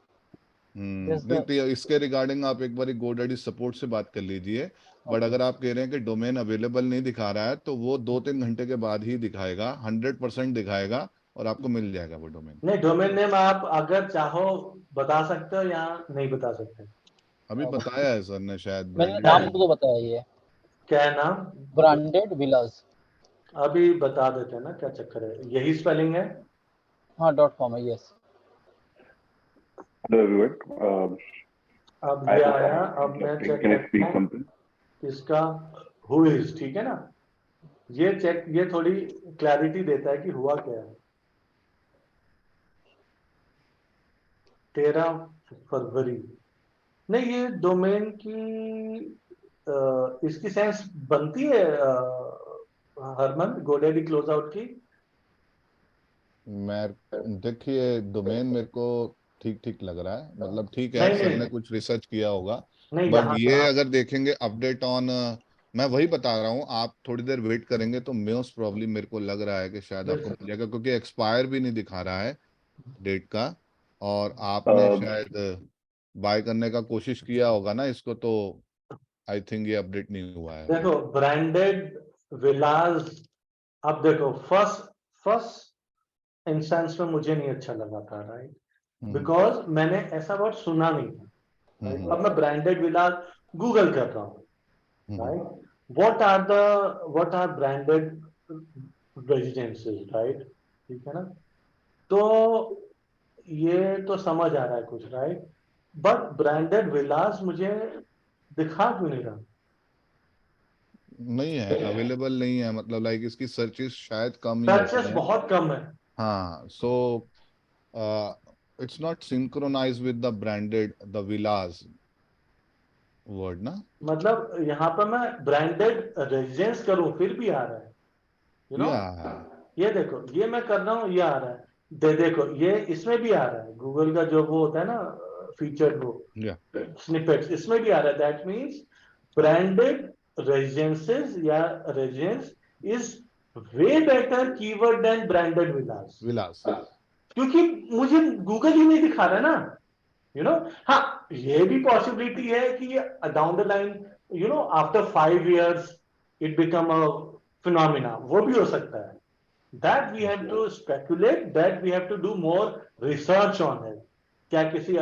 नहीं, तो इसके रिगार्डिंग आप एक बार GoDaddy सपोर्ट से बात कर लीजिए. बट अगर आप कह रहे हैं कि डोमेन अवेलेबल नहीं दिखा रहा है, तो वो 2-3 घंटे के बाद ही दिखाएगा, 100% दिखाएगा, और आपको मिल जाएगा वो डोमेन. नहीं, डोमेन नेम आप अगर चाहो बता सकते हो या नहीं बता सकते? अभी बताया है सर ने शायद. मैंने नाम तो बताया. ये क्या है नाम? ब्रांडेड विलास. अभी बता देते हैं ना क्या चक्कर है, यही स्पेलिंग है। हाँ .com है, यस। Hello everyone. अब I ये hope आया, I'm अब मैं interrupting. चेक Can I करता speak हूँ something? इसका हु इज, ठीक है ना। ये चेक, ये थोड़ी क्लैरिटी देता है कि हुआ क्या है। 13 फरवरी, नहीं ये डोमेन की इसकी सेंस बनती है हरमन, गोडैडी क्लोज आउट की। मैं देखिए डोमेन मेरे को ठीक ठीक लग रहा है, मतलब ठीक है, नहीं सर नहीं ने कुछ रिसर्च किया होगा। नहीं, बट यहाँ ये अगर देखेंगे अपडेट ऑन, मैं वही बता रहा हूँ, आप थोड़ी देर वेट करेंगे तो मोस्ट प्रॉब्ली मेरे को लग रहा है कि शायद आपको मिल जाएगा, क्योंकि एक्सपायर भी नहीं दिखा रहा है डेट का। और आपने Uh, शायद बाय करने का कोशिश किया होगा ना इसको, तो आई थिंक ये अपडेट नहीं हुआ है। देखो ब्रांडेड विलास, अब देखो फर्स्ट फर्स्ट इंस्टेंस में मुझे नहीं अच्छा लगा था, राइट, बिकॉज मैंने ऐसा वर्ड सुना नहीं था, right? अब मैं ब्रांडेड विलास गूगल कर रहा हूँ, right, what are branded residences, right, ठीक है ना। तो ये तो समझ आ रहा है कुछ, राइट, बट ब्रांडेड विलास मुझे दिखा क्यों नहीं रहा। नहीं है, अवेलेबल नहीं है, मतलब लाइक इसकी सर्चेस शायद कम ही होती सर्चेस हैं। बहुत कम है। हाँ, so it's not synchronize with the branded the villas word ना। मतलब यहाँ पर मैं ब्रांडेड रेजिडेंस करूं फिर भी आ रहा है, यू नो। या ये देखो, ये मैं कर रहा हूँ, ये आ रहा है। देखो ये इसमें भी आ रहा है, गूगल का जो वो होता है ना फीचर, वो या स्निपेट्स, इसमें भी आ रहा है। दैट मीन्स ब्रांडेड रेजिडेंसेस या residence is way better keyword than branded villas, villas. क्योंकि मुझे गूगल ही नहीं दिखा रहा है ना, यू नो। हाँ, ये भी पॉसिबिलिटी है कि down the line, you know, after 5 years it become a phenomena, वो भी हो सकता है। That we have to speculate, that we have to do more research on it. क्या किसी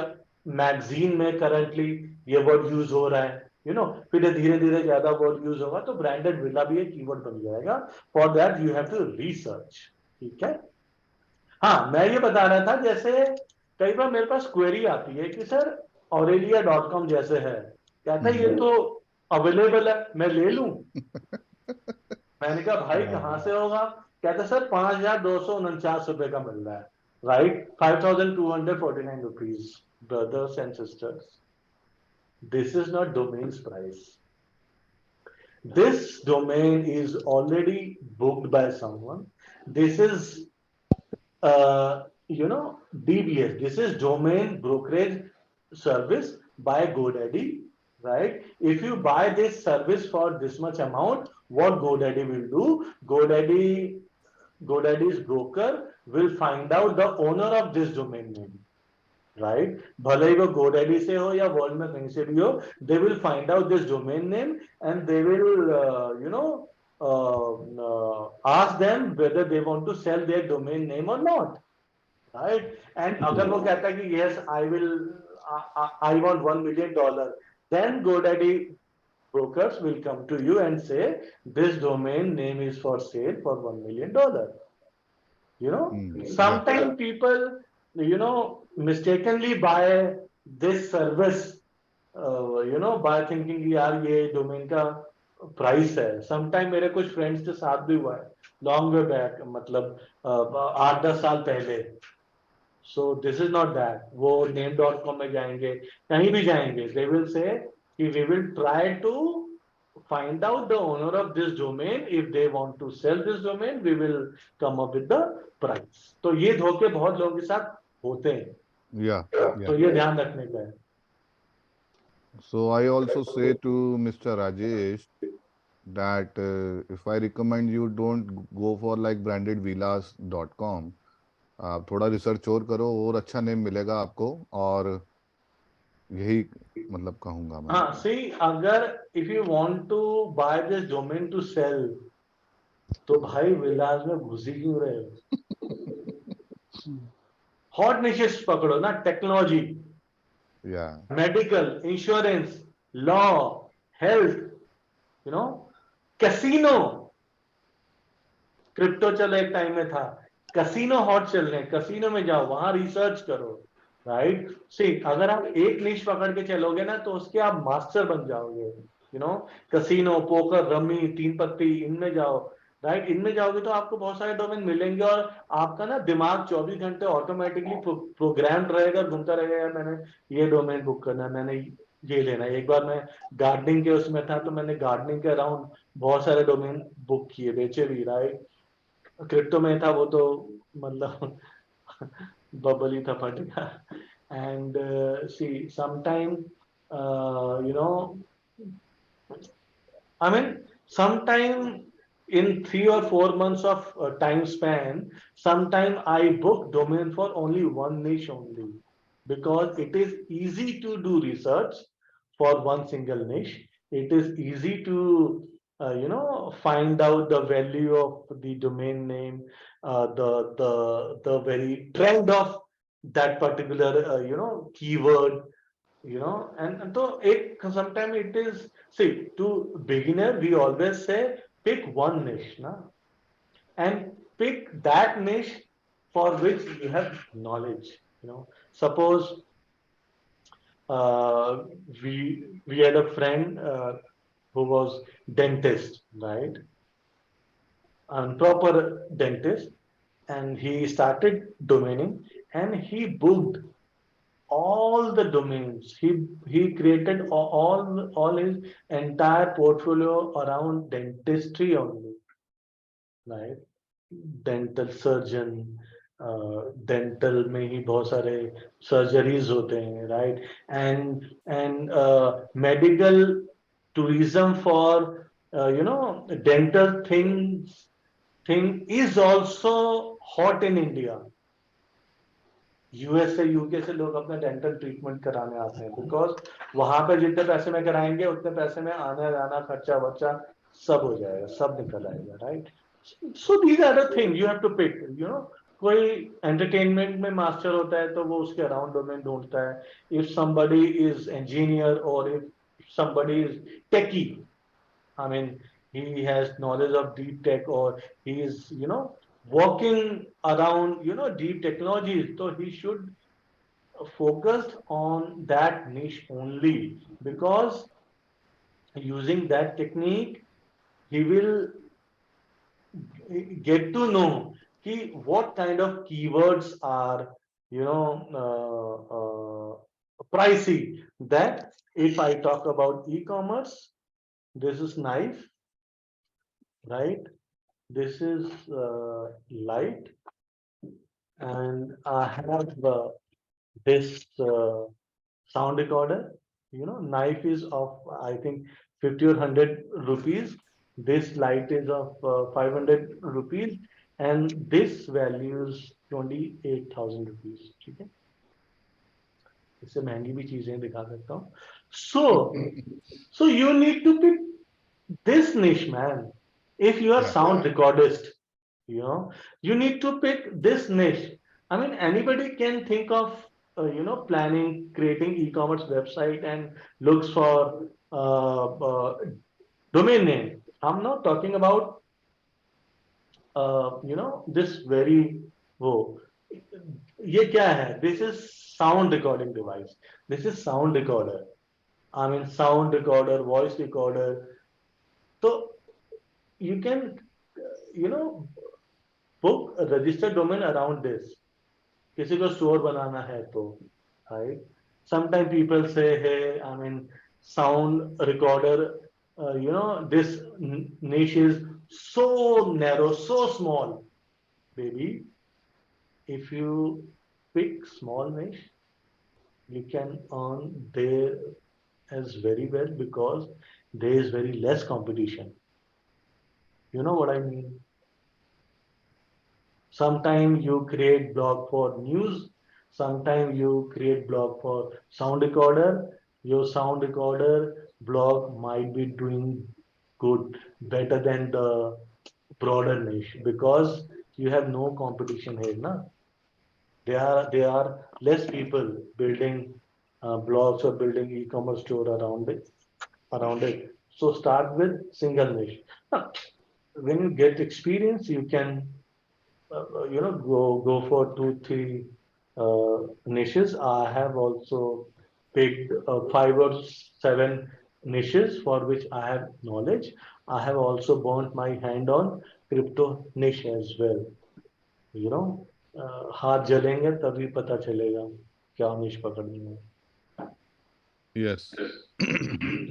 मैगजीन में करंटली ये वर्ड यूज हो रहा है, यू नो, फिर धीरे धीरे ज्यादा वर्ड यूज होगा तो ब्रांडेड विला भी एक कीवर्ड बन जाएगा। For that you have to research, ठीक है। हाँ, मैं ये बता रहा था, जैसे कई बार मेरे पास क्वेरी आती है कि सर aurelia.com जैसे है, कहता है ये तो अवेलेबल है, मैं ले लूं। मैंने कहा भाई कहां से होगा, कहता सर 5,249 रुपए का मिल रहा है, right, 5,249 rupees. Brothers and sisters, this is not domains price, this domain is already booked by someone, this is you know, DBS, this is domain brokerage service by GoDaddy, right? If you buy this service for this much amount, what GoDaddy will do, GoDaddy's broker will find out the owner of this domain name, right? भले ही वो GoDaddy से हो या world में कहीं से भी हो, they will find out this domain name and they will you know, ask them whether they want to sell their domain name or not, right? And अगर वो कहता है कि yes I will, I want $1 million, then GoDaddy brokers will come to you and say this domain name is for sale for $1 million, you know. या Sometimes people, you know, mistakenly buy this service, you know, by thinking यार ये domain का price है। Sometime मेरे कुछ friends के साथ भी हुआ है, लॉन्ग वे बैक, मतलब 8-10 साल पहले। So this is not that, वो name.com में जाएंगे, कहीं भी जाएंगे, दे विल से कि we will try to find out the owner of this domain, if they want to sell this domain we will come up with the price। तो ये धोखे बहुत लोगों के साथ होते हैं, या तो ये ध्यान रखने का है। So I also say to Mr. Rajesh that if I recommend you don't go for like brandedvillas.com, आप थोड़ा रिसर्च और करो और अच्छा नेम मिलेगा आपको, और यही मतलब कहूंगा मैं। हाँ, सी, अगर if you want to buy this domain to sell, तो भाई विलास में घुसी क्यों रहे हो। हॉट निशेस पकड़ो ना, टेक्नोलॉजी, या medical, insurance, law, health, you know, casino, crypto चलो एक टाइम में था, कसिनो हॉट चल रहे हैं, कसिनो में जाओ, वहां रिसर्च करो, राइट। सी अगर आप एक निश पकड़ के चलोगे ना तो उसके आप मास्टर बन जाओगे, you know. Casino, poker, rummy, तीन पत्ती, इनमें जाओ, राइट। इनमें जाओगे तो आपको बहुत सारे डोमेन मिलेंगे और आपका ना दिमाग 24 घंटे ऑटोमेटिकली प्रोग्राम्ड रहेगा, घूमता रहेगा, यार मैंने ये डोमेन बुक करना है, मैंने ये लेना है। एक बार मैं गार्डनिंग के उसमें था तो मैंने गार्डनिंग के अराउंड बहुत सारे डोमेन बुक किए, बेचे भी, राइट। क्रिप्टो में था वो तो मतलब बबल ही था, फट गया। And see sometime you know, I mean, sometime in 3 or 4 months of time span, sometime I book domain for only one niche only, because it is easy to do research for one single niche. It is easy to find out the value of the domain name, the very trend of that particular keyword, and so it sometimes it is, see, to beginner we always say pick one niche, na, and pick that niche for which you have knowledge. Suppose uh, we had a friend who was dentist, right, and proper dentist, and he started domaining, and he booked all the domains. He created all his entire portfolio around dentistry only, right? Dental surgeon, dental में ही बहुत सारे surgeries होते हैं, right? And medical tourism for dental thing is also hot in India. US से, UK से लोग अपना dental treatment कराने आते हैं, बिकॉज वहां पे जितने पैसे में कराएंगे उतने पैसे में आना जाना खर्चा वर्चा सब हो जाएगा, सब निकल आएगा, राइट। So these are the thing you have to pick, कोई एंटरटेनमेंट में मास्टर होता है तो वो उसके अराउंड डोमेन ढूंढता है। इफ समबडी इज इंजीनियर और if somebody is techie, I mean, he has knowledge of deep tech, or he is, working around, deep technologies. So he should focus on that niche only, because using that technique, he will get to know what kind of keywords are, pricey. That if I talk about e-commerce, this is knife, right? This is light, and I have this sound recorder. Knife is of, I think, 50 or 100 rupees. This light is of 500 rupees, and this value is 28,000 rupees. ठीक है, इससे महंगी भी चीजें दिखा सकता हूँ. So you need to pick this niche, man. If you are sound recordist, you need to pick this niche. I mean, anybody can think of planning, creating e-commerce website and looks for domain name. I'm not talking about this very, oh, ये क्या है? This is sound recording device. This is sound recorder. I mean, sound recorder, voice recorder. So you can, book a registered domain around this. किसी को store बनाना है तो, right? Sometimes people say, hey, I mean, sound recorder, this niche is so narrow, so small. Baby, if you pick small niche, you can earn there as very well, because there is very less competition. You know what I mean? Sometimes you create blog for news, sometimes you create blog for sound recorder. Your sound recorder blog might be doing good, better than the broader niche, because you have no competition here, na? There are less people building blogs or building e-commerce store around it. So start with single niche. when you get experience, you can go for 2 3 niches. I have also picked 5 or 7 niches for which I have knowledge. I have also burnt my hand on crypto niche as well. हाथ जलेंगे तभी पता चलेगा क्या niche पकड़नी है. Yes.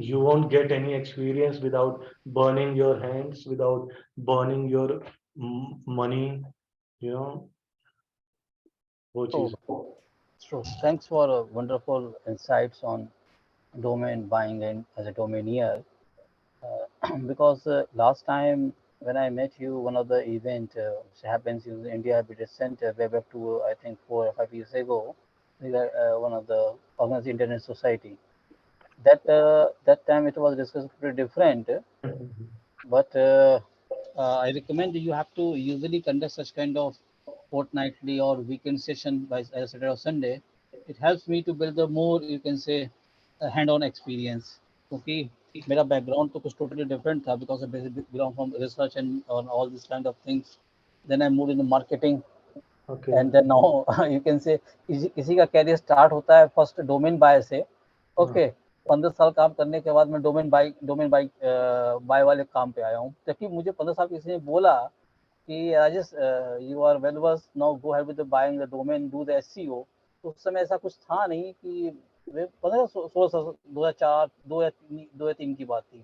You won't get any experience without burning your hands, without burning your money, you know, वो चीज़. So thanks for wonderful insights on domain buying and as a domainier. Because last time when I met you, one of the event which happens in India Business Center way back to I think 4 or 5 years ago, we were one of the organized Internet Society. That time it was discussed pretty different, but I recommend you have to usually conduct such kind of fortnightly or weekend session by Saturday or Sunday. It helps me to build a more, you can say, a hand-on experience. Okay, मेरा background तो कुछ totally different था because I belong from research and on all these kind of things. Then I moved into marketing, Okay. and then now you can say किसी का career start होता है first domain buy से. Okay, 15 साल काम करने के बाद मैं डोमेन बाय वाले काम पे आया हूँ. जबकि मुझे 15 साल किसी ने बोला कि Rajesh you are well versed now go ahead with buying the domain do the SEO. तो उस समय ऐसा कुछ था नहीं कि 2004 2 या 3 की बात थी.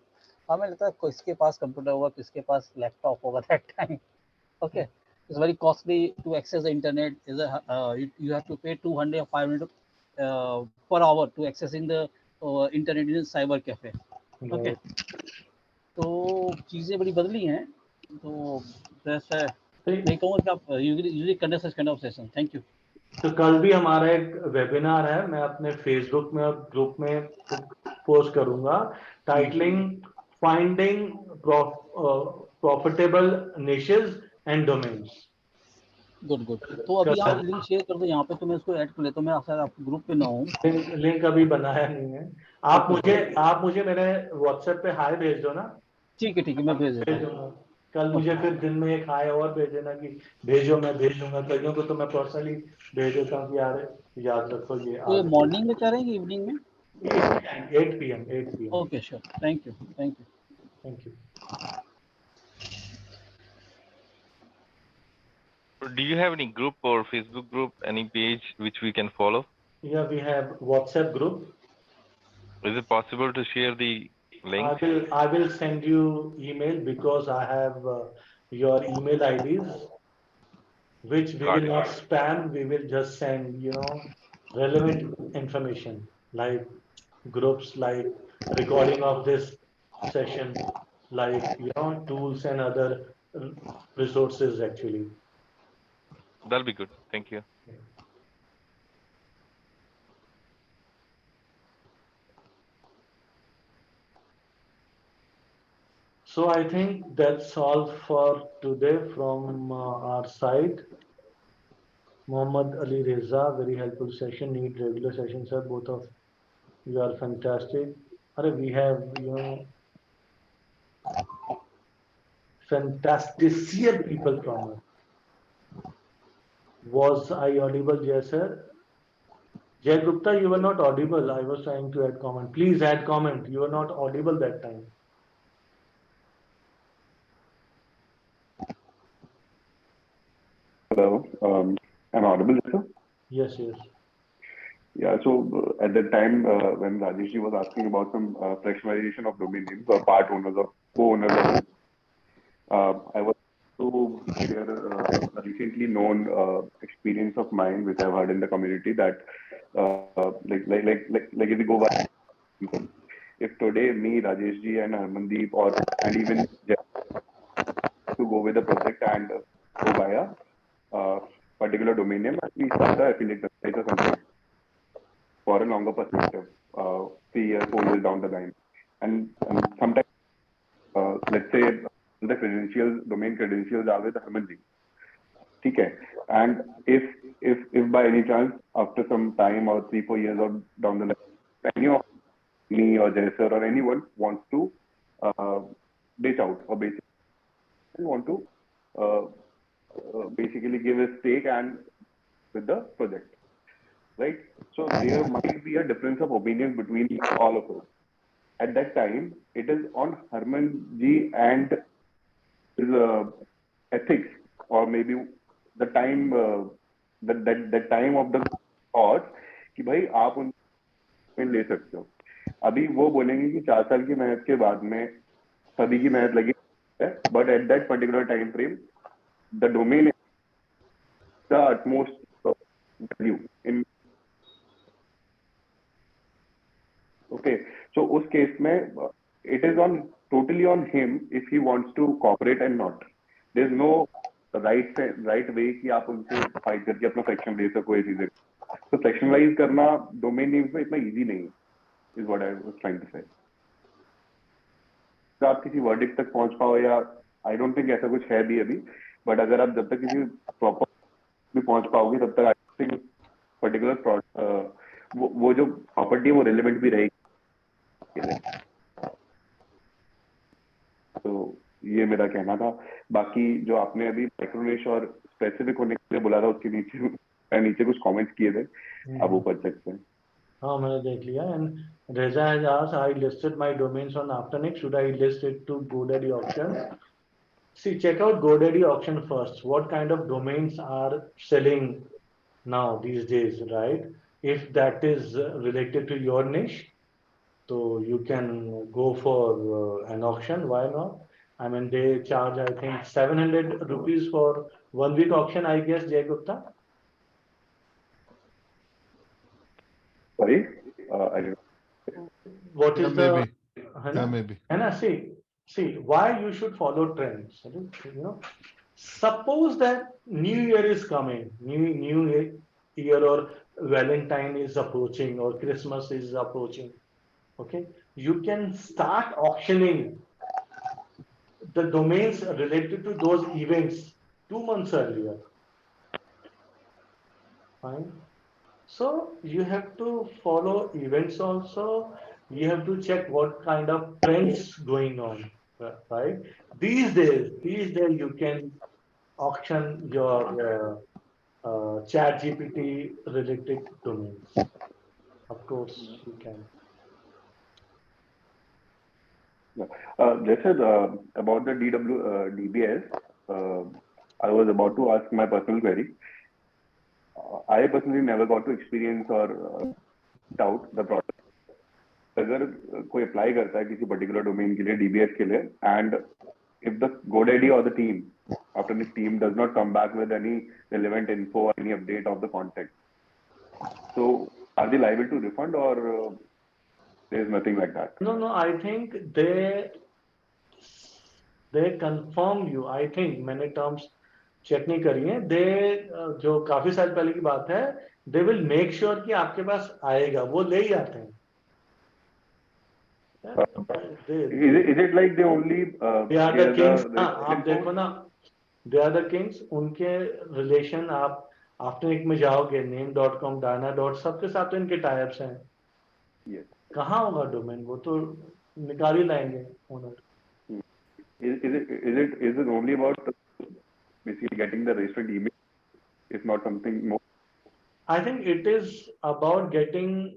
हमें लगता है किसके पास कंप्यूटर होगा, किसके पास लैपटॉप होगा that time. Okay, it's very costly to access the internet. You have to pay 200 or 500 per hour to accessing the internet in cyber cafe. Okay, तो चीज़ें बड़ी बदली हैं. तो ऐसा मैं कहूँगा कि आप usually conduct such kind of session. Thank you. तो कल भी हमारा एक वेबिनार है, मैं अपने फेसबुक में और ग्रुप में पोस्ट करूंगा, titling finding profitable niches and domains. Good. तो अभी आप लिंक शेयर कर दो यहाँ पे, तो मैं उसको ऐड कर लेता हूँ. मैं शायद आपके ग्रुप पे ना हूँ. लिंक अभी बनाया नहीं है. आप मुझे मेरे व्हाट्सएप पे हाय भेज दो ना. ठीक है, मैं भेज देता हूँ. कल मुझे फिर दिन में एक हाय और भेज देना कि भेजो, मैं भेज दूंगा. कईयों को तो मैं पर्सनली भेज देता हूँ कि यार याद रखो ये. तो ये मॉर्निंग में चाह रहे हैं कि इवनिंग में? 8 PM. Okay, sure. Thank you. Thank you. Do you have any group or Facebook group, any page which we can follow? Yeah, we have WhatsApp group. Is it possible to share the link? I will send you email because I have your email IDs, which we will not spam. We will just send, relevant information like groups, like recording of this session, like, tools and other resources actually. That'll be good. Thank you. So I think that's all for today from our side. Mohammad Ali Reza, very helpful session. Need regular sessions, sir. Both of you are fantastic. We have, fantastic people from us. Was I audible? Yes, sir. Jay Gupta, you were not audible. I was trying to add comment. Please add comment. You were not audible that time. Hello, am I audible, sir? Yes. Yeah, so at that time when Rajesh ji was asking about some fractionalization of domain names or part owners or co-owners, I was to share a recently known experience of mine, which I've heard in the community that like if we go by, if today me, Rajesh ji and Harmandeep and even Jeff to go with the project and go by a particular domain name, we start the affiliate website or something for a longer perspective, 3 years, 4 years down the line. And sometimes, let's say the domain credentials are with Harmandeep. Okay. And if by any chance, after some time or 3-4 years or down the line, any of me or Jaisar or anyone wants to ditch out or basically want to basically give a stake and with the project, right? So there might be a difference of opinion between all of us. At that time, it is on Harmanji and his ethics, or maybe the time, that time of the thoughts कि भाई आप उनमें ले सकते हो. अभी वो बोलेंगे कि 4 साल की मेहनत के बाद में सभी की मेहनत लगी है, but at that particular time frame, the domain is the utmost value in. Okay, so उस केस में it is on totally on him if he wants to cooperate and not. There's no right way कि आप उनसे fight करके अपना section ले सको ऐसी जगह. तो सेक्शन वाइज करना डोमेन नेम्स में इतना इजी नहीं है, is what I was trying to say. तो आप किसी वर्डिक्ट तक पहुंच पाओ या आई डोंट थिंक ऐसा कुछ है भी अभी, बट अगर आप जब तक किसी प्रॉपर भी पहुंच पाओगे तब तक आई थिंक पर्टिकुलर वो जो प्रॉपर्टी है वो रिलेवेंट भी रहेगी. तो ये मेरा कहना था. बाकी जो आपने अभी माइक्रोनिश और स्पेसिफिक होने के लिए बोला था उसके नीचे कुछ कमेंट्स किए थे, आप वो पढ़ सकते हैं. हाँ मैंने देख लिया. And Reza has asked, I listed my domains on Aftermarket. Should I list it to GoDaddy Auctions? See, check out GoDaddy Auction first. What kind of domains are selling now these days, right? If that is related to your niche, so you can go for an auction. Why not? I mean, they charge, I think, 700 rupees for 1 week auction, I guess, Jay Gupta. Sorry, I don't. What is the? maybe. And I see why you should follow trends. You know, suppose that New Year is coming, New Year or Valentine is approaching or Christmas is approaching. Okay, you can start auctioning the domains related to those events 2 months earlier. Fine. So you have to follow events also. You have to check what kind of trends going on, right? These days you can auction your chat GPT related domains. Of course you can. Just about the DBS, I was about to ask my personal query. I personally never got to experience or out the product. अगर कोई apply करता है किसी particular domain के लिए DBS के लिए, and if the GoDaddy or the team, after the team does not come back with any relevant info or any update of the contact, so are they liable to refund or there is nothing like that? No, I think they confirm you. I think many terms check नहीं करी है. दे जो काफी साल पहले की बात है, दे विल मेक श्योर कि आपके पास आएगा. वो ले ही आते हैं. Is it like they only they are the kings? आप देखो ना, they are the kings. उनके रिलेशन आप आफ्टरनिक में जाओगे, name.com, dana. सबके साथ तो इनके टाइप्स हैं. yes. कहाँ होगा डोमेन? वो तो निकाल ही लाएंगे owner. Is it only about basically getting the registered email? It's not something more. I think it is about getting,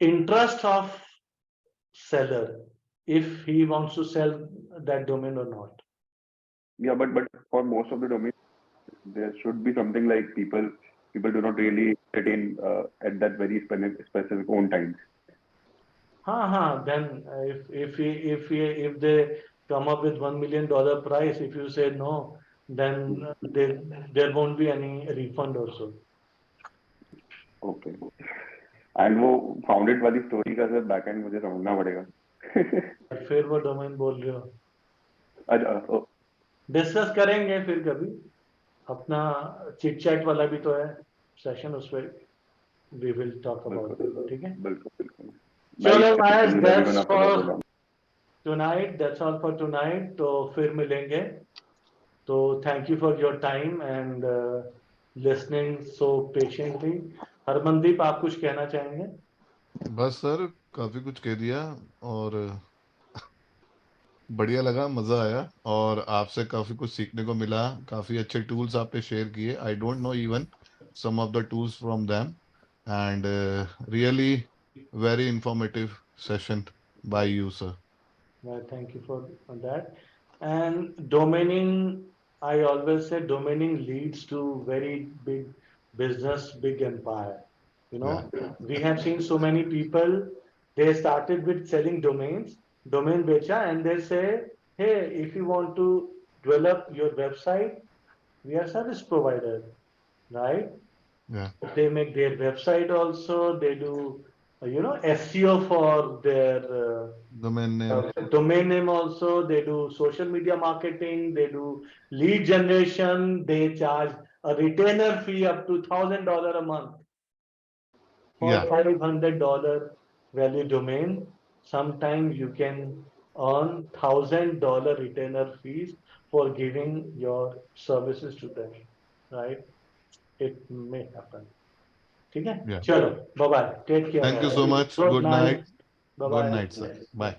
interest of seller if he wants to sell that domain or not. Yeah, but for most of the domains, there should be something like people do not really get in at that very specific own times. Then if they come up with $1 million price, if you say no, then there won't be any refund also. Okay. And वो founded वाली story का sir back end मुझे समझना पड़ेगा. फिर वो domain बोल रहे हो. अच्छा, डिस्कस करेंगे फिर कभी. अपना चिट चैट वाला भी तो है सेशन, उस पर we will talk about it. ठीक है. बिल्कुल. चलो guys, that's for tonight. That's all for tonight. तो फिर मिलेंगे. तो thank you for your time and listening so patiently. Harmandeep, आप कुछ कहना चाहेंगे? बस सर काफी कुछ कह दिया, और बढ़िया लगा, मजा आया, और आपसे काफी कुछ सीखने को मिला। काफी अच्छे टूल्स आपने शेयर किए। I don't know even some of the tools from them, and really very informative session by you sir. Well, thank you for that. And domaining, I always say domaining leads to very big business, big empire. You Yeah. know, we have seen so many people, they started with selling domains, domain becha, and they say, hey, if you want to develop your website, we are service provider, right? Yeah. They make their website also, they do, SEO for their Domain name. domain name also, they do social media marketing, they do lead generation, they charge a retainer fee up to $1,000 a month for Yeah. $500 value domain. Sometimes you can earn $1,000 retainer fees for giving your services to them, right? It may happen. ठीक है, Yeah. चलो, bye bye, take care. Thank you so much. Good Good night. night. Bye Good bye. night, sir. Bye.